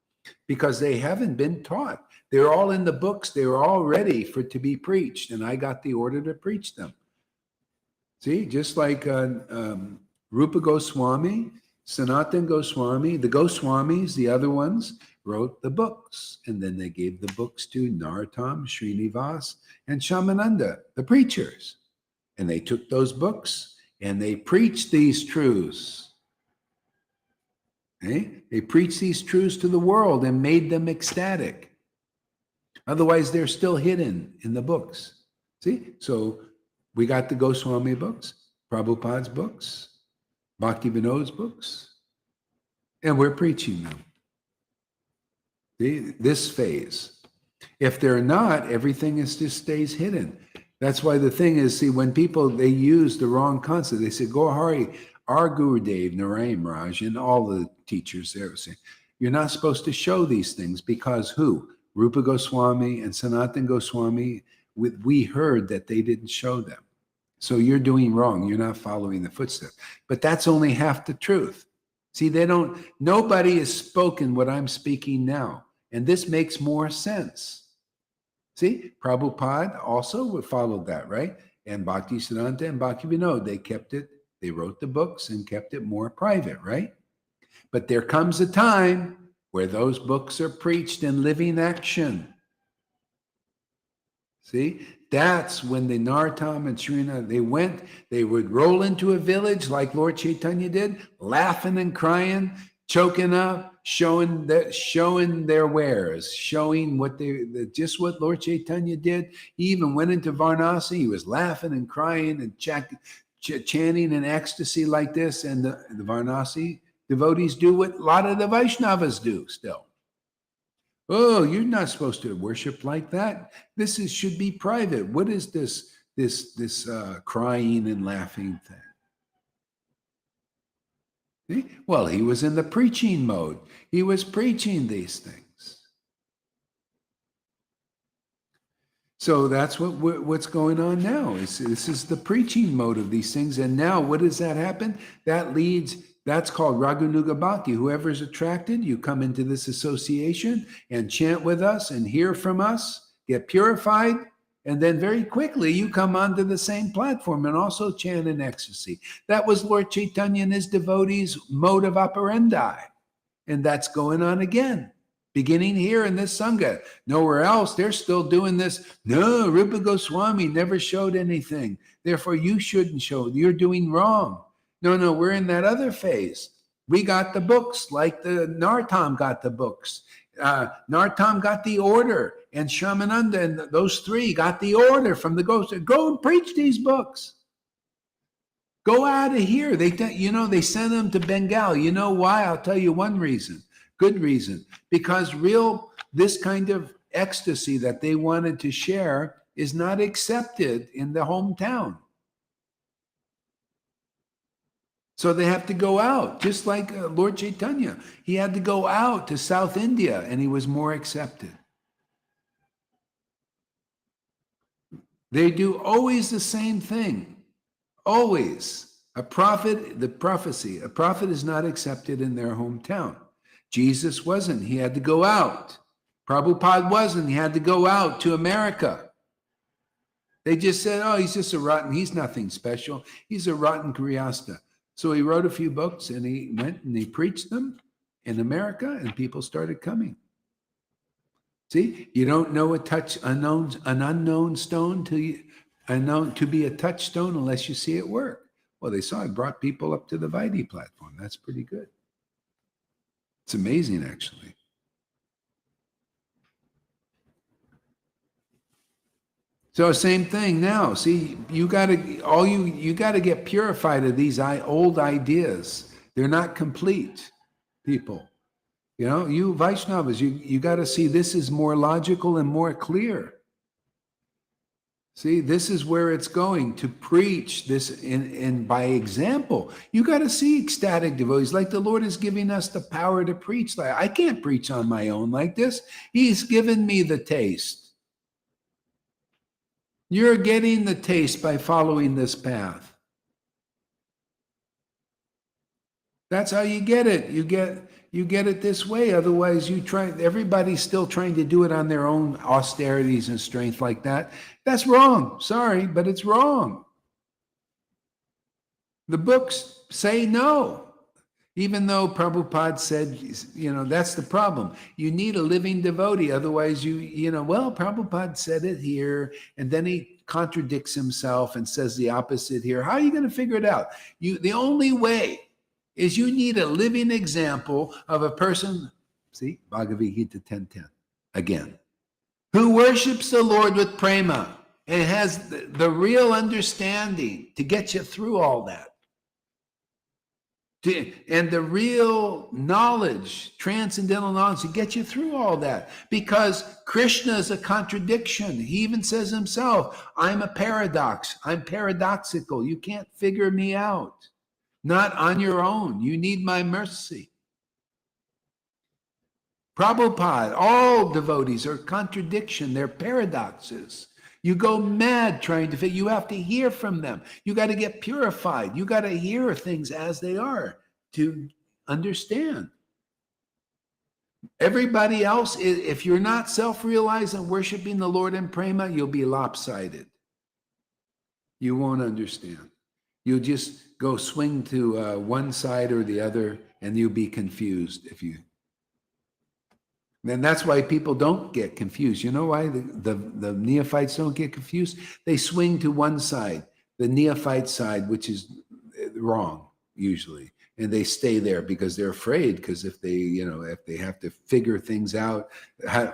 because they haven't been taught. They're all in the books. They were all ready to be preached, and I got the order to preach them. See, just like Rupa Goswami, Sanatana Goswami, the Goswamis, the other ones, wrote the books, and then they gave the books to Narottam, Srinivas, and Shamananda, the preachers. And they took those books and they preached these truths. They preached these truths to the world and made them ecstatic. Otherwise, they're still hidden in the books. See? So we got the Goswami books, Prabhupada's books, Bhakti Vinod's books, and we're preaching them. See? This phase. If they're not, everything just stays hidden. That's why the thing is, see, when people, they use the wrong concept, they say, Gohari, our Gurudev, Narayan Raj, and all the teachers there say, you're not supposed to show these things because who? Rupa Goswami and Sanatana Goswami, we heard that they didn't show them. So you're doing wrong. You're not following the footsteps. But that's only half the truth. See, nobody has spoken what I'm speaking now. And this makes more sense. See, Prabhupada also followed that, right? And Bhakti Siddhanta and Bhakti Vinod, they wrote the books and kept it more private, right? But there comes a time where those books are preached in living action. See, that's when the Narottam and Srinath, they would roll into a village like Lord Caitanya did, laughing and crying, choking up, showing their wares, showing just what Lord Caitanya did. He even went into Varanasi. He was laughing and crying and chanting in ecstasy like this. And the Varanasi devotees do what a lot of the Vaishnavas do still. Oh, you're not supposed to worship like that. This should be private. What is this crying and laughing thing? See? Well, he was in the preaching mode. He was preaching these things. So that's what's going on now. This is the preaching mode of these things. And now what does that happen? That's called Raganuga Bhakti. Whoever's attracted, you come into this association and chant with us and hear from us, get purified, and then very quickly you come onto the same platform and also chant in ecstasy. That was Lord Caitanya and his devotees' mode of operandi. And that's going on again. Beginning here in this Sangha. Nowhere else, they're still doing this. No, Rupa Goswami never showed anything. Therefore, you shouldn't show. You're doing wrong. No, we're in that other phase. We got the books, like the Nartam got the books. Nartam got the order, and Shamananda and those three got the order from the ghost. Go and preach these books. Go out of here. They sent them to Bengal. You know why? I'll tell you one reason. Good reason. Because this kind of ecstasy that they wanted to share is not accepted in the hometown. So they have to go out, just like Lord Caitanya. He had to go out to South India and he was more accepted. They do always the same thing. Always. A prophet is not accepted in their hometown. Jesus wasn't. He had to go out. Prabhupada wasn't. He had to go out to America. They just said, oh, he's nothing special. He's a rotten Grihastha. So he wrote a few books and he went and he preached them in America and people started coming. See, you don't know an unknown stone to be a touchstone unless you see it work. Well, they saw it brought people up to the Vaidhi platform. That's pretty good. It's amazing, actually. So same thing now. See, you got to get purified of these old ideas. They're not complete, people. You know, you Vaishnavas, you got to see this is more logical and more clear. See, this is where it's going, to preach this in by example. You got to see ecstatic devotees, like the Lord is giving us the power to preach. Like I can't preach on my own like this. He's given me the taste. You're getting the taste by following this path. That's how you get it. You get it this way. Otherwise, everybody's still trying to do it on their own austerities and strength like that. That's wrong. Sorry, but it's wrong. The books say no. Even though Prabhupada said, that's the problem. You need a living devotee. Otherwise, Prabhupada said it here, and then he contradicts himself and says the opposite here. How are you going to figure it out? The only way is you need a living example of a person, see, Bhagavad Gita 10:10, again, who worships the Lord with prema and has the real understanding to get you through all that. And the real knowledge, transcendental knowledge, to get you through all that. Because Krishna is a contradiction. He even says himself, I'm a paradox. I'm paradoxical. You can't figure me out. Not on your own. You need my mercy. Prabhupada, all devotees are contradiction. They're paradoxes. You go mad trying to figure. You have to hear from them. You got to get purified. You got to hear things as they are to understand. Everybody else, if you're not self-realized and worshiping the Lord in prema, you'll be lopsided. You won't understand. You'll just go swing to one side or the other, and you'll be confused And that's why people don't get confused. You know why the neophytes don't get confused? They swing to one side, the neophyte side, which is wrong usually, and they stay there because they're afraid. Because if they have to figure things out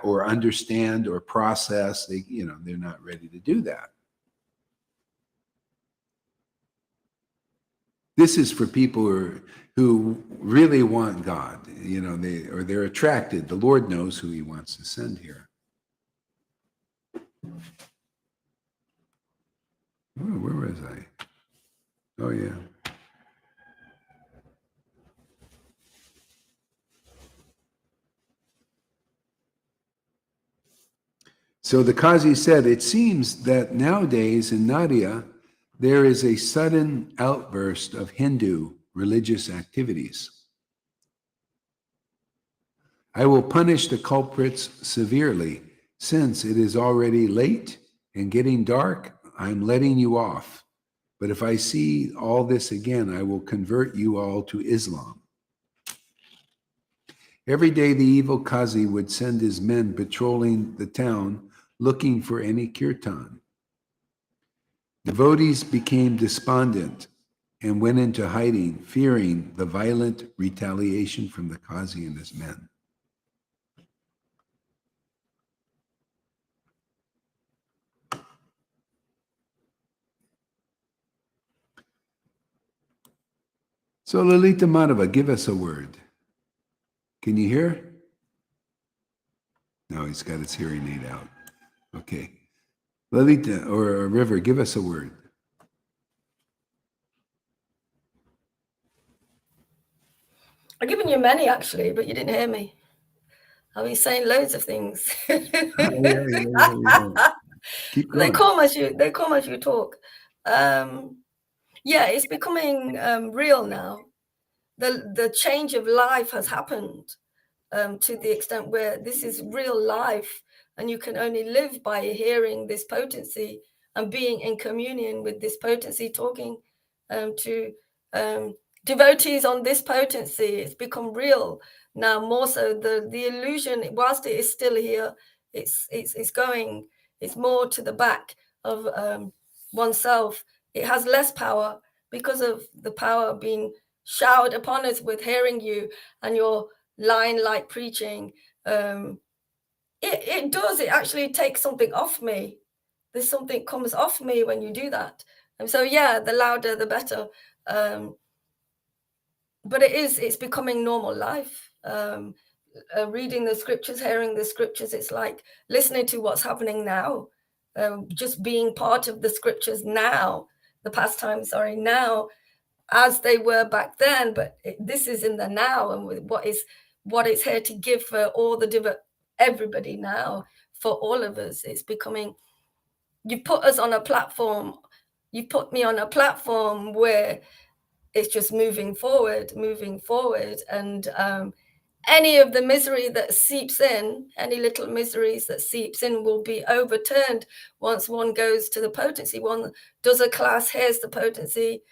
or understand or process, they're not ready to do that. This is for people who really want God, they're attracted. The Lord knows who he wants to send here. Oh, where was I? Oh, yeah. So the Qazi said, it seems that nowadays in Nadia, there is a sudden outburst of Hindu religious activities. I will punish the culprits severely. Since it is already late and getting dark, I'm letting you off. But if I see all this again, I will convert you all to Islam. Every day the evil Qazi would send his men patrolling the town looking for any kirtan. Devotees became despondent and went into hiding, fearing the violent retaliation from the Qazi and his men. So Lalita Madhava, give us a word. Can you hear? No, he's got his hearing aid out. Okay. Lalita or River, give us a word. I've given you many actually, but you didn't hear me. I've been saying loads of things. Yeah. Keep going. They come as you talk. Yeah, it's becoming real now. The change of life has happened to the extent where this is real life, and you can only live by hearing this potency and being in communion with this potency, talking to devotees on this potency. It's become real now, more so. The illusion, whilst it is still here, it's going, it's more to the back of oneself. It has less power because of the power being showered upon us with hearing you and your line-like preaching. It does. It actually takes something off me. There's something comes off me when you do that. And so, yeah, the louder, the better. But it's becoming normal life. Reading the scriptures, hearing the scriptures, it's like listening to what's happening now. Just being part of the scriptures now, the past time, now, as they were back then, but this is in the now, and with what is here to give for all everybody now, for all of us. It's becoming, you put us on a platform, you put me on a platform where it's just moving forward, and any of the misery that seeps in, any little miseries that seeps in will be overturned once one goes to the potency. One does a class, here's the potency,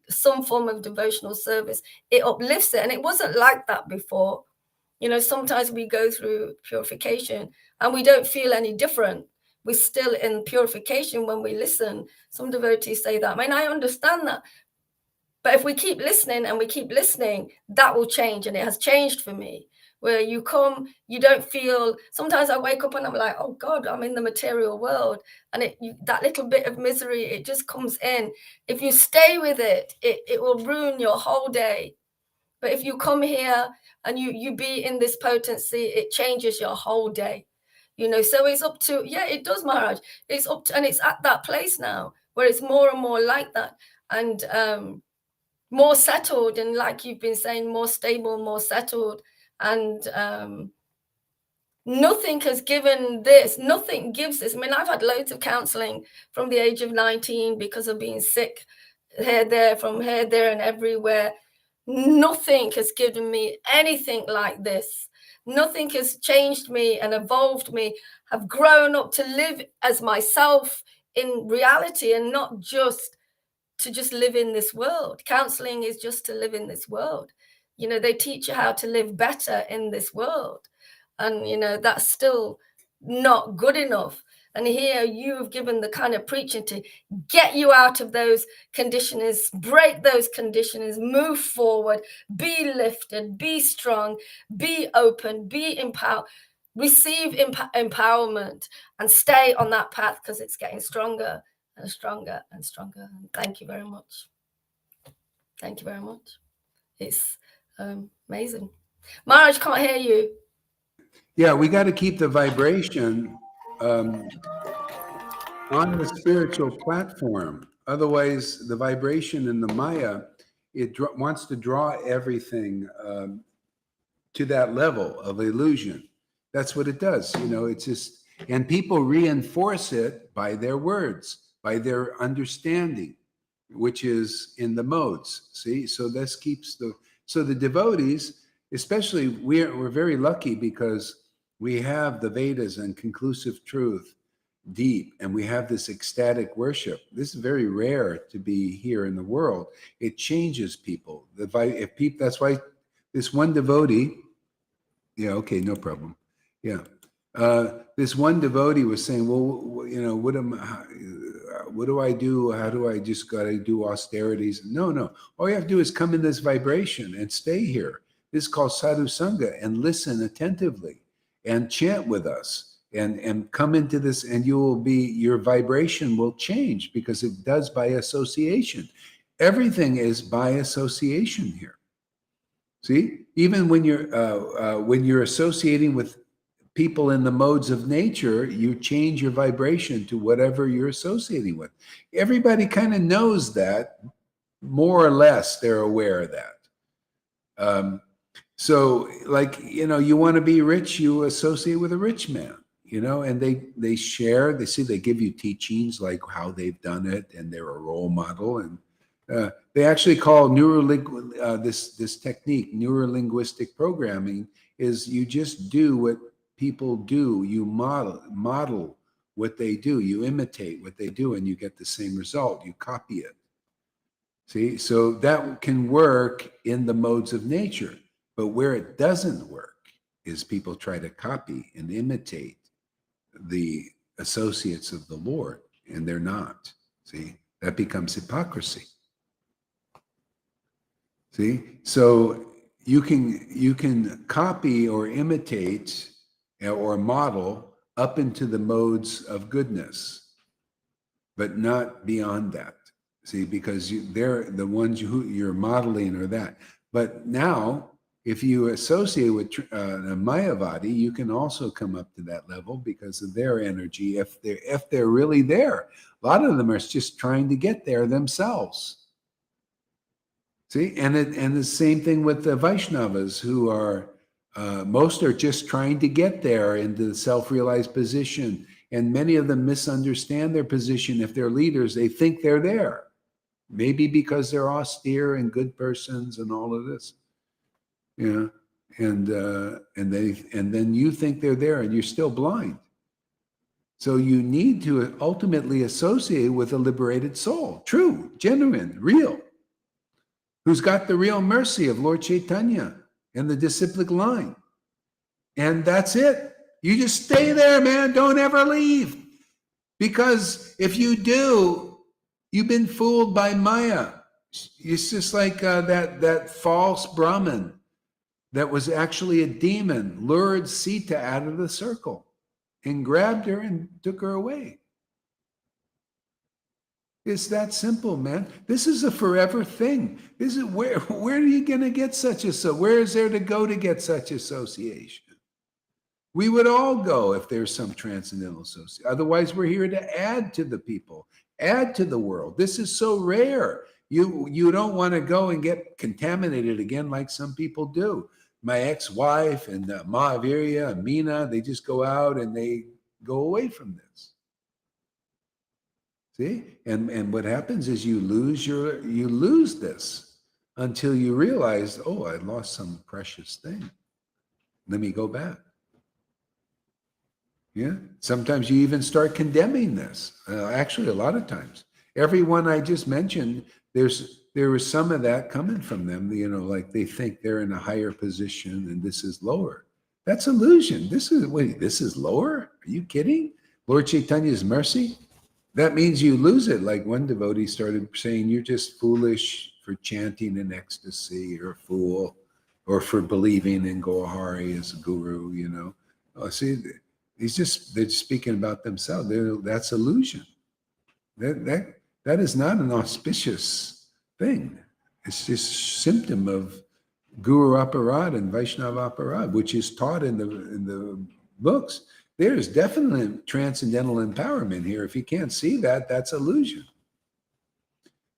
some form of devotional service, it uplifts it. And it wasn't like that before. You know, sometimes we go through purification and we don't feel any different. We're still in purification when we listen. Some devotees say that. I mean, I understand that. But if we keep listening and we keep listening, that will change. And it has changed for me. Where you come, you don't feel, sometimes I wake up and I'm like, oh God, I'm in the material world. And that little bit of misery, it just comes in. If you stay with it, it will ruin your whole day. But if you come here and you be in this potency, it changes your whole day. You know, so it's up to, yeah, it does, Maharaj. It's up to, and it's at that place now where it's more and more like that. And more settled, and like you've been saying, more stable, more settled. And nothing has given this, nothing gives this. I mean, I've had loads of counseling from the age of 19 because of being sick here, there, from here, there, and everywhere. Nothing has given me anything like this. Nothing has changed me and evolved me. I've grown up to live as myself in reality, and not just to just live in this world. Counseling is just to live in this world. You know, they teach you how to live better in this world. And, you know, that's still not good enough. And here you have given the kind of preaching to get you out of those conditionings, break those conditionings, move forward, be lifted, be strong, be open, be empowered, receive empowerment, and stay on that path, because it's getting stronger and stronger and stronger. And thank you very much. Thank you very much. It's amazing. Maharaj, can't hear you. Yeah, we got to keep the vibration on the spiritual platform. Otherwise, the vibration in the Maya, it wants to draw everything to that level of illusion. That's what it does. You know, it's just, And people reinforce it by their words, by their understanding, which is in the modes. See, so this keeps the devotees, especially we're very lucky because we have the Vedas and conclusive truth deep, and we have this ecstatic worship. This is very rare to be here in the world. It changes people. That's why this one devotee, yeah, okay, no problem. Yeah. This one devotee was saying, well, you know, what do I do? How do I just got to do austerities? No. All you have to do is come in this vibration and stay here. This is called Sadhu Sangha, and listen attentively and chant with us and come into this, and your vibration will change because it does by association. Everything is by association here. See, even when you're associating with people in the modes of nature, you change your vibration to whatever you're associating with. Everybody kind of knows that, more or less. They're aware of that. So, like, you know, you want to be rich, you associate with a rich man. You know, and they share. They give you teachings like how they've done it, and they're a role model. And they actually call this technique neuro-linguistic programming. Is you just do what people do. You model what they do. You imitate what they do, and you get the same result. You copy it. See, so that can work in the modes of nature, but where it doesn't work is people try to copy and imitate the associates of the Lord, and they're not. See, that becomes hypocrisy. See, so you can copy or imitate or model up into the modes of goodness, but not beyond that. See, because they're the ones who you're modeling are that. But now, if you associate with a Mayavadi, you can also come up to that level because of their energy. If they're really there, a lot of them are just trying to get there themselves. See, and the same thing with the Vaishnavas, who are most are just trying to get there into the self-realized position, and many of them misunderstand their position. If they're leaders, they think they're there, maybe because they're austere and good persons and all of this. Yeah, and then you think they're there, and you're still blind. So you need to ultimately associate with a liberated soul, true, genuine, real, who's got the real mercy of Lord Caitanya and the disciplic line, and that's it. You just stay there, man. Don't ever leave, because if you do, you've been fooled by Maya. It's just like that false Brahmin that was actually a demon, lured Sita out of the circle and grabbed her and took her away. It's that simple, man. This is a forever thing. This is where are you going to get where is there to go to get such association? We would all go if there's some transcendental association. Otherwise, we're here to add to the people, add to the world. This is so rare. You don't want to go and get contaminated again like some people do. My ex-wife and Mahavirya and Meena, they just go out and they go away from this. See? And what happens is you lose this until you realize, oh, I lost some precious thing. Let me go back. Yeah. Sometimes you even start condemning this. Actually, a lot of times. Everyone I just mentioned, there was some of that coming from them, you know, like they think they're in a higher position and this is lower. That's illusion. This is lower? Are you kidding? Lord Chaitanya's mercy? That means you lose it. Like one devotee started saying, you're just foolish for chanting in ecstasy, or a fool, or for believing in Gohari as a guru, you know. Oh, see, they're just speaking about themselves. That's illusion. That is not an auspicious thing. It's just symptom of Guru Aparad and Vaishnava Aparad, which is taught in the books. There's definitely transcendental empowerment here. If you can't see that, that's illusion.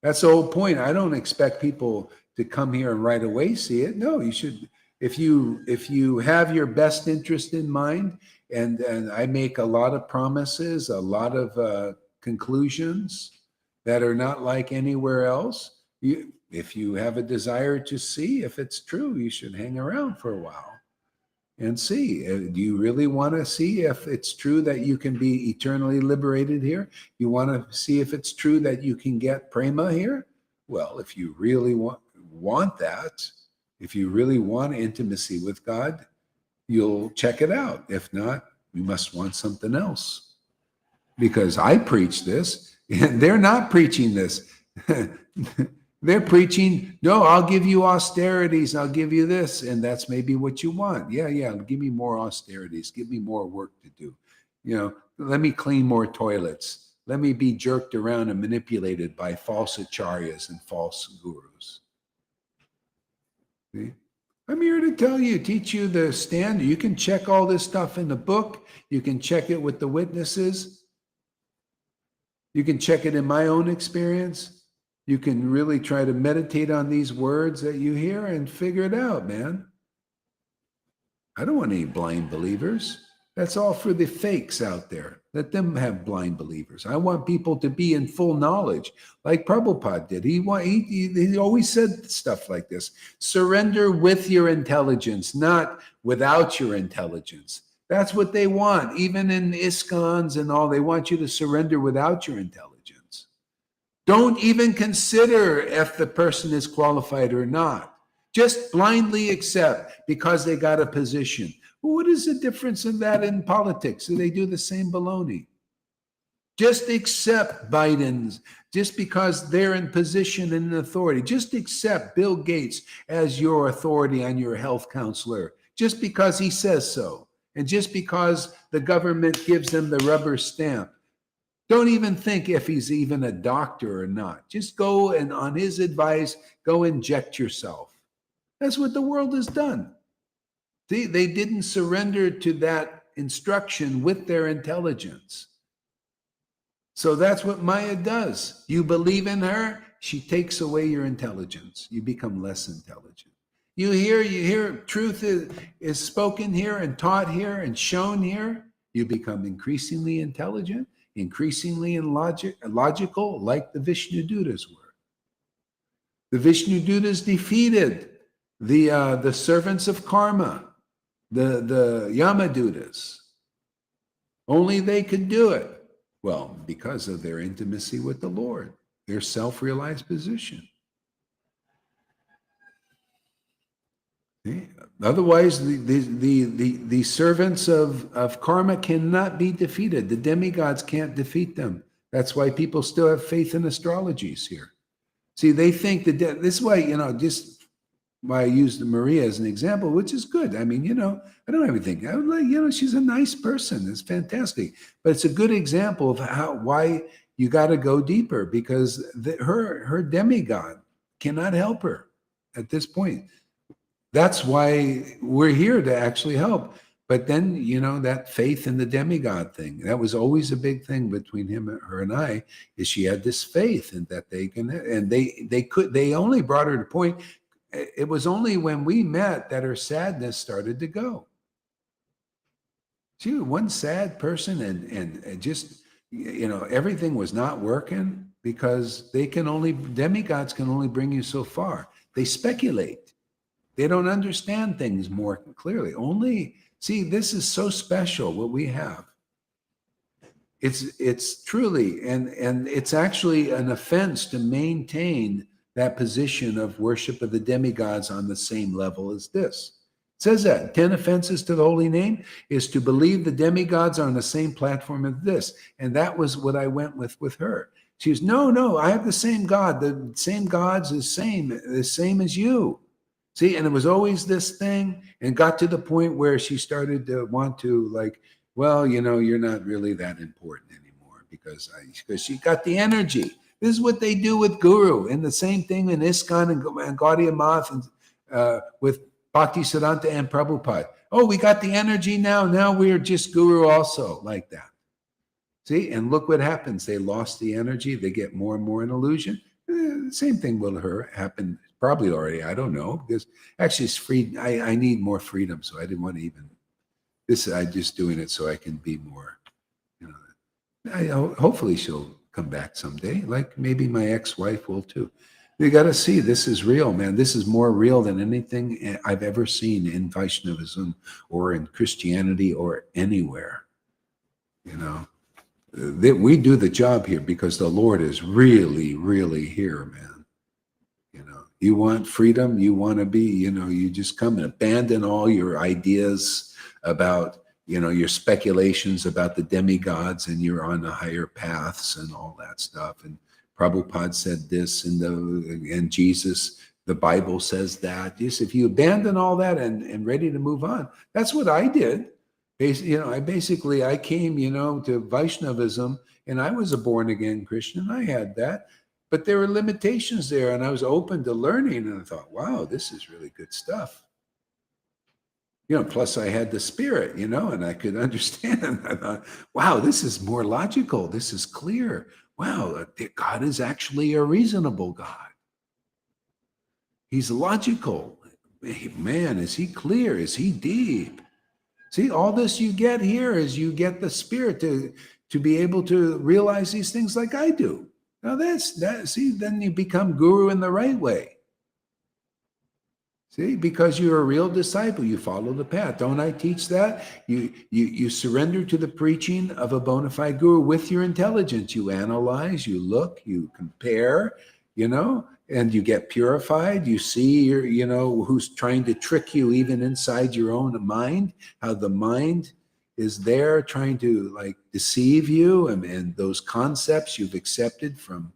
That's the whole point. I don't expect people to come here and right away see it. No, you should if you have your best interest in mind, and I make a lot of promises, a lot of conclusions that are not like anywhere else. If you have a desire to see if it's true, you should hang around for a while and see. Do you really want to see if it's true that you can be eternally liberated here? You want to see if it's true that you can get prema here? Well, if you really want that, if you really want intimacy with God, you'll check it out. If not, you must want something else. Because I preach this, and they're not preaching this. They're preaching, no, I'll give you austerities, I'll give you this, and that's maybe what you want. Yeah, give me more austerities, give me more work to do. Let me clean more toilets. Let me be jerked around and manipulated by false acharyas and false gurus. See? I'm here to tell you, teach you the standard. You can check all this stuff in the book. You can check it with the witnesses. You can check it in my own experience. You can really try to meditate on these words that you hear and figure it out, man. I don't want any blind believers. That's all for the fakes out there. Let them have blind believers. I want people to be in full knowledge, like Prabhupada did. He always said stuff like this. Surrender with your intelligence, not without your intelligence. That's what they want. Even in ISKCONs and all, they want you to surrender without your intelligence. Don't even consider if the person is qualified or not. Just blindly accept because they got a position. Well, what is the difference in that in politics? Do they do the same baloney? Just accept Biden's, just because they're in position and authority. Just accept Bill Gates as your authority on your health counselor, just because he says so, and just because the government gives them the rubber stamp. Don't even think if he's even a doctor or not. Just go and on his advice, go inject yourself. That's what the world has done. See, they didn't surrender to that instruction with their intelligence. So that's what Maya does. You believe in her, she takes away your intelligence. You become less intelligent. You hear truth is spoken here and taught here and shown here. You become increasingly intelligent, increasingly logical, like the Vishnudutas were. The Vishnudutas defeated the servants of karma, the Yamadutas. Only they could do it. Well, because of their intimacy with the Lord, their self-realized position. See? Otherwise, the servants of karma cannot be defeated. The demigods can't defeat them. That's why people still have faith in astrologies here. See, they think that this is why, just why I used Maria as an example, which is good. I mean, I don't have anything. I would like, she's a nice person. It's fantastic. But it's a good example of why you got to go deeper, because her demigod cannot help her at this point. That's why we're here to actually help. But then, that faith in the demigod thing, that was always a big thing between her and I, is she had this faith in that they can, and they only brought her to point. It was only when we met that her sadness started to go. She was one sad person, and just, everything was not working, because demigods can only bring you so far. They speculate. They don't understand things more clearly. See, this is so special what we have. It's truly, and it's actually an offense to maintain that position of worship of the demigods on the same level as this. It says that 10 offenses to the holy name is to believe the demigods are on the same platform as this. And that was what I went with her. She was, no, I have the same God. The same God's the same as you. See, and it was always this thing, and got to the point where she started to want to, like, well, you're not really that important anymore, because she got the energy. This is what they do with Guru, and the same thing in ISKCON and Gaudiya Math and with Bhaktisiddhanta and Prabhupada. Oh, we got the energy now. Now we're just Guru also, like that. See, and look what happens. They lost the energy. They get more and more an illusion. Same thing will happen Probably already. I don't know, because actually it's free. I need more freedom, so I didn't want to even. This I'm just doing it so I can be more. You know, hopefully she'll come back someday. Like maybe my ex-wife will too. You got to see this is real, man. This is more real than anything I've ever seen in Vaishnavism or in Christianity or anywhere. You know, that we do the job here because the Lord is really, really here, man. You know, you want freedom, you want to be, you know, you just come and abandon all your ideas about, you know, your speculations about the demigods, and you're on the higher paths and all that stuff. And Prabhupada said this, and Jesus, the Bible says that. Just if you abandon all that and ready to move on, that's what I did. You know, I came, you know, to Vaishnavism, and I was a born again Christian. I had that, but there were limitations there, and I was open to learning. And I thought, wow, this is really good stuff. You know, plus I had the spirit, you know, and I could understand. I thought, wow, this is more logical. This is clear. Wow, God is actually a reasonable God. He's logical. Man, is he clear? Is he deep? See, all this you get here is you get the spirit to be able to realize these things like I do. Now see, then you become guru in the right way. See, because you're a real disciple, you follow the path. Don't I teach that? You surrender to the preaching of a bona fide guru with your intelligence. You analyze, you look, you compare, you know, and you get purified. You see, you know, who's trying to trick you even inside your own mind, how the mind is there trying to like deceive you, and those concepts you've accepted from,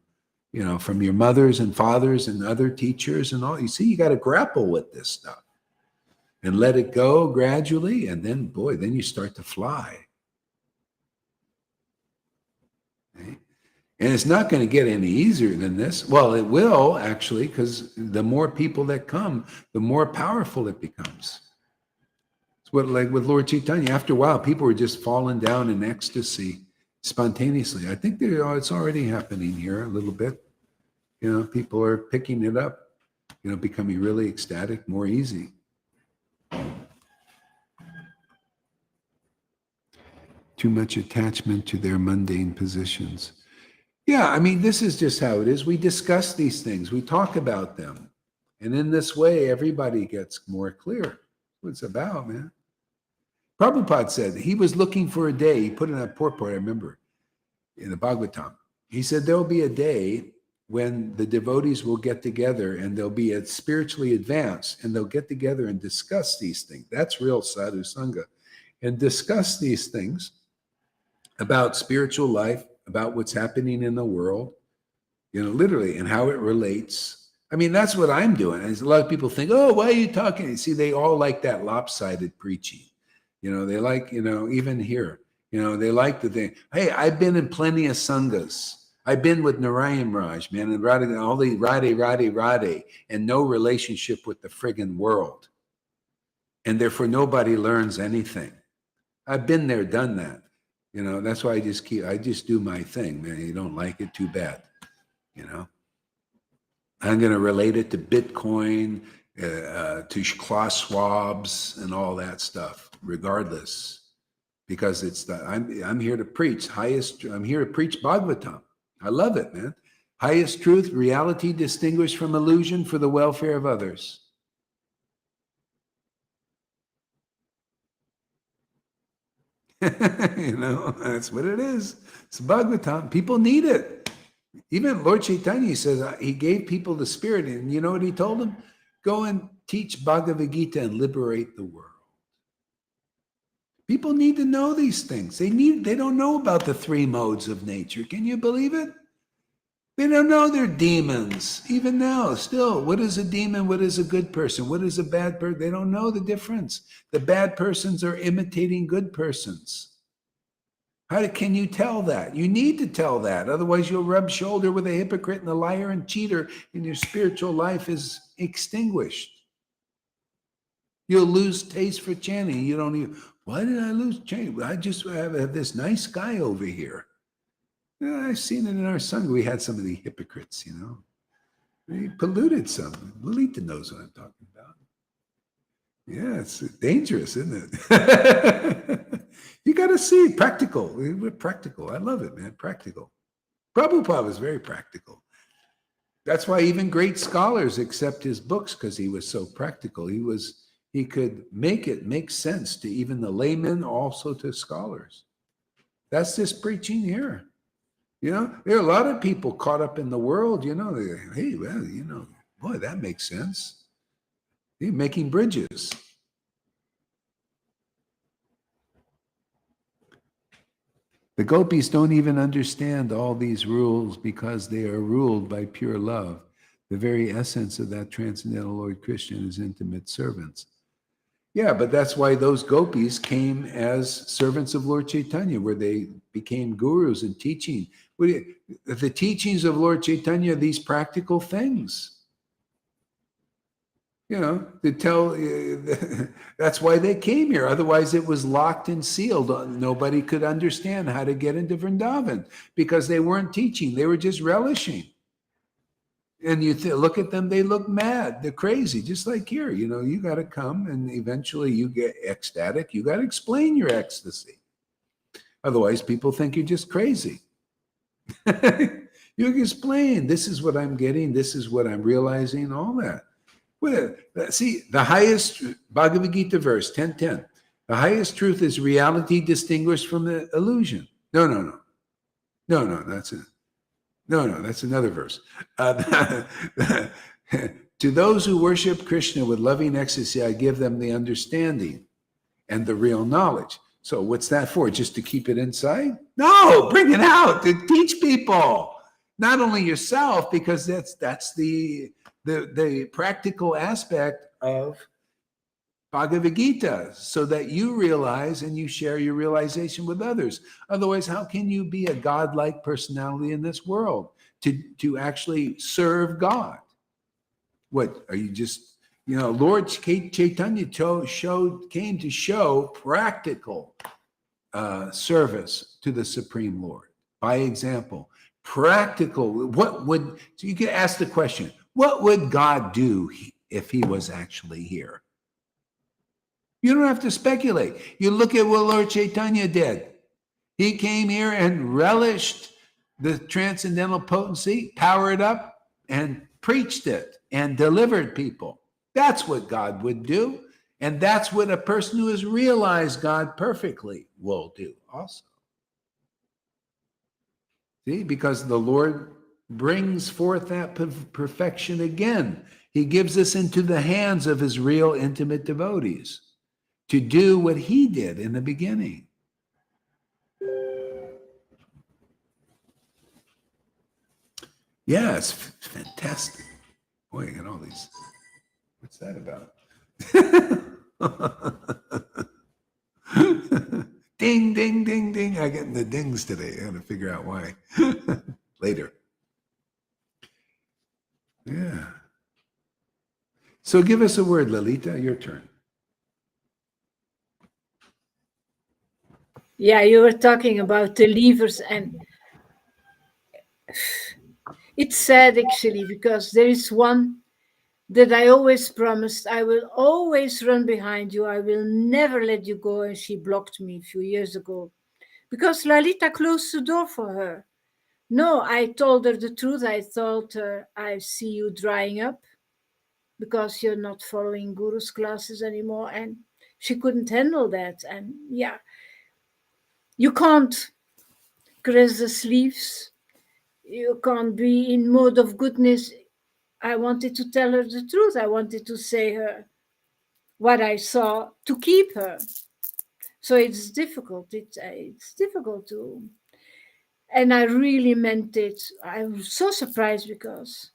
you know, from your mothers and fathers and other teachers and all. You see, you got to grapple with this stuff and let it go gradually. And then, boy, then you start to fly. Okay? And it's not going to get any easier than this. Well, it will actually, because the more people that come, the more powerful it becomes. It's what, like with Lord Caitanya, after a while, people were just falling down in ecstasy spontaneously. I think it's already happening here a little bit. You know, people are picking it up, you know, becoming really ecstatic, more easy. Too much attachment to their mundane positions. Yeah, I mean, this is just how it is. We discuss these things. We talk about them. And in this way, everybody gets more clear what it's about, man. Prabhupada said he was looking for a day. He put in a purport, I remember, in the Bhagavatam. He said there will be a day when the devotees will get together and they'll be spiritually advanced, and they'll get together and discuss these things. That's real Sadhu Sangha. And discuss these things about spiritual life, about what's happening in the world, you know, literally, and how it relates. I mean, that's what I'm doing. And a lot of people think, oh, why are you talking? See, they all like that lopsided preaching. You know, they like, you know, even here, you know, they like the thing. Hey, I've been in plenty of sanghas. I've been with Narayan Raj, man, and all the Radhe, and no relationship with the friggin' world. And therefore nobody learns anything. I've been there, done that. You know, that's why I just do my thing, man. You don't like it, too bad. You know, I'm going to relate it to Bitcoin, to cloth swabs and all that stuff, regardless, because I'm here to preach I'm here to preach Bhagavatam. I love it, man. Highest truth, reality distinguished from illusion for the welfare of others. You know, that's what it is. It's Bhagavatam. People need it. Even Lord Caitanya says he gave people the spirit, and you know what he told them? Go and teach Bhagavad Gita and liberate the world. People need to know these things. They don't know about the three modes of nature. Can you believe it? They don't know they're demons. Even now, still, what is a demon? What is a good person? What is a bad person? They don't know the difference. The bad persons are imitating good persons. How can you tell that? You need to tell that. Otherwise, you'll rub shoulder with a hypocrite and a liar and cheater, and your spiritual life is extinguished. You'll lose taste for chanting. You don't even, why did I lose chanting? I just have this nice guy over here. Yeah, I've seen it in our Sangha. We had some of the hypocrites, you know. He polluted some. Lolita knows what I'm talking about. Yeah, it's dangerous, isn't it? You got to see practical. We're practical. I love it, man. Practical. Prabhupada was very practical. That's why even great scholars accept his books, because he was so practical. He could make it make sense to even the laymen, also to scholars. That's this preaching here. You know, there are a lot of people caught up in the world, you know, hey, well, you know, boy, that makes sense. They're making bridges. The gopis don't even understand all these rules because they are ruled by pure love. The very essence of that transcendental Lord Krishna is intimate servants. Yeah, but that's why those gopis came as servants of Lord Caitanya, where they became gurus and teaching. The teachings of Lord Caitanya, these practical things. You know, to tell, that's why they came here. Otherwise, it was locked and sealed. Nobody could understand how to get into Vrindavan because they weren't teaching. They were just relishing. And you look at them, they look mad. They're crazy, just like here. You know, you got to come and eventually you get ecstatic. You got to explain your ecstasy. Otherwise, people think you're just crazy. You explain, this is what I'm getting. This is what I'm realizing, all that. Well, see, the highest Bhagavad Gita verse, 10:10. The highest truth is reality distinguished from the illusion. No, that's it. No, that's another verse. To those who worship Krishna with loving ecstasy, I give them the understanding and the real knowledge. So what's that for? Just to keep it inside? No, bring it out to teach people. Not only yourself, because that's the practical aspect of Bhagavad Gita, so that you realize and you share your realization with others. Otherwise, how can you be a godlike personality in this world to actually serve God? What are you just, you know, Lord Caitanya came to show practical service to the Supreme Lord by example. Practical. So you could ask the question, what would God do if he was actually here? You don't have to speculate. You look at what Lord Caitanya did. He came here and relished the transcendental potency, powered up, and preached it and delivered people. That's what God would do. And that's what a person who has realized God perfectly will do also. See, because the Lord brings forth that perfection again. He gives us into the hands of his real intimate devotees to do what he did in the beginning. Yeah, it's fantastic. Boy, you got all these. What's that about? Ding, ding, ding, ding. I'm getting the dings today. I got to figure out why. Later. Yeah. So give us a word, Lalita. Your turn. Yeah, you were talking about the levers, and it's sad actually, because there is one that I always promised, I will always run behind you. I will never let you go. And she blocked me a few years ago because Lalita closed the door for her. No, I told her the truth. I told her, I see you drying up because you're not following Guru's classes anymore. And she couldn't handle that. And yeah, you can't caress the sleeves. You can't be in mode of goodness. I wanted to tell her the truth. I wanted to say her what I saw to keep her. So it's difficult. It's difficult to, and I really meant it. I was so surprised because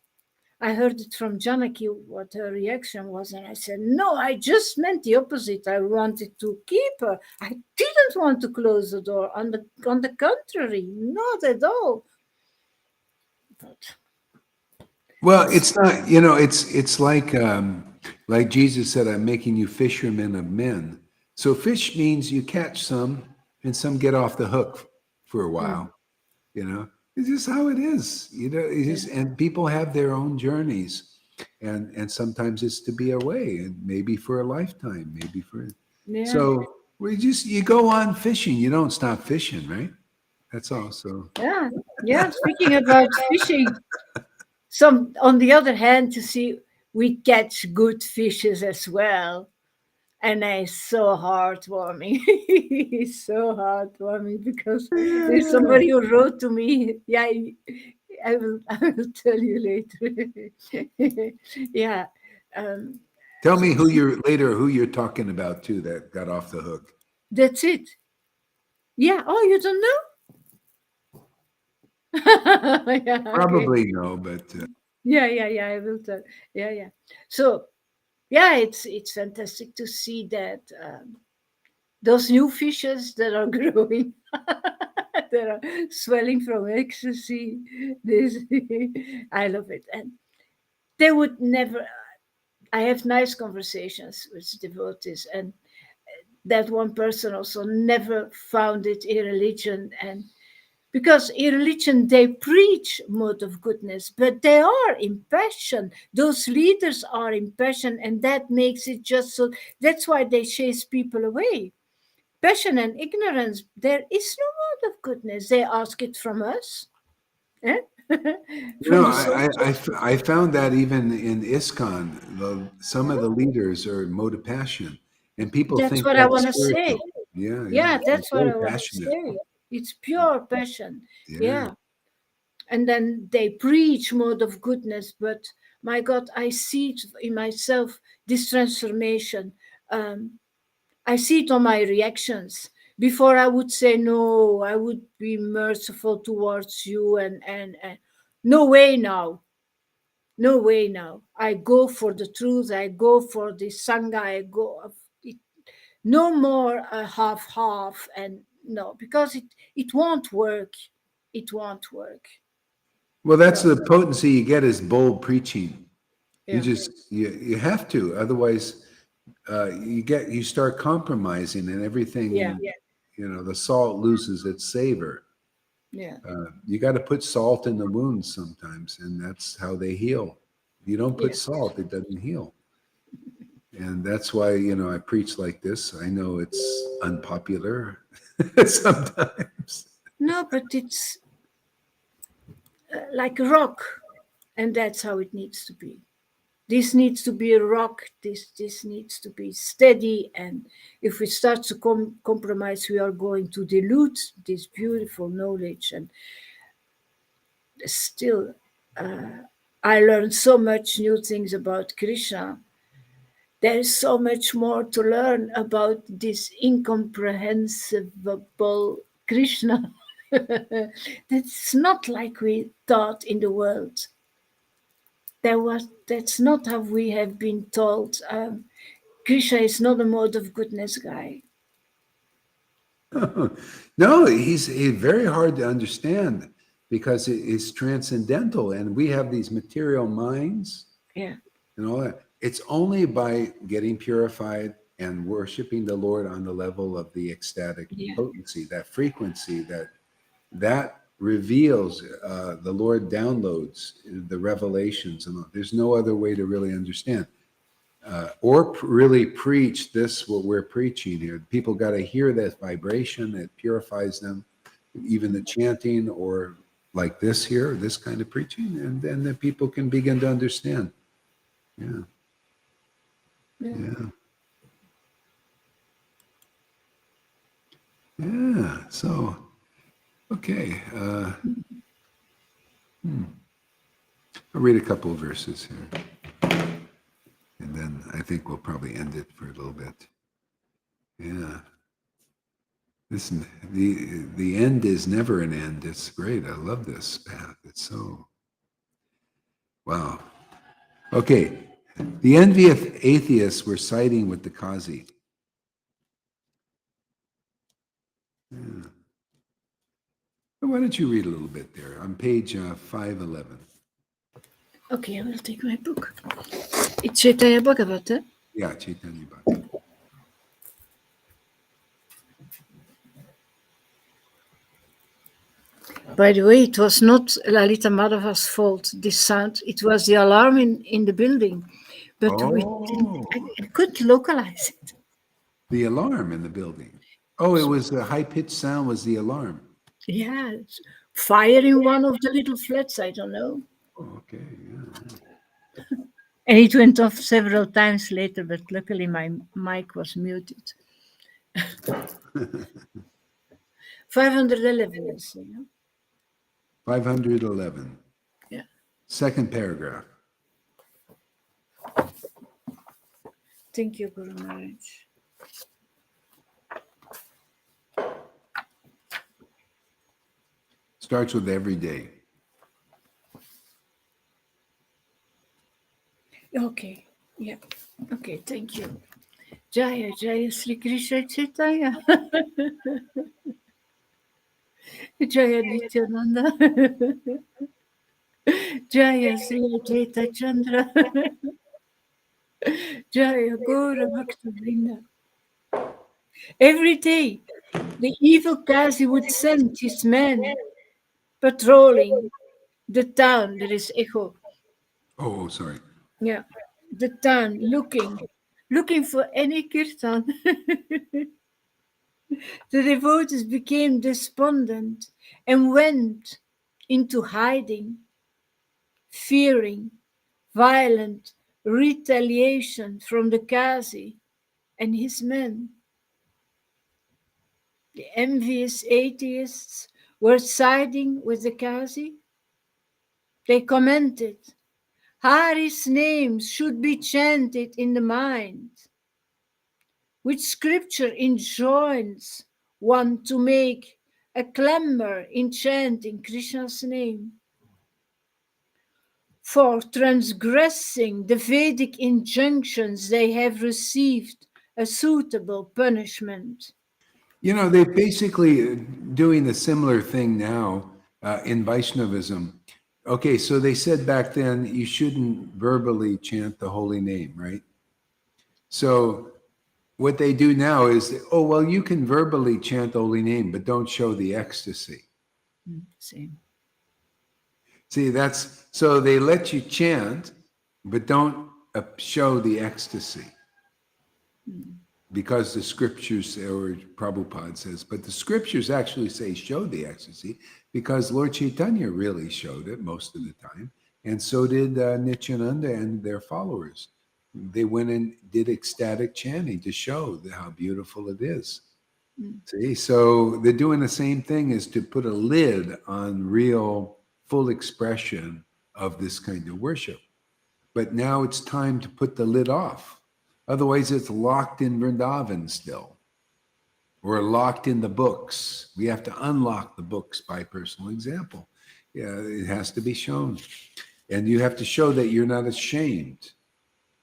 I heard it from Janaki what her reaction was, and I said, no, I just meant the opposite. I wanted to keep her. I didn't want to close the door. On the contrary, not at all. But well, it's not, you know, it's like Jesus said, I'm making you fishermen of men. So fish means you catch some and some get off the hook for a while, you know. It's just how it is, and people have their own journeys, and sometimes it's to be away, and maybe for a lifetime, maybe for. Yeah. So you go on fishing. You don't stop fishing, right? That's all. So Yeah. Speaking about fishing, on the other hand, we catch good fishes as well. And it's so heartwarming. It's so heartwarming because there's somebody who wrote to me. Yeah, I will tell you later. Yeah. tell me who you're talking about too that got off the hook. That's it. Yeah. Oh, you don't know? Yeah, Probably okay. no, but Yeah. I will tell. Yeah. So, yeah, it's fantastic to see that those new fishes that are growing, that are swelling from ecstasy. This, I love it, and they would never. I have nice conversations with devotees, and that one person also never found it in religion, and because in religion they preach mode of goodness, but they are impassioned. Those leaders are impassioned, and that makes it just so. That's why they chase people away. Passion and ignorance, there is no mode of goodness. They ask it from us, eh? From the soldiers. I found that even in ISKCON, some of the leaders are mode of passion, and people That's think what I that's want to say. spiritual. Yeah, Yeah, they're that's what very I want to passionate. say. It's pure passion. Yeah. Yeah. And then they preach mode of goodness, but my God, I see it in myself, this transformation. I see it on my reactions. Before I would say no, I would be merciful towards you, and no way now. No way now. I go for the truth. I go for the sangha. I go. No more half, and no, because it won't work. It won't work. Well, that's No. the potency you get is bold preaching. You Yeah. just you have to, otherwise you start compromising, and everything. Yeah. The salt loses its savor. Yeah. You got to put salt in the wounds sometimes, and that's how they heal. If you don't put Yes. salt, it doesn't heal. And that's why, I preach like this. I know it's unpopular sometimes. No, but it's like a rock, and that's how it needs to be. This needs to be a rock. This needs to be steady, and if we start to compromise, we are going to dilute this beautiful knowledge. And still, I learned so much new things about Krishna. There is so much more to learn about this incomprehensible Krishna. That's not like we thought in the world. That's not how we have been told. Krishna is not a mode of goodness guy. No, he's very hard to understand because it's transcendental, and we have these material minds. Yeah. And all that. It's only by getting purified and worshiping the Lord on the level of the ecstatic potency, that frequency, that reveals, the Lord downloads the revelations, and there's no other way to really understand or really preach this, what we're preaching here. People got to hear that vibration that purifies them, even the chanting, or like this here, this kind of preaching, and then the people can begin to understand. Yeah. So, okay. I'll read a couple of verses here, and then I think we'll probably end it for a little bit. Yeah. Listen, the end is never an end. It's great. I love this path. It's so wow. Okay. The envious atheists were siding with the Kazi. Yeah. Why don't you read a little bit there on page 511? Okay, I will take my book. It's Chaitanya Bhagavata. Yeah, Chaitanya Bhagavata. By the way, it was not Lalita Madhava's fault, this sound. It was the alarm in the building. But I couldn't localize it. The alarm in the building. Oh, it was a high-pitched sound was the alarm. Yeah, fire in one of the little flats, I don't know. Oh, okay, yeah. And it went off several times later, but luckily my mic was muted. 511, you see. Yeah? 511. Yeah. Second paragraph. Thank you, Guru Maharaj. Starts with every day. Okay, yeah. Okay, thank you. Jaya, Jaya, Sri Krishna Chaitanya. Jaya Nityananda. Jaya Sri Advaita Chandra. Jaya Gora Bhakta Vrinda. Every day, the evil Kazi would send his men patrolling the town. There is echo. Oh, sorry. Yeah, the town looking for any kirtan. The devotees became despondent and went into hiding, fearing violent retaliation from the Kazi and his men. The envious atheists were siding with the Kazi. They commented, Hari's names should be chanted in the mind, which scripture enjoins one to make a clamor in chanting Krishna's name. For transgressing the Vedic injunctions, they have received a suitable punishment. You know, they're basically doing a similar thing now in Vaishnavism. Okay, so they said back then you shouldn't verbally chant the holy name, right? So what they do now is, oh, well, you can verbally chant the holy name, but don't show the ecstasy. Same. See, that's so they let you chant, but don't show the ecstasy. Because the scriptures, or Prabhupada says, but the scriptures actually say show the ecstasy, because Lord Caitanya really showed it most of the time, and so did Nityananda and their followers. They went and did ecstatic chanting to show how beautiful it is. See, so they're doing the same thing, is to put a lid on real full expression of this kind of worship. But now it's time to put the lid off. Otherwise, it's locked in Vrindavan still, or locked in the books. We have to unlock the books by personal example. Yeah, it has to be shown. And you have to show that you're not ashamed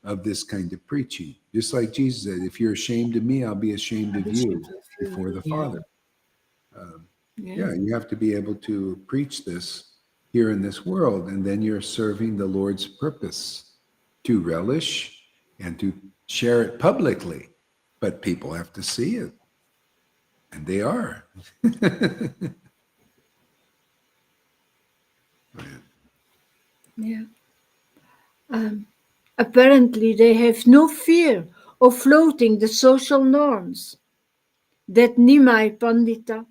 of this kind of preaching. Just like Jesus said, if you're ashamed of me, I'll be ashamed of you before the Father. Yeah, you have to be able to preach this here in this world, and then you're serving the Lord's purpose to relish and to share it publicly. But people have to see it, and they are. Yeah. Apparently, they have no fear of floating the social norms. That Nimai Pandita,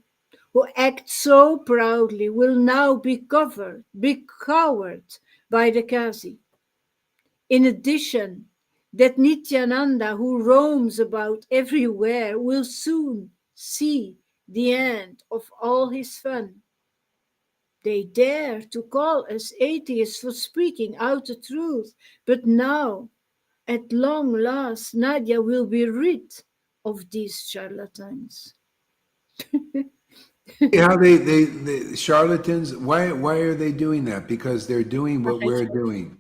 who acts so proudly, will now be cowered by the Kazi. In addition, that Nityananda, who roams about everywhere, will soon see the end of all his fun. They dare to call us atheists for speaking out the truth, but now, at long last, Nadia will be rid of these charlatans. How they charlatans, why are they doing that? Because they're doing what we're doing.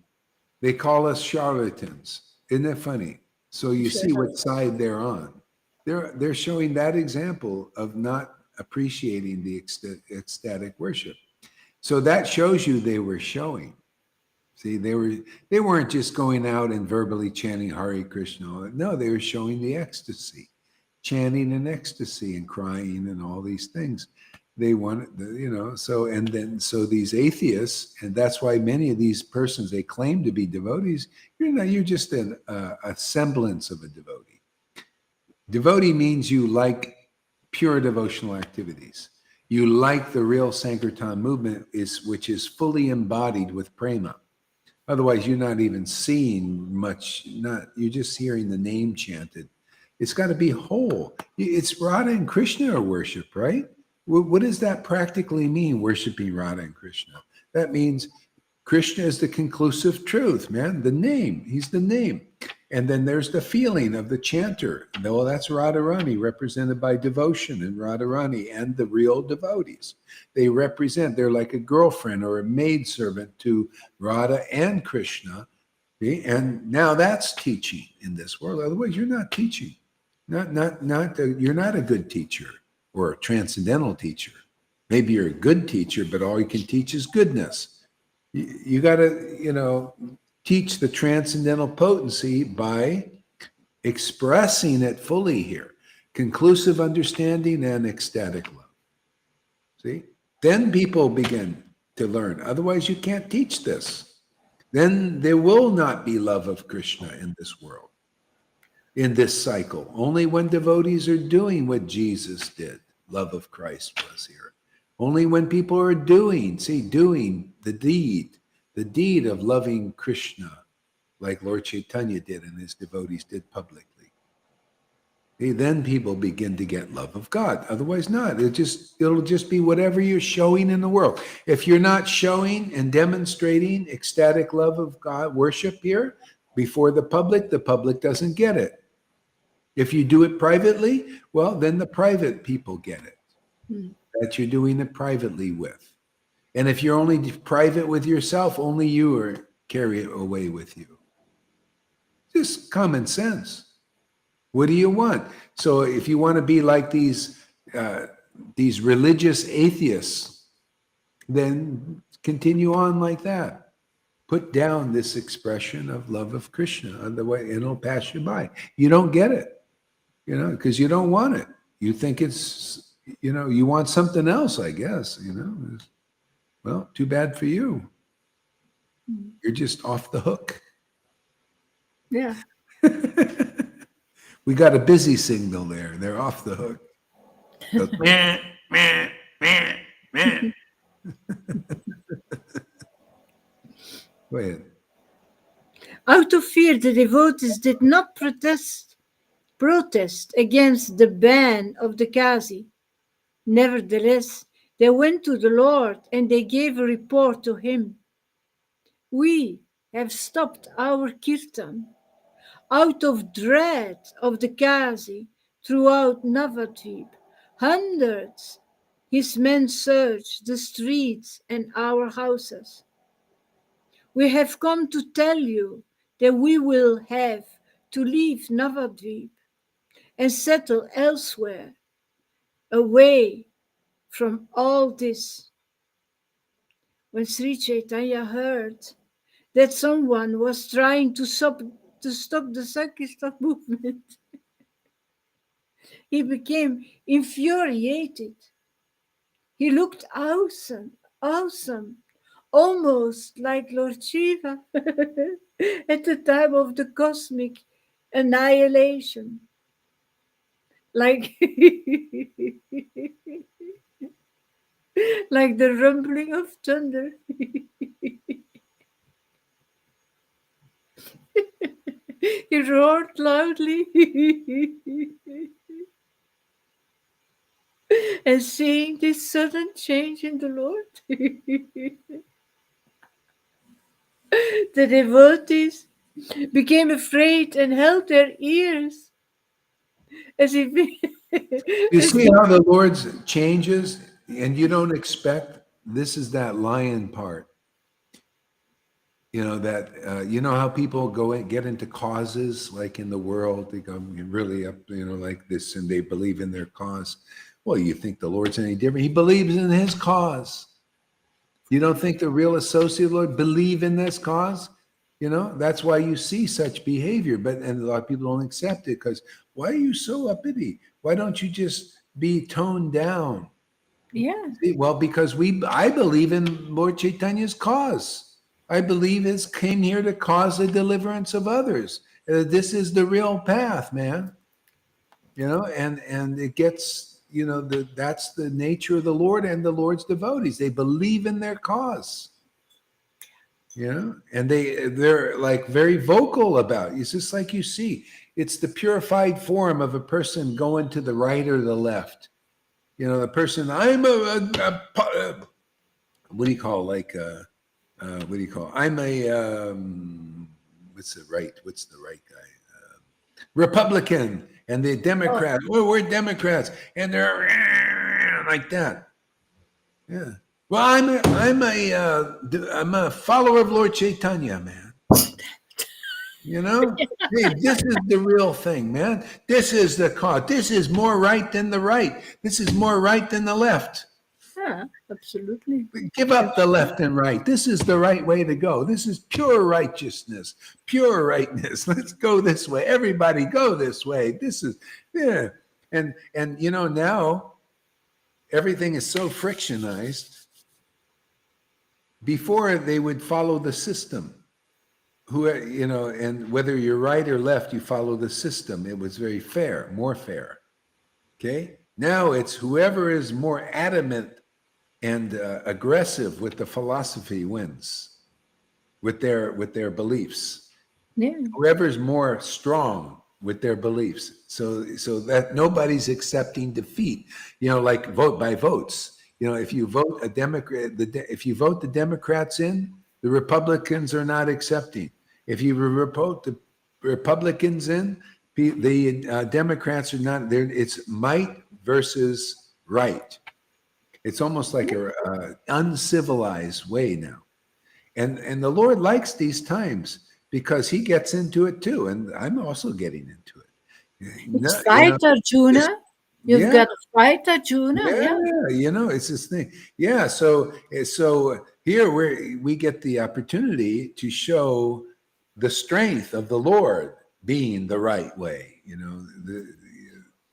They call us charlatans. Isn't that funny? So you see what side they're on. They're showing that example of not appreciating the ecstatic worship. So that shows you they were showing. See, they weren't just going out and verbally chanting Hare Krishna. No, they were showing the ecstasy, chanting in ecstasy and crying and all these things. They want, so, and then, so these atheists, and that's why many of these persons, they claim to be devotees. You're just a semblance of a devotee. Devotee means you like pure devotional activities. You like the real Sankirtan movement, which is fully embodied with prema. Otherwise, you're not even seeing much, you're just hearing the name chanted. It's got to be whole. It's Radha and Krishna are worship, right? What does that practically mean, worshiping Radha and Krishna? That means Krishna is the conclusive truth, man. The name, he's the name. And then there's the feeling of the chanter. Well, that's Radharani, represented by devotion and Radharani and the real devotees. They're like a girlfriend or a maidservant to Radha and Krishna. See? And now that's teaching in this world. Otherwise, you're not teaching. You're not a good teacher or a transcendental teacher. Maybe you're a good teacher, but all you can teach is goodness. You got to, teach the transcendental potency by expressing it fully here. Conclusive understanding and ecstatic love. See? Then people begin to learn. Otherwise, you can't teach this. Then there will not be love of Krishna in this world, in this cycle. Only when devotees are doing what Jesus did, love of Christ was here. Only when people are doing the deed of loving Krishna, like Lord Caitanya did and his devotees did publicly. Then people begin to get love of God. Otherwise not. It'll just be whatever you're showing in the world. If you're not showing and demonstrating ecstatic love of God, worship here before the public doesn't get it. If you do it privately, well, then the private people get it. That you're doing it privately with. And if you're only private with yourself, only you are carry it away with you. Just common sense. What do you want? So if you want to be like these religious atheists, then continue on like that. Put down this expression of love of Krishna, otherwise it'll pass you by. You don't get it, because you don't want it. You think it's, you want something else, I guess, Well, too bad for you. You're just off the hook. Yeah. We got a busy signal there. They're off the hook. Goes, meh, meh, meh, meh. Go ahead. Out of fear, the devotees did not protest against the ban of the Kazi. Nevertheless, they went to the Lord and they gave a report to him. We have stopped our kirtan out of dread of the Kazi throughout Navadvip. Hundreds his men searched the streets and our houses. We have come to tell you that we will have to leave Navadvip and settle elsewhere, away from all this. When Sri Caitanya heard that someone was trying to stop the Sankirtan movement, he became infuriated. He looked awesome, almost like Lord Shiva at the time of the cosmic annihilation. Like, like the rumbling of thunder. He roared loudly and seeing this sudden change in the Lord, the devotees became afraid and held their ears as if You see how the Lord's changes and you don't expect, this is that lion part. How people get into causes like in the world, they go really up, like this, and they believe in their cause. Well, you think the Lord's any different? He believes in his cause. You don't think the real associate of the Lord believe in this cause? That's why you see such behavior, and a lot of people don't accept it because why are you so uppity? Why don't you just be toned down? Yeah. See, well, because I believe in Lord Chaitanya's cause. I believe it came here to cause the deliverance of others. This is the real path, man. You know, and it gets, you know, that's the nature of the Lord and the Lord's devotees. They believe in their cause. You know, and they're like very vocal about it. It's just like you see, it's the purified form of a person going to the right or the left. You know, the person, I'm what do you call, like what do you call, I'm a what's the right guy, Republican, and the Democrat, oh, we're Democrats, and they're like that. Yeah. Well, I'm a follower of Lord Caitanya, man. You know, hey, this is the real thing, man. This is the cause. This is more right than the right. This is more right than the left. Yeah, absolutely. Give up the left and right. This is the right way to go. This is pure righteousness, pure rightness. Let's go this way. Everybody go this way. This is, yeah. And you know, now everything is so frictionized. Before they would follow the system. Who, you know, and whether you're right or left, you follow the system. It was very fair, more fair. Okay. Now it's whoever is more adamant and aggressive with the philosophy wins, with their beliefs. Yeah. Whoever's more strong with their beliefs, so that nobody's accepting defeat. You know, like vote by votes. You know, if you vote a Democrat, if you vote the Democrats in, the Republicans are not accepting. If you vote the Republicans in, the Democrats are not there. It's might versus right. It's almost like a uncivilized way now. And the Lord likes these times because he gets into it too. And I'm also getting into it. It's fight, Arjuna. You've got to fight, Arjuna. Yeah, you know, it's this thing. Yeah, so here we get the opportunity to show the strength of the Lord being the right way, you know.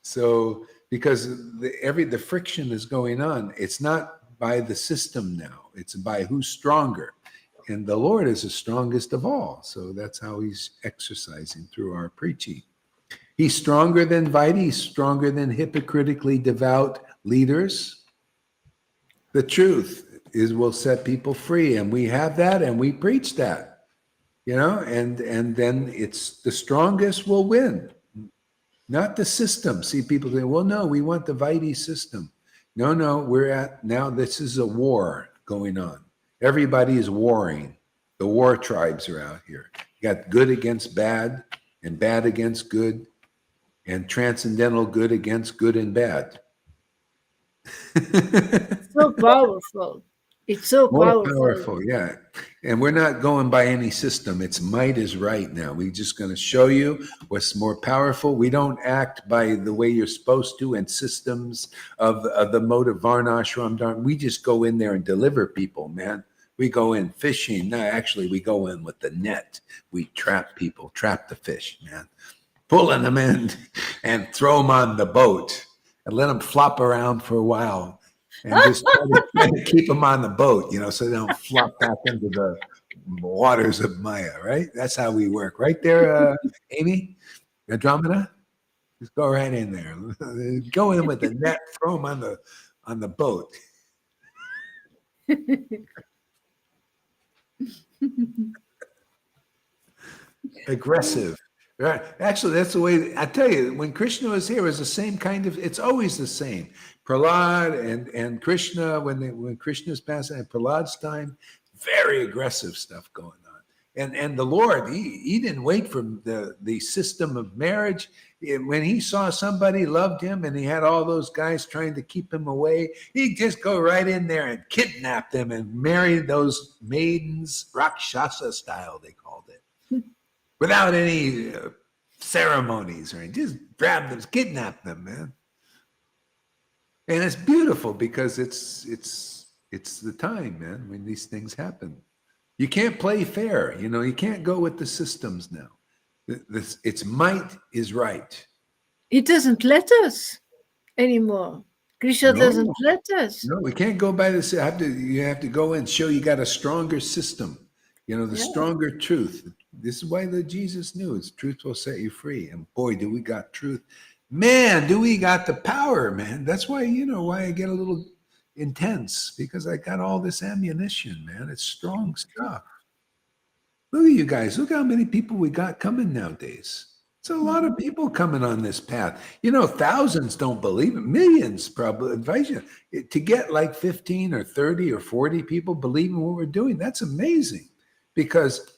So because the friction is going on, it's not by the system now, it's by who's stronger. And the Lord is the strongest of all. So that's how he's exercising through our preaching. He's stronger than Vaidhi. He's stronger than hypocritically devout leaders. The truth will set people free, and we have that, and we preach that, you know. And then it's the strongest will win, not the system. See, people say, "Well, no, we want the Vaidhi system." No, now. This is a war going on. Everybody is warring. The war tribes are out here. You got good against bad, and bad against good. And transcendental good against good and bad. So powerful. It's so powerful, yeah. And we're not going by any system. It's might is right now. We're just going to show you what's more powerful. We don't act by the way you're supposed to in systems of the mode of Varnashram. We just go in there and deliver people, man. We go in fishing. No, actually, we go in with the net. We trap people, trap the fish, man. Pulling them in and throw them on the boat and let them flop around for a while and just try to keep them on the boat, you know, so they don't flop back into the waters of Maya, right? That's how we work. Right there, Amy, Andromeda? Just go right in there. Go in with the net, throw them on the boat. Aggressive. Right. Actually, that's the way. I tell you, when Krishna was here, it was the same kind of. It's always the same. Prahlad and Krishna, when Krishna's passing at Prahlad's time, very aggressive stuff going on. And the Lord, he didn't wait for the system of marriage. When he saw somebody loved him and he had all those guys trying to keep him away, he'd just go right in there and kidnap them and marry those maidens, Rakshasa style, they called it. Without any ceremonies or anything, just grab them, kidnap them, man. And it's beautiful because it's the time, man, when these things happen. You can't play fair, you know. You can't go with the systems now. Its might is right. It doesn't let us anymore. Krishna No. doesn't let us. No, we can't go by this. You have to go and show you got a stronger system, the Yeah. stronger truth. This is why the Jesus knew it's truth will set you free. And boy, do we got truth. Man, do we got the power, man. That's why, why I get a little intense, because I got all this ammunition, man. It's strong stuff. Look at you guys. Look how many people we got coming nowadays. It's a lot of people coming on this path. Thousands don't believe it. Millions probably advise you to get like 15 or 30 or 40 people believing what we're doing. That's amazing, because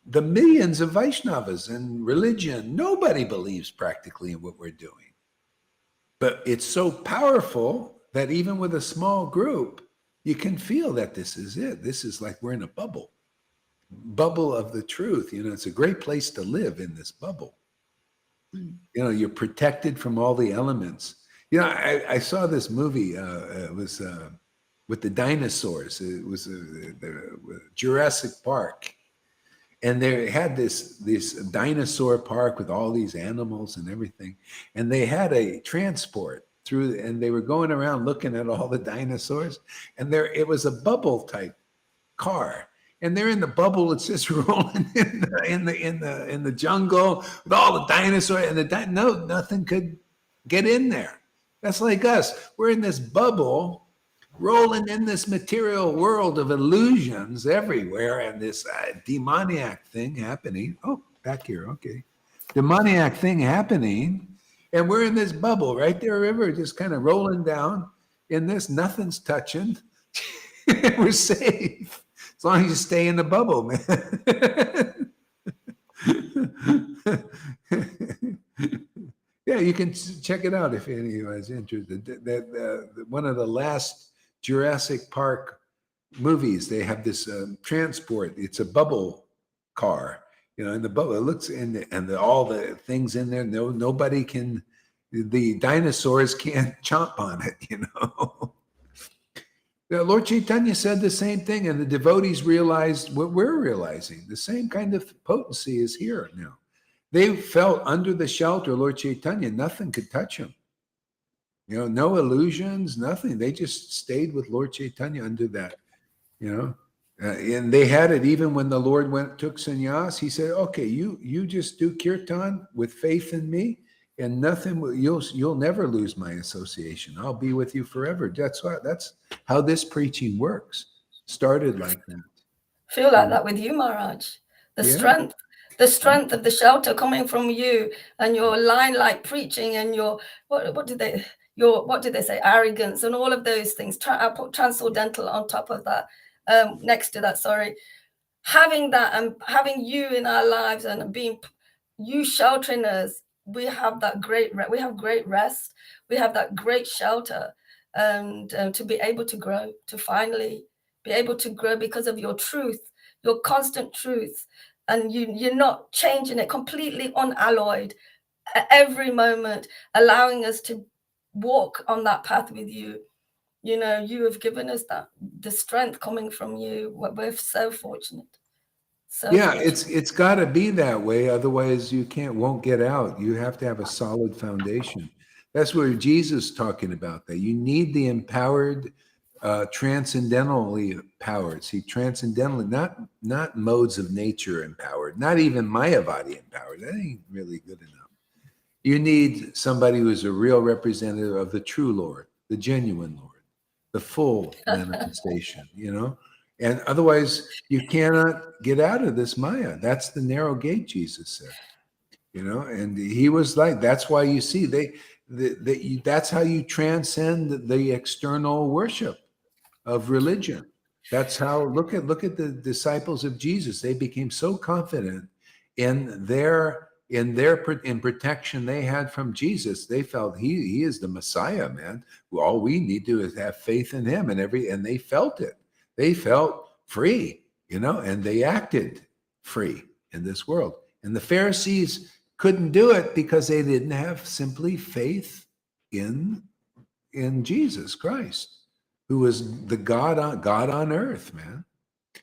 the millions of Vaishnavas and religion, nobody believes practically in what we're doing. But it's so powerful that even with a small group, you can feel that this is it. This is like we're in a bubble of the truth. It's a great place to live in this bubble. You're protected from all the elements. I saw this movie. It was with the dinosaurs. It was Jurassic Park, and they had this dinosaur park with all these animals and everything. And they had a transport through, and they were going around looking at all the dinosaurs. And it was a bubble type car. And they're in the bubble. It's just rolling in the jungle with all the dinosaurs, and nothing could get in there. That's like us. We're in this bubble, rolling in this material world of illusions everywhere, and this demoniac thing happening. Oh, back here, okay. Demoniac thing happening, and we're in this bubble right there, river, just kind of rolling down in this. Nothing's touching. We're safe. As long as you stay in the bubble, man. Yeah, you can check it out if anyone's interested. That one of the last Jurassic Park movies, they have this transport. It's a bubble car, in the bubble. It looks all the things in there. Nobody can. The dinosaurs can't chomp on it, Lord Caitanya said the same thing, and the devotees realized what we're realizing. The same kind of potency is here now. They felt under the shelter of Lord Caitanya. Nothing could touch them. No illusions, nothing. They just stayed with Lord Caitanya under that, and they had it even when the Lord took sannyas. He said, okay, you just do kirtan with faith in me, and nothing you'll never lose my association. I'll be with you forever. That's how this preaching works. Started like that. Feel like that with you, Maharaj. The strength of the shelter coming from you, and your line-like preaching, and your what did they say? Arrogance and all of those things. I put transcendental on top of that, next to that. Sorry, having that and having you in our lives and being you sheltering us. We have that great rest. We have that great shelter, and to be able to grow, to finally be able to grow because of your truth, your constant truth, and you're not changing it, completely unalloyed at every moment, allowing us to walk on that path with you. You have given us the strength coming from you. We're so fortunate. It's got to be that way. Otherwise, you won't get out. You have to have a solid foundation. That's where Jesus is talking about that. You need the empowered, transcendentally empowered. See, transcendentally, not modes of nature empowered, not even Mayavadi empowered. That ain't really good enough. You need somebody who is a real representative of the true Lord, the genuine Lord, the full manifestation, And otherwise, you cannot get out of this Maya. That's the narrow gate, Jesus said. And he was like, that's why you see that's how you transcend the external worship of religion. That's how, look at the disciples of Jesus. They became so confident in protection they had from Jesus. They felt he is the Messiah, man. All we need to do is have faith in him, and they felt it. They felt free, and they acted free in this world. And the Pharisees couldn't do it because they didn't have simply faith in Jesus Christ, who was the God on earth, man.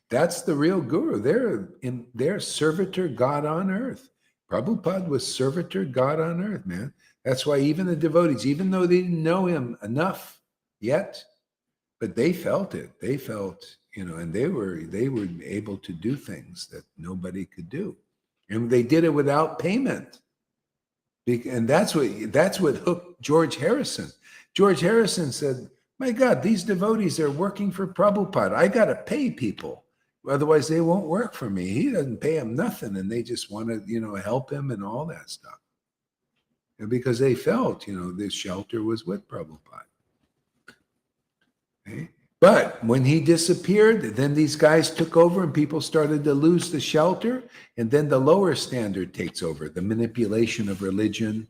That's the real guru. They're servitor God on earth. Prabhupada was servitor God on earth, man. That's why even the devotees, even though they didn't know him enough yet, but they felt it. They felt, and they were able to do things that nobody could do, and they did it without payment. And that's what hooked George Harrison. George Harrison said, "My God, these devotees are working for Prabhupada. I got to pay people, otherwise they won't work for me. He doesn't pay them nothing, and they just want to, help him and all that stuff." And because they felt, this shelter was with Prabhupada. Okay? But when he disappeared, then these guys took over and people started to lose the shelter. And then the lower standard takes over, the manipulation of religion,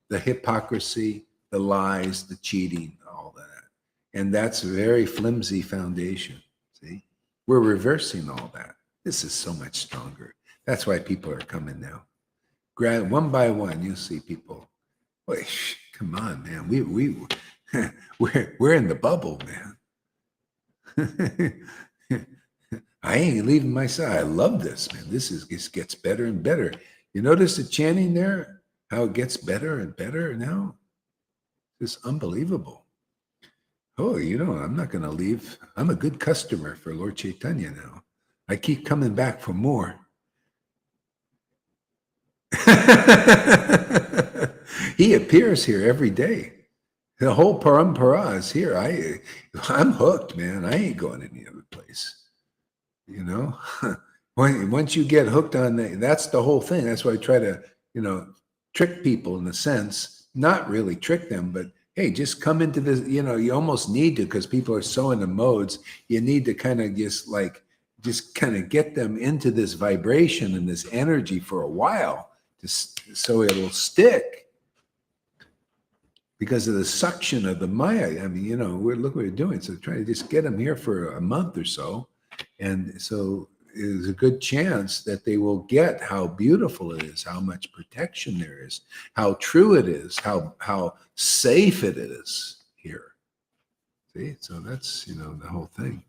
the hypocrisy, the lies, the cheating, all that. And that's a very flimsy foundation. See, we're reversing all that. This is so much stronger. That's why people are coming now. One by one, you'll see people. Boy, come on, man. We're in the bubble, man. I ain't leaving my side. I love this, man. This gets better and better. You notice the chanting there, how it gets better and better now? It's unbelievable. Oh, I'm not going to leave. I'm a good customer for Lord Caitanya now. I keep coming back for more. He appears here every day. The whole parampara is here. I'm hooked, man. I ain't going any other place. Once you get hooked on that's the whole thing. That's why I try to, trick people in a sense, not really trick them, but hey, just come into this, you almost need to, because people are so in the modes, you need to kind of just kind of get them into this vibration and this energy for a while, so it'll stick. Because of the suction of the Maya. I mean, look what we're doing. So try to just get them here for a month or so. And so there's a good chance that they will get how beautiful it is, how much protection there is, how true it is, how safe it is here. See, so that's, the whole thing.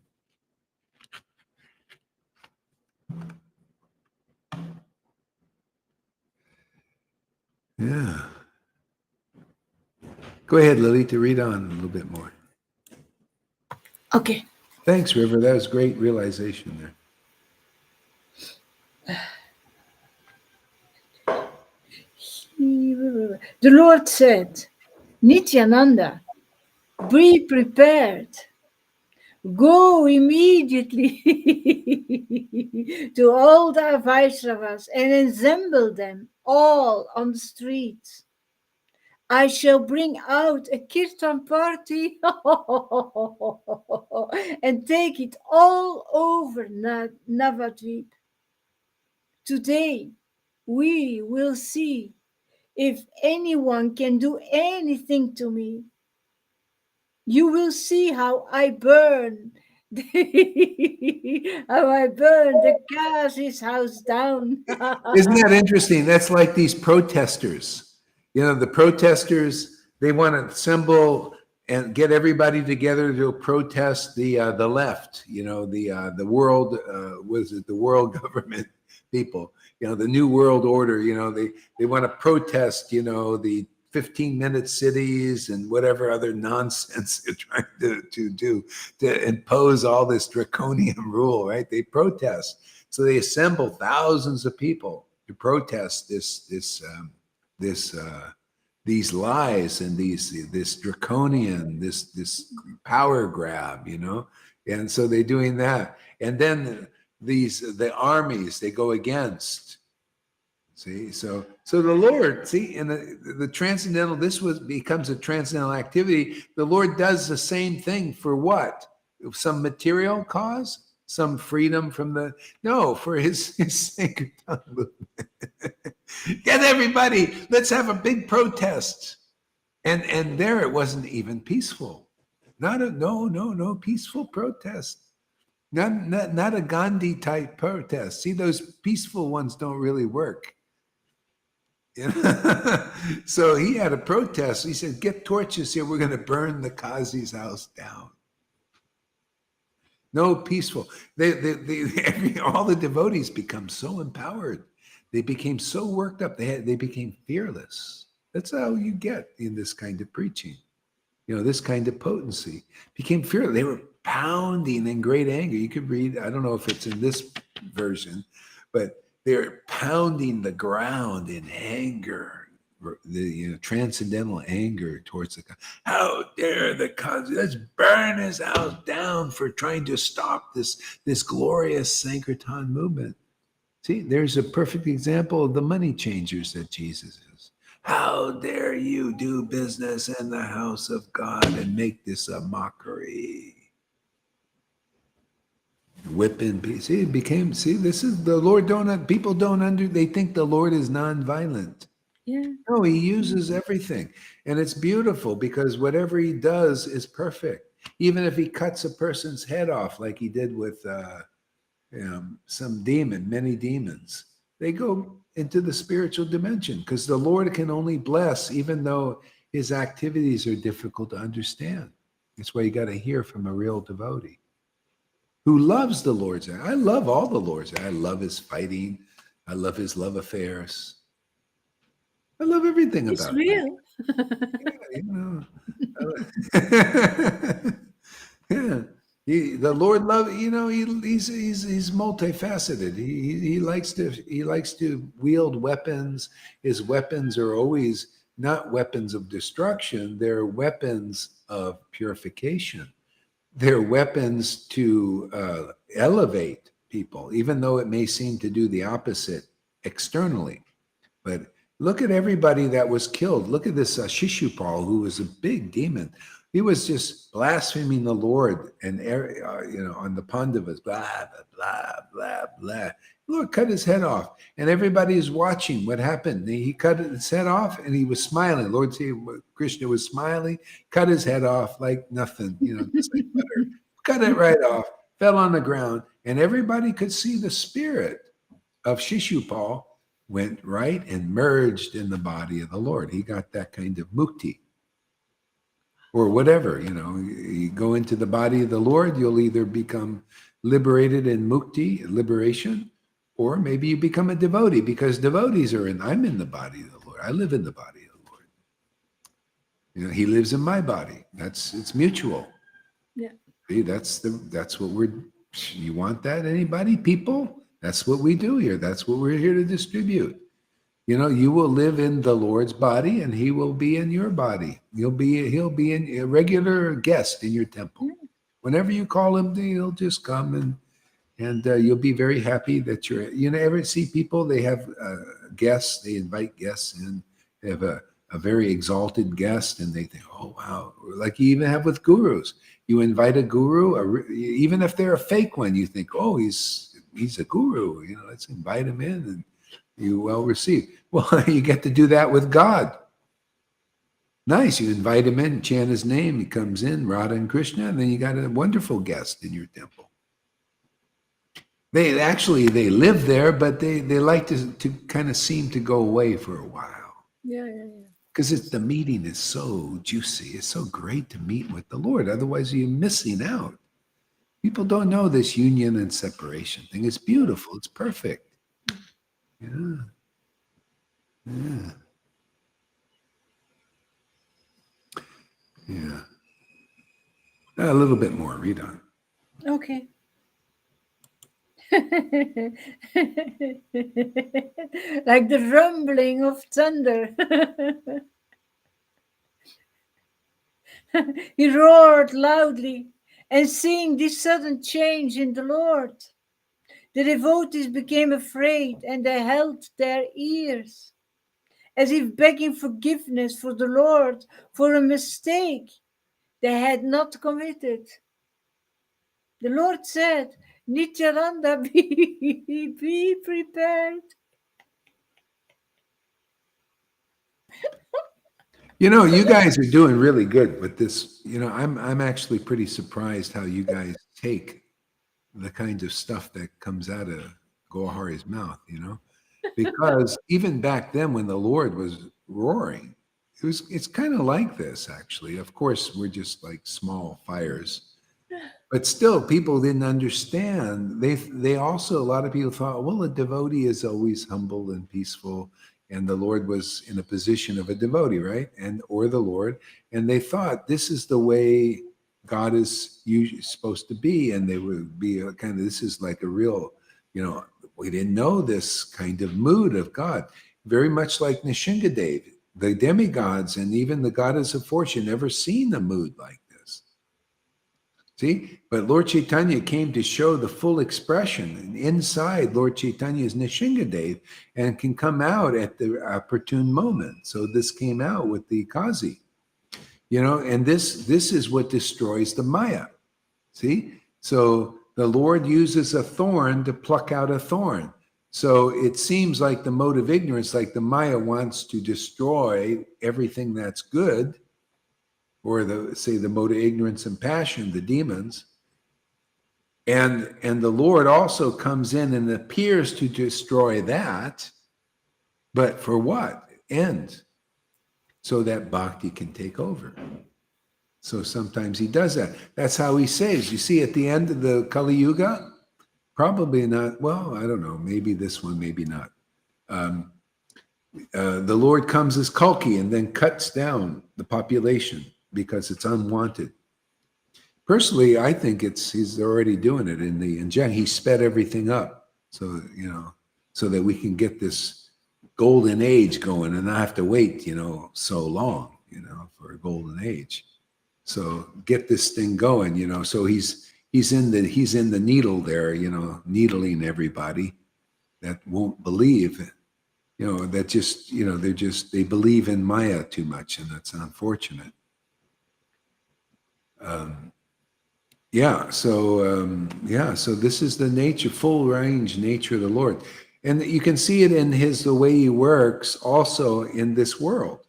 Yeah. Go ahead, Lily, to read on a little bit more. Okay. Thanks, River. That was great realization there. The Lord said, Nityananda, be prepared. Go immediately to all the Vaishnavas and assemble them all on the streets. I shall bring out a kirtan party and take it all over Navadvip. Today, we will see if anyone can do anything to me. You will see how I burn the Kazi's house down. Isn't that interesting? That's like these protesters. The protesters, they want to assemble and get everybody together to protest the left. The world the world government people. The new world order. They want to protest. The 15-minute cities and whatever other nonsense they're trying to do to impose all this draconian rule, right? They protest. So they assemble thousands of people to protest these lies and this draconian, this power grab, and so they're doing that. And then the armies, they go against. See, so the Lord, see, in the transcendental, becomes a transcendental activity. The Lord does the same thing for what? Some material cause? Some freedom from for his Sankirtan movement. Get everybody, let's have a big protest. And there it wasn't even peaceful. No peaceful protest. Not a Gandhi type protest. See, those peaceful ones don't really work. So he had a protest. He said, get torches here. We're going to burn the Kazi's house down. No peaceful. All the devotees become so empowered. They became so worked up. They became fearless. That's how you get in this kind of preaching. this kind of potency. Became fearless. They were pounding in great anger. You could read, I don't know if it's in this version, but they're pounding the ground in anger, the transcendental anger towards the, how dare the cosmos, let's burn his house down for trying to stop this glorious Sankirtan movement. See, there's a perfect example of the money changers that Jesus is. How dare you do business in the house of God and make this a mockery? Whipping, see, it became, see, this is the Lord. People they think the Lord is nonviolent. Yeah. No, he uses everything. And it's beautiful because whatever he does is perfect. Even if he cuts a person's head off, like he did with some demon, many demons, they go into the spiritual dimension because the Lord can only bless, even though his activities are difficult to understand. That's why you got to hear from a real devotee who loves the Lord's act. I love all the Lord's act. I love his fighting. I love his love affairs. I love everything It's about real. Yeah. The Lord love, he's multifaceted. He likes to wield weapons. His weapons are always not weapons of destruction. They're weapons of purification. They're weapons to elevate people, even though it may seem to do the opposite externally. But look at everybody that was killed. Look at this Shishupal, who was a big demon. He was just blaspheming the Lord and, on the Pandavas, blah, blah, blah, blah, blah. Lord cut his head off, and everybody is watching what happened. He cut his head off, and he was smiling. Lord Krishna was smiling, cut his head off like nothing, just like butter. Cut it right off, fell on the ground, and everybody could see the spirit of Shishupal went right and merged in the body of the Lord. He got that kind of mukti. Or whatever, you go into the body of the Lord, you'll either become liberated in mukti, liberation, or maybe you become a devotee, because devotees I'm in the body of the Lord. I live in the body of the Lord. He lives in my body. It's mutual. Yeah. See, that's what you want that, anybody? People? That's what we do here. That's what we're here to distribute. You will live in the Lord's body, and he will be in your body. He'll be a regular guest in your temple. Whenever you call him, he'll just come, and you'll be very happy that you're. Ever see people? They have guests. They invite guests in. They have a very exalted guest, and they think, "Oh wow!" Like you even have with gurus. You invite a guru, even if they're a fake one. You think, "Oh, he's a guru." Let's invite him in, and you well receive. Well, you get to do that with God. Nice. You invite him in, chant his name. He comes in, Radha and Krishna, and then you got a wonderful guest in your temple. They live there, but they like to kind of seem to go away for a while. Yeah. Because the meeting is so juicy. It's so great to meet with the Lord. Otherwise, you're missing out. People don't know this union and separation thing. It's beautiful. It's perfect. Yeah. A little bit more. Read on. Okay. Like the rumbling of thunder. He roared loudly, and seeing this sudden change in the Lord, the devotees became afraid, and they held their ears, as if begging forgiveness for the Lord for a mistake they had not committed. The Lord said, Nityananda, be prepared. You guys are doing really good with this. I'm actually pretty surprised how you guys take the kinds of stuff that comes out of Gohari's mouth, because even back then when the Lord was roaring, it's kind of like this, actually. Of course, we're just like small fires, but still people didn't understand. They also, a lot of people thought, well, a devotee is always humble and peaceful, and the Lord was in a position of a devotee, right? And or the Lord, and they thought this is the way God is usually supposed to be, and they would be a kind of, this is like a real, we didn't know this kind of mood of God. Very much like Nishingadev, the demigods and even the goddess of fortune never seen a mood like this. See, but Lord Caitanya came to show the full expression. And inside Lord Caitanya is Nishingadev and can come out at the opportune moment. So this came out with the Kazi, and this is what destroys the Maya. See, so the Lord uses a thorn to pluck out a thorn. So it seems like the mode of ignorance, like the Maya wants to destroy everything that's good, or the mode of ignorance and passion, the demons. And the Lord also comes in and appears to destroy that, but for what end? So that bhakti can take over. So sometimes he does that. That's how he saves. You see, at the end of the Kali Yuga, probably not, well, I don't know, maybe this one, maybe not. The Lord comes as Kalki and then cuts down the population because it's unwanted. Personally, I think he's already doing it in the inject. He sped everything up, so that we can get this golden age going and not have to wait, so long, for a golden age. So get this thing going, So he's in the needle there, needling everybody that won't believe, that just, they believe in Maya too much, and that's unfortunate. So this is the full range nature of the Lord. And you can see it in the way he works also in this world.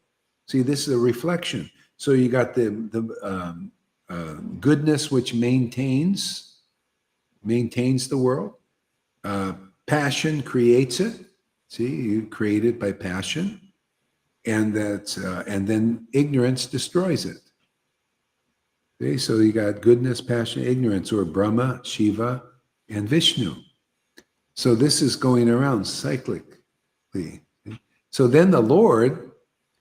See, this is a reflection. So you got the goodness which maintains the world. Passion creates it. See, you create it by passion, and then ignorance destroys it. Okay, so you got goodness, passion, ignorance, or Brahma, Shiva, and Vishnu. So this is going around cyclically. So then the Lord,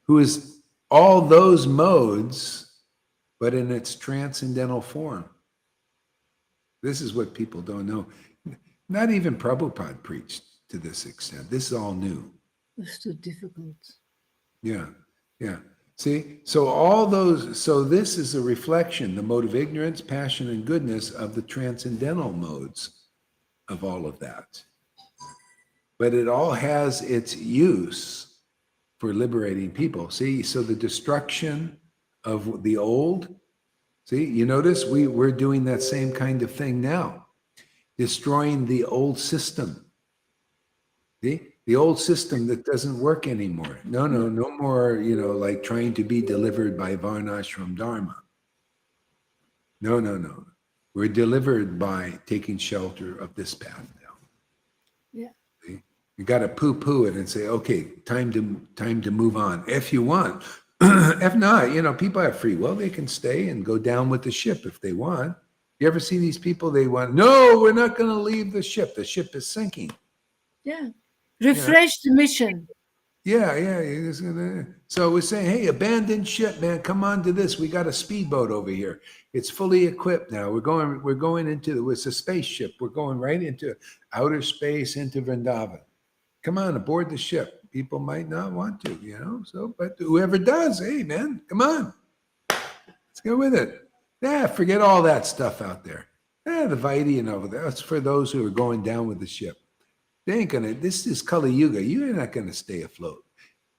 who is all those modes, but in its transcendental form. This is what people don't know. Not even Prabhupada preached to this extent. This is all new. It's too difficult. Yeah. See, so this is a reflection, the mode of ignorance, passion, and goodness of the transcendental modes of all of that. But it all has its use for liberating people. See, so the destruction of the old, see, you notice we're doing that same kind of thing now, destroying the old system. See? The old system that doesn't work anymore. No more, like trying to be delivered by Varnashram Dharma. No. We're delivered by taking shelter of this path now. Yeah. See? You got to poo-poo it and say, okay, time to move on. If you want. If not, people have free will. They can stay and go down with the ship if they want. You ever see these people? They want, no, we're not going to leave the ship. The ship is sinking. Yeah. Refresh the mission. Yeah. So we're saying, hey, abandoned ship, man, come on to this. We got a speedboat over here. It's fully equipped now. We're going into, it's a spaceship. We're going right into outer space, into Vrindavan. Come on, aboard the ship. People might not want to, so, but whoever does, hey, man, come on. Let's go with it. Yeah, forget all that stuff out there. Yeah, the Vaidhi and over there. That's for those who are going down with the ship. They ain't gonna, this is Kali Yuga. You're not gonna stay afloat.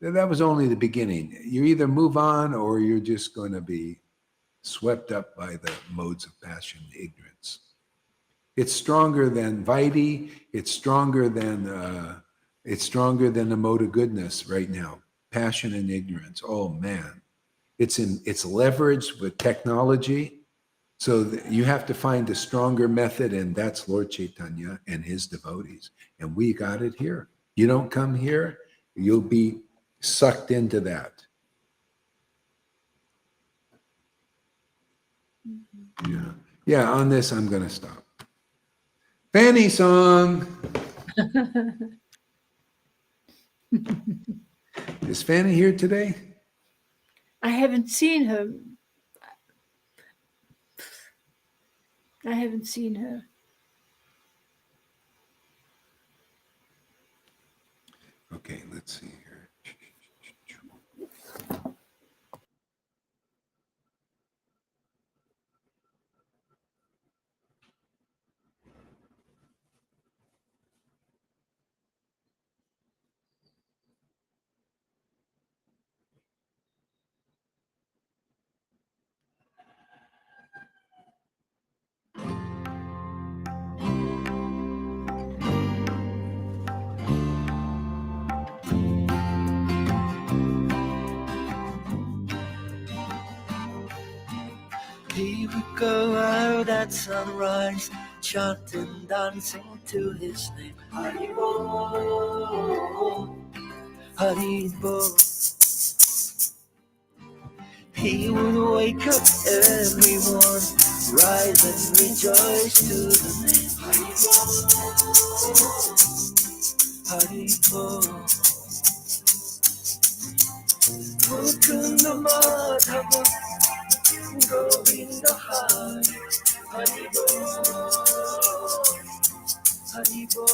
That was only the beginning. You either move on or you're just gonna be swept up by the modes of passion, ignorance. It's stronger than Vaidhi. It's stronger than the mode of goodness right now. Passion and ignorance. Oh man, it's leveraged with technology. So you have to find a stronger method, and that's Lord Caitanya and his devotees. And we got it here. You don't come here, you'll be sucked into that. Yeah, on this, I'm going to stop. Fanny song. Is Fanny here today? I haven't seen her. I haven't seen her. Okay, let's see here. He would go out at sunrise, chanting, dancing to his name. Haribo, Haribo. He would wake up everyone, rise and rejoice to the name. Haribo, Mukunda Madhava, Govinda Hari, Haribo, Haribo.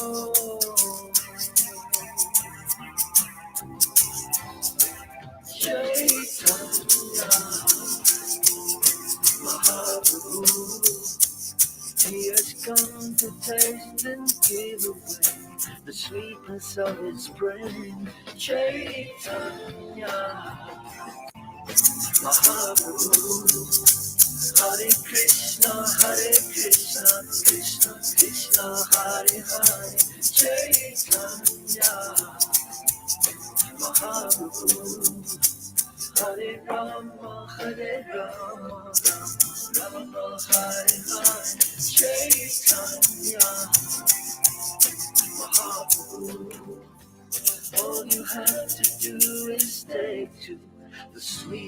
Chaitanya Mahaprabhu, he has come to taste and give away the sweetness of his brain. Chaitanya Mahaprabhu, Hare Krishna, Krishna Krishna, Hare Hare. Chaitanya Mahaprabhu, Hare Rama, Rama Hare Hare. Chaitanya Mahaprabhu, all you have to do is take to the sweet